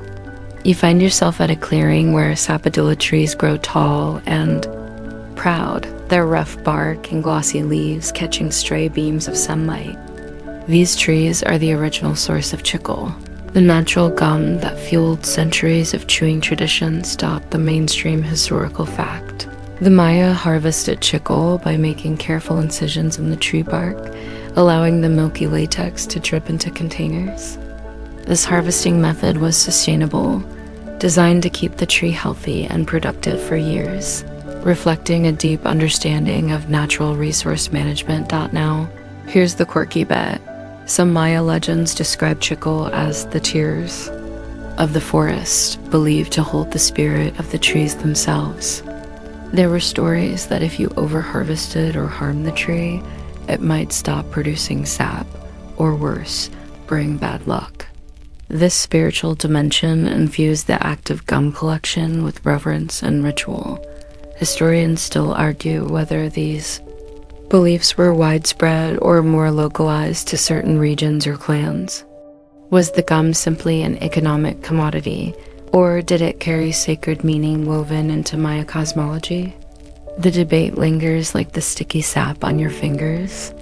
You find yourself at a clearing where sapodilla trees grow tall and proud, their rough bark and glossy leaves catching stray beams of sunlight. These trees are the original source of chicle, the natural gum that fueled centuries of chewing traditions. The mainstream historical fact: the Maya harvested chicle by making careful incisions in the tree bark, allowing the milky latex to drip into containers. This harvesting method was sustainable, designed to keep the tree healthy and productive for years, reflecting a deep understanding of natural resource management. Now, here's the quirky bit. Some Maya legends describe chicle as the tears of the forest, believed to hold the spirit of the trees themselves. There were stories that if you over-harvested or harmed the tree, it might stop producing sap, or worse, bring bad luck. This spiritual dimension infused the act of gum collection with reverence and ritual. Historians still argue whether these beliefs were widespread or more localized to certain regions or clans. Was the gum simply an economic commodity, or did it carry sacred meaning woven into Maya cosmology? The debate lingers like the sticky sap on your fingers.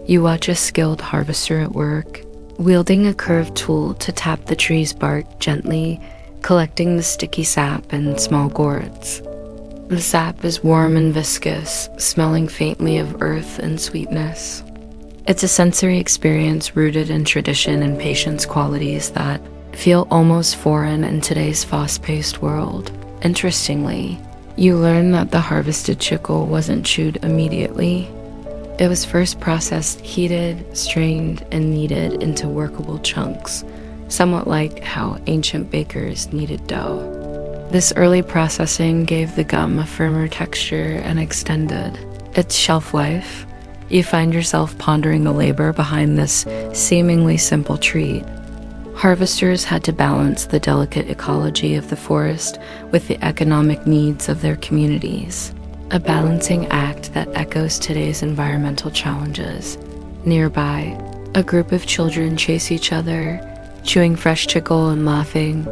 You watch a skilled harvester at work, wielding a curved tool to tap the tree's bark gently, collecting the sticky sap in small gourds. The sap is warm and viscous, smelling faintly of earth and sweetness. It's a sensory experience rooted in tradition and patience qualities that feel almost foreign in today's fast-paced world. Interestingly, you learn that the harvested chicle wasn't chewed immediately. It was first processed, heated, strained, and kneaded into workable chunks, somewhat like how ancient bakers kneaded dough. This early processing gave the gum a firmer texture and extended its shelf life. You find yourself pondering the labor behind this seemingly simple treat. Harvesters had to balance the delicate ecology of the forest with the economic needs of their communities, a balancing act that echoes today's environmental challenges. Nearby, a group of children chase each other, chewing fresh chicle and laughing,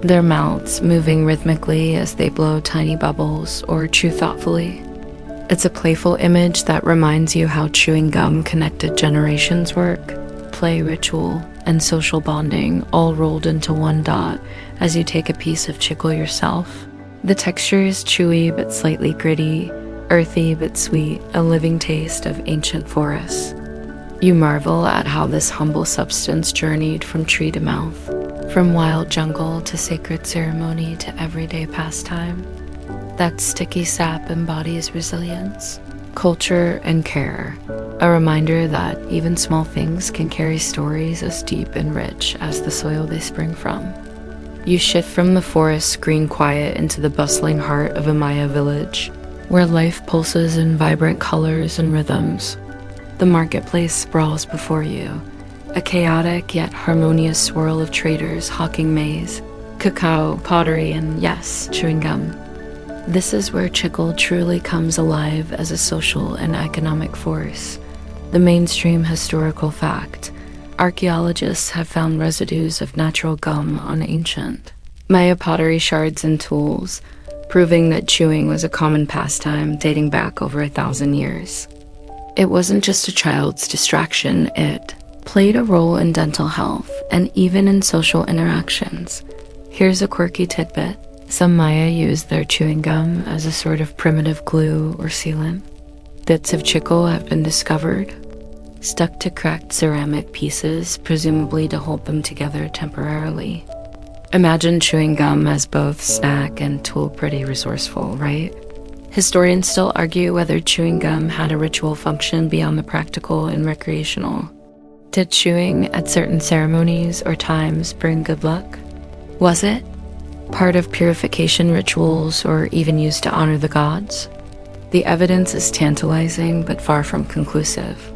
their mouths moving rhythmically as they blow tiny bubbles or chew thoughtfully. It's a playful image that reminds you how chewing gum connected generations work, play ritual, and social bonding all rolled into one dot as you take a piece of chicle yourself. The texture is chewy but slightly gritty, earthy but sweet, a living taste of ancient forests. You marvel at how this humble substance journeyed from tree to mouth, from wild jungle to sacred ceremony to everyday pastime. That sticky sap embodies resilience, culture, and care, a reminder that even small things can carry stories as deep and rich as the soil they spring from. You shift from the forest's green quiet into the bustling heart of a Maya village, where life pulses in vibrant colors and rhythms. The marketplace sprawls before you, a chaotic yet harmonious swirl of traders hawking maize, cacao, pottery, and yes, chewing gum. This is where chicle truly comes alive as a social and economic force. The mainstream historical fact: archaeologists have found residues of natural gum on ancient Maya pottery shards and tools, proving that chewing was a common pastime dating back over 1,000 years. It wasn't just a child's distraction, it played a role in dental health and even in social interactions. Here's a quirky tidbit. Some Maya used their chewing gum as a sort of primitive glue or sealant. Bits of chicle have been discovered, stuck to cracked ceramic pieces, presumably to hold them together temporarily. Imagine chewing gum as both snack and tool. Pretty resourceful, right? Historians still argue whether chewing gum had a ritual function beyond the practical and recreational. Did chewing at certain ceremonies or times bring good luck? Was it part of purification rituals or even used to honor the gods? The evidence is tantalizing but far from conclusive.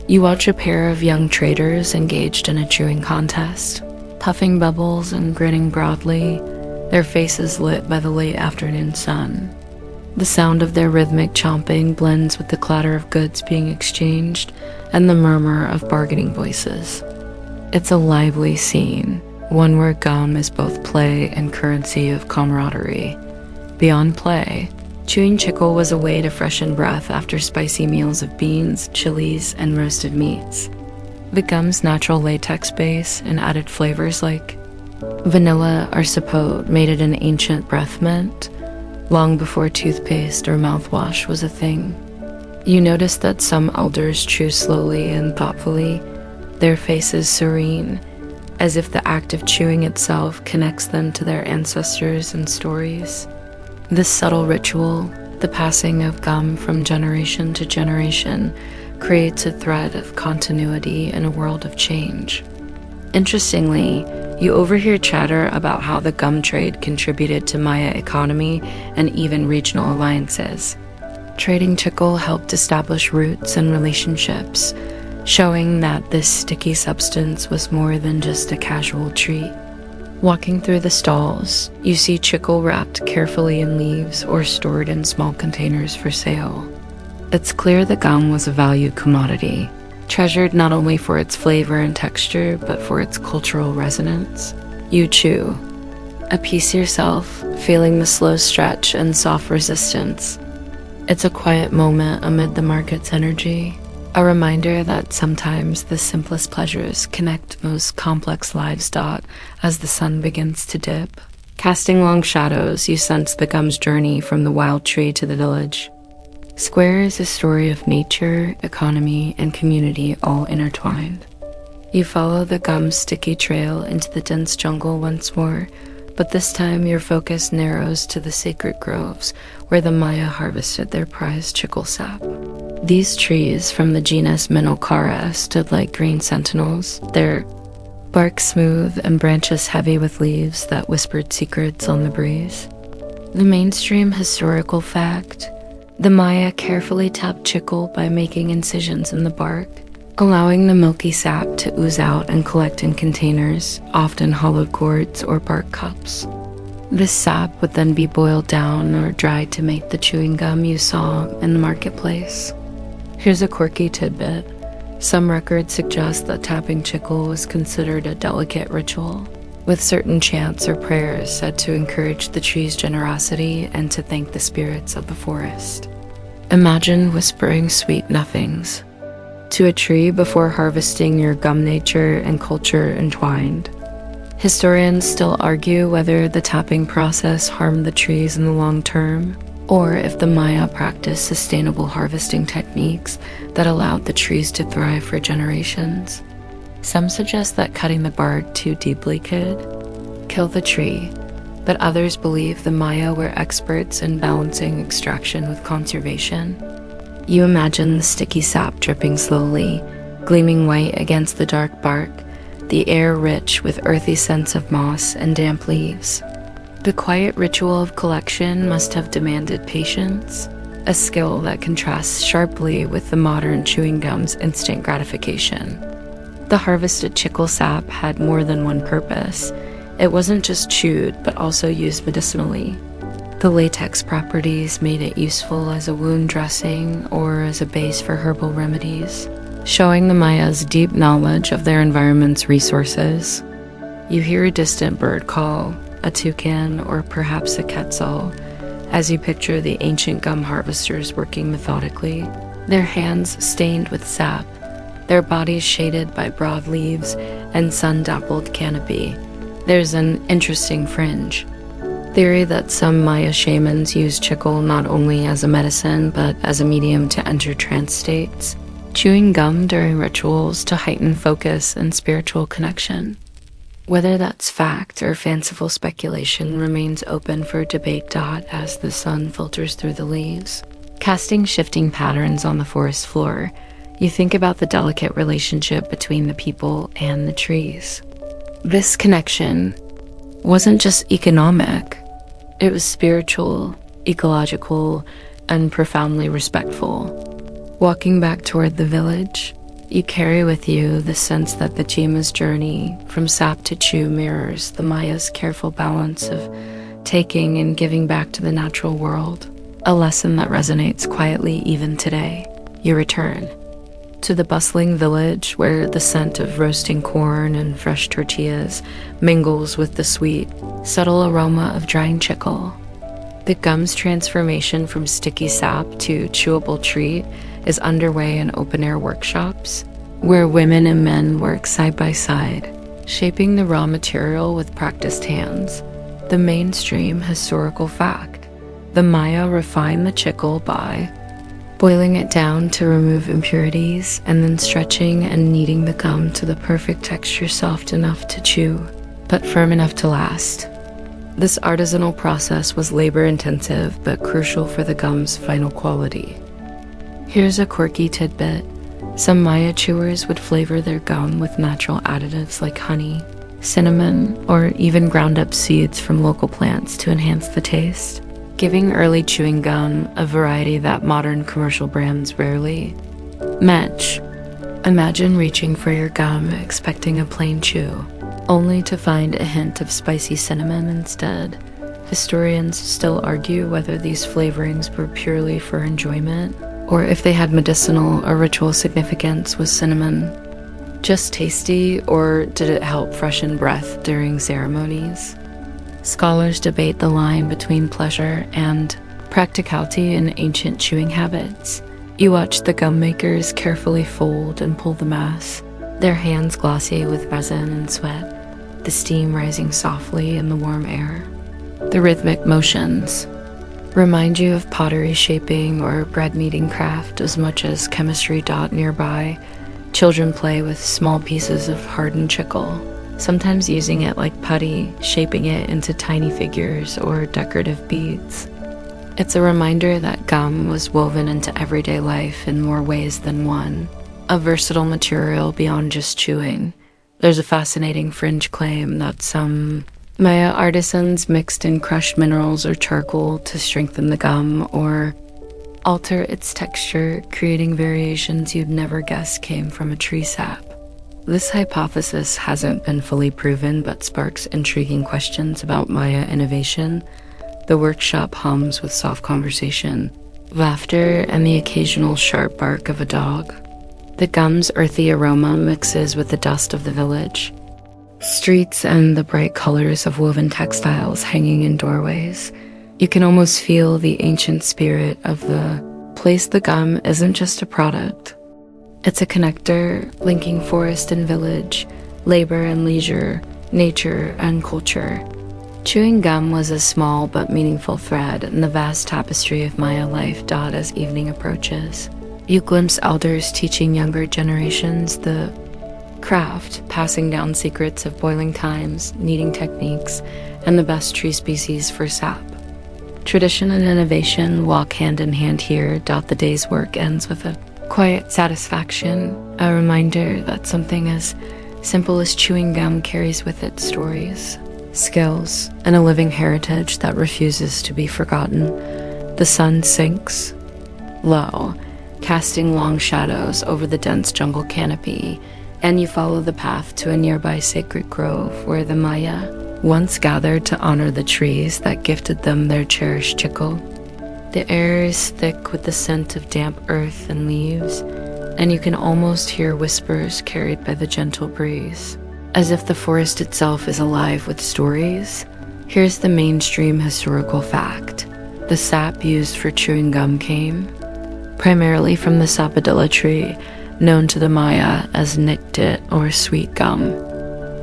You watch a pair of young traders engaged in a chewing contest, puffing bubbles and grinning broadly, their faces lit by the late afternoon sun. The sound of their rhythmic chomping blends with the clatter of goods being exchanged and the murmur of bargaining voices. It's a lively scene, one where gum is both play and currency of camaraderie. Beyond play, chewing chicle was a way to freshen breath after spicy meals of beans, chilies, and roasted meats. The gum's natural latex base and added flavors like vanilla or sapote made it an ancient breath mint, long before toothpaste or mouthwash was a thing. You notice that some elders chew slowly and thoughtfully, their faces serene, as if the act of chewing itself connects them to their ancestors and stories. This subtle ritual, the passing of gum from generation to generation, creates a thread of continuity in a world of change. Interestingly, you overhear chatter about how the gum trade contributed to Maya economy and even regional alliances. Trading chicle helped establish roots and relationships, showing that this sticky substance was more than just a casual treat. Walking through the stalls, you see chicle wrapped carefully in leaves or stored in small containers for sale. It's clear the gum was a valued commodity, treasured not only for its flavor and texture, but for its cultural resonance. You chew a piece yourself, feeling the slow stretch and soft resistance. It's a quiet moment amid the market's energy, a reminder that sometimes the simplest pleasures connect most complex lives. As the sun begins to dip, Casting long shadows, you sense the gum's journey from the wild tree to the village. Square is a story of nature, economy, and community all intertwined. You follow the gum's sticky trail into the dense jungle once more, but this time your focus narrows to the sacred groves where the Maya harvested their prized chicle sap. These trees from the genus Minolcara stood like green sentinels, their bark smooth and branches heavy with leaves that whispered secrets on the breeze. The mainstream historical fact: the Maya carefully tapped chicle by making incisions in the bark, allowing the milky sap to ooze out and collect in containers, often hollowed gourds or bark cups. This sap would then be boiled down or dried to make the chewing gum you saw in the marketplace. Here's a quirky tidbit. Some records suggest that tapping chicle was considered a delicate ritual, with certain chants or prayers said to encourage the tree's generosity and to thank the spirits of the forest. Imagine whispering sweet nothings to a tree before harvesting your gum, nature and culture entwined. Historians still argue whether the tapping process harmed the trees in the long term, or if the Maya practiced sustainable harvesting techniques that allowed the trees to thrive for generations. Some suggest that cutting the bark too deeply could kill the tree, but others believe the Maya were experts in balancing extraction with conservation. You imagine the sticky sap dripping slowly, gleaming white against the dark bark, the air rich with earthy scents of moss and damp leaves. The quiet ritual of collection must have demanded patience, a skill that contrasts sharply with the modern chewing gum's instant gratification. The harvested chicle sap had more than one purpose. It wasn't just chewed, but also used medicinally. The latex properties made it useful as a wound dressing or as a base for herbal remedies, showing the Mayas' deep knowledge of their environment's resources. You hear a distant bird call, a toucan or perhaps a quetzal, as you picture the ancient gum harvesters working methodically, their hands stained with sap, their bodies shaded by broad leaves and sun-dappled canopy. There's an interesting fringe theory that some Maya shamans used chicle not only as a medicine but as a medium to enter trance states, chewing gum during rituals to heighten focus and spiritual connection. Whether that's fact or fanciful speculation remains open for debate. As the sun filters through the leaves, casting shifting patterns on the forest floor, you think about the delicate relationship between the people and the trees. This connection wasn't just economic, it was spiritual, ecological, and profoundly respectful. Walking back toward the village, you carry with you the sense that the Chima's journey from sap to chew mirrors the Maya's careful balance of taking and giving back to the natural world, a lesson that resonates quietly even today. You return to the bustling village where the scent of roasting corn and fresh tortillas mingles with the sweet, subtle aroma of drying chicle. The gum's transformation from sticky sap to chewable treat is underway in open-air workshops, where women and men work side by side, shaping the raw material with practiced hands. The mainstream historical fact: the Maya refined the chicle by boiling it down to remove impurities, and then stretching and kneading the gum to the perfect texture, soft enough to chew, but firm enough to last. This artisanal process was labor-intensive, but crucial for the gum's final quality. Here's a quirky tidbit. Some Maya chewers would flavor their gum with natural additives like honey, cinnamon, or even ground-up seeds from local plants to enhance the taste, giving early chewing gum a variety that modern commercial brands rarely match. Imagine reaching for your gum expecting a plain chew, only to find a hint of spicy cinnamon instead. Historians still argue whether these flavorings were purely for enjoyment, or if they had medicinal or ritual significance. Was cinnamon just tasty, or did it help freshen breath during ceremonies? Scholars debate the line between pleasure and practicality in ancient chewing habits. You watch the gum makers carefully fold and pull the mass, their hands glossy with resin and sweat, the steam rising softly in the warm air. The rhythmic motions remind you of pottery shaping or bread kneading craft as much as chemistry. Nearby, children play with small pieces of hardened chicle, sometimes using it like putty, shaping it into tiny figures or decorative beads. It's a reminder that gum was woven into everyday life in more ways than one, a versatile material beyond just chewing. There's a fascinating fringe claim that some Maya artisans mixed in crushed minerals or charcoal to strengthen the gum or alter its texture, creating variations you'd never guess came from a tree sap. This hypothesis hasn't been fully proven but sparks intriguing questions about Maya innovation. The workshop hums with soft conversation, laughter, and the occasional sharp bark of a dog. The gum's earthy aroma mixes with the dust of the village, streets, and the bright colors of woven textiles hanging in doorways. You can almost feel the ancient spirit of the place. The gum isn't just a product. It's a connector, linking forest and village, labor and leisure, nature and culture. Chewing gum was a small but meaningful thread in the vast tapestry of Maya life. As evening approaches, you glimpse elders teaching younger generations the craft, passing down secrets of boiling times, kneading techniques, and the best tree species for sap. Tradition and innovation walk hand in hand here. The day's work ends with a quiet satisfaction, a reminder that something as simple as chewing gum carries with it stories, skills, and a living heritage that refuses to be forgotten. The sun sinks low, casting long shadows over the dense jungle canopy, and you follow the path to a nearby sacred grove where the Maya once gathered to honor the trees that gifted them their cherished chicle. The air is thick with the scent of damp earth and leaves, and you can almost hear whispers carried by the gentle breeze, as if the forest itself is alive with stories. Here's the mainstream historical fact. The sap used for chewing gum came primarily from the sapodilla tree, known to the Maya as niktit or sweet gum.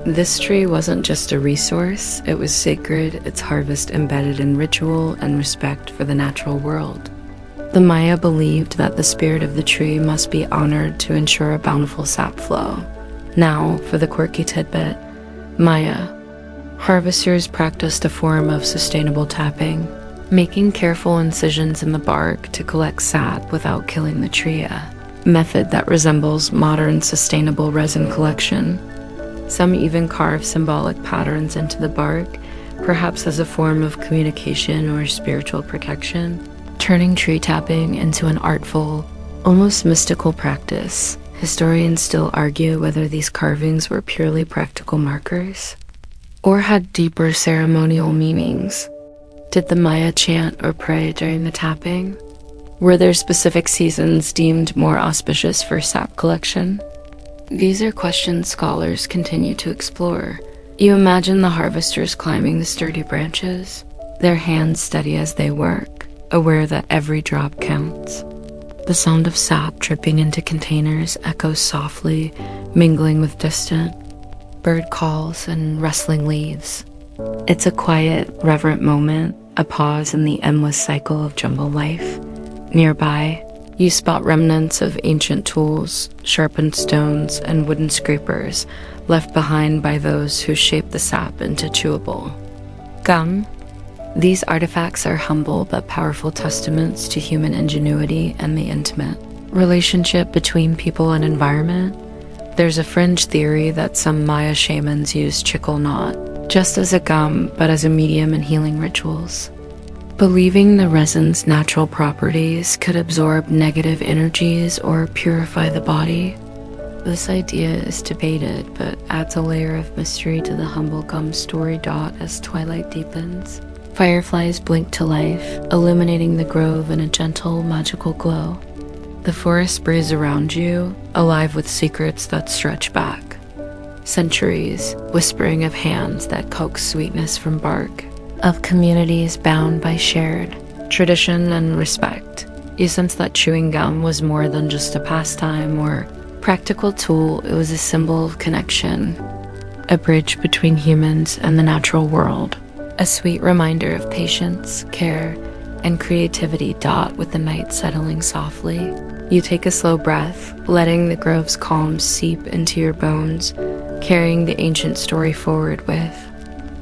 This tree wasn't just a resource, it was sacred, its harvest embedded in ritual and respect for the natural world. The Maya believed that the spirit of the tree must be honored to ensure a bountiful sap flow. Now, for the quirky tidbit, Maya harvesters practiced a form of sustainable tapping, making careful incisions in the bark to collect sap without killing the tree, a method that resembles modern sustainable resin collection. Some even carve symbolic patterns into the bark, perhaps as a form of communication or spiritual protection, turning tree tapping into an artful, almost mystical practice. Historians still argue whether these carvings were purely practical markers or had deeper ceremonial meanings. Did the Maya chant or pray during the tapping? Were there specific seasons deemed more auspicious for sap collection? These are questions scholars continue to explore. You imagine the harvesters climbing the sturdy branches, their hands steady as they work, aware that every drop counts. The sound of sap dripping into containers echoes softly, mingling with distant bird calls and rustling leaves. It's a quiet, reverent moment, a pause in the endless cycle of jungle life. Nearby, you spot remnants of ancient tools, sharpened stones, and wooden scrapers left behind by those who shaped the sap into chewable gum. These artifacts are humble but powerful testaments to human ingenuity and the intimate relationship between people and environment. There's a fringe theory that some Maya shamans used chicle not just as a gum, but as a medium in healing rituals, believing the resin's natural properties could absorb negative energies or purify the body. This idea is debated, but adds a layer of mystery to the humble gum story. As twilight deepens, fireflies blink to life, illuminating the grove in a gentle, magical glow. The forest breeze around you, alive with secrets that stretch back centuries, whispering of hands that coax sweetness from bark, of communities bound by shared tradition and respect. You sense that chewing gum was more than just a pastime or practical tool. It was a symbol of connection, a bridge between humans and the natural world. a sweet reminder of patience, care, and creativity. With the night settling softly, you take a slow breath, letting the grove's calm seep into your bones, carrying the ancient story forward with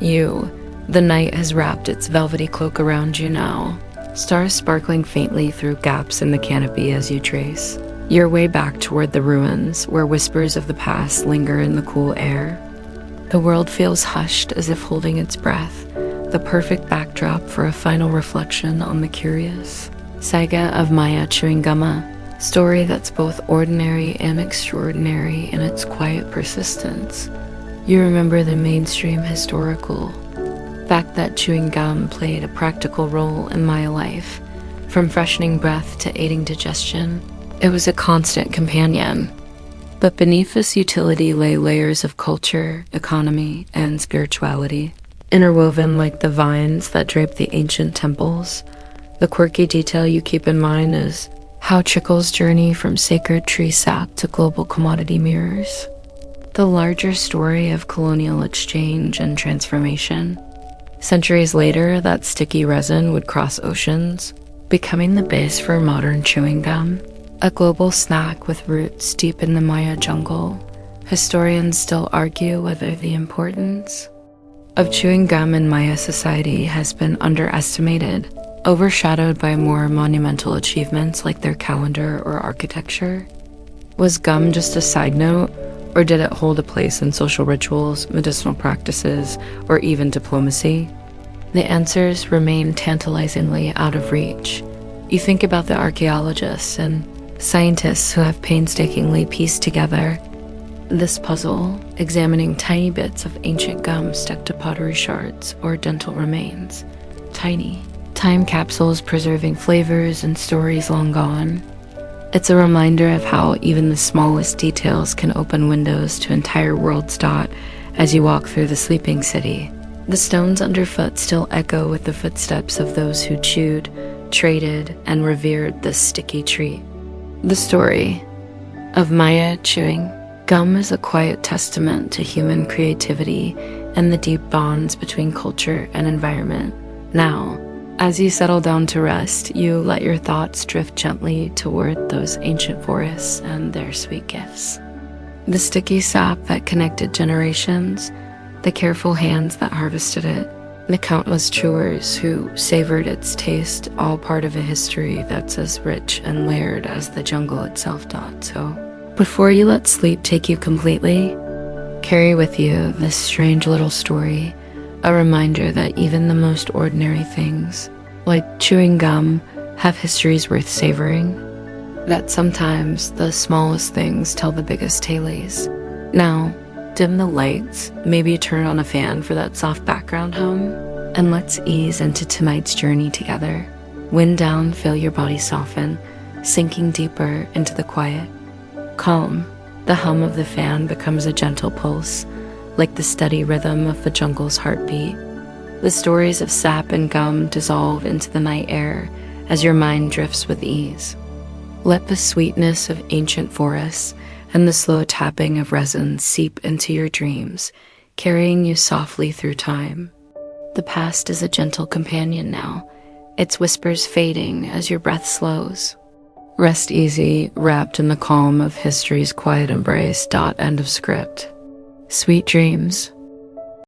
you. The night has wrapped its velvety cloak around you now, stars sparkling faintly through gaps in the canopy as you trace your way back toward the ruins where whispers of the past linger in the cool air. The world feels hushed, as if holding its breath, the perfect backdrop for a final reflection on the curious saga of Maya chewing gum, a story that's both ordinary and extraordinary in its quiet persistence. You remember the mainstream historical fact that chewing gum played a practical role in Maya life, from freshening breath to aiding digestion. It was a constant companion. But beneath this utility lay layers of culture, economy, and spirituality, interwoven like the vines that drape the ancient temples. The quirky detail you keep in mind is how trickles journey from sacred tree sap to global commodity mirrors. The larger story of colonial exchange and transformation. Centuries later, that sticky resin would cross oceans, becoming the base for modern chewing gum. A global snack with roots deep in the Maya jungle. Historians still argue whether the importance of chewing gum in Maya society has been underestimated, overshadowed by more monumental achievements like their calendar or architecture. Was gum just a side note, or did it hold a place in social rituals, medicinal practices, or even diplomacy? The answers remain tantalizingly out of reach. You think about the archaeologists and scientists who have painstakingly pieced together this puzzle, examining tiny bits of ancient gum stuck to pottery shards or dental remains. Tiny time capsules preserving flavors and stories long gone. It's a reminder of how even the smallest details can open windows to entire worlds. As you walk through the sleeping city, the stones underfoot still echo with the footsteps of those who chewed, traded, and revered this sticky treat. The story of Maya chewing gum is a quiet testament to human creativity and the deep bonds between culture and environment. Now, as you settle down to rest, you let your thoughts drift gently toward those ancient forests and their sweet gifts. The sticky sap that connected generations, the careful hands that harvested it, the countless chewers who savored its taste, all part of a history that's as rich and layered as the jungle itself. So, before you let sleep take you completely, carry with you this strange little story, a reminder that even the most ordinary things, like chewing gum, have histories worth savoring, that sometimes the smallest things tell the biggest tales. Now, dim the lights, maybe turn on a fan for that soft background hum, and let's ease into tonight's journey together. Wind down, feel your body soften, sinking deeper into the quiet. Calm, the hum of the fan becomes a gentle pulse, like the steady rhythm of the jungle's heartbeat. The stories of sap and gum dissolve into the night air as your mind drifts with ease. Let the sweetness of ancient forests and the slow tapping of resin seep into your dreams, carrying you softly through time. The past is a gentle companion now, its whispers fading as your breath slows. Rest easy, wrapped in the calm of history's quiet embrace. End of script. Sweet dreams.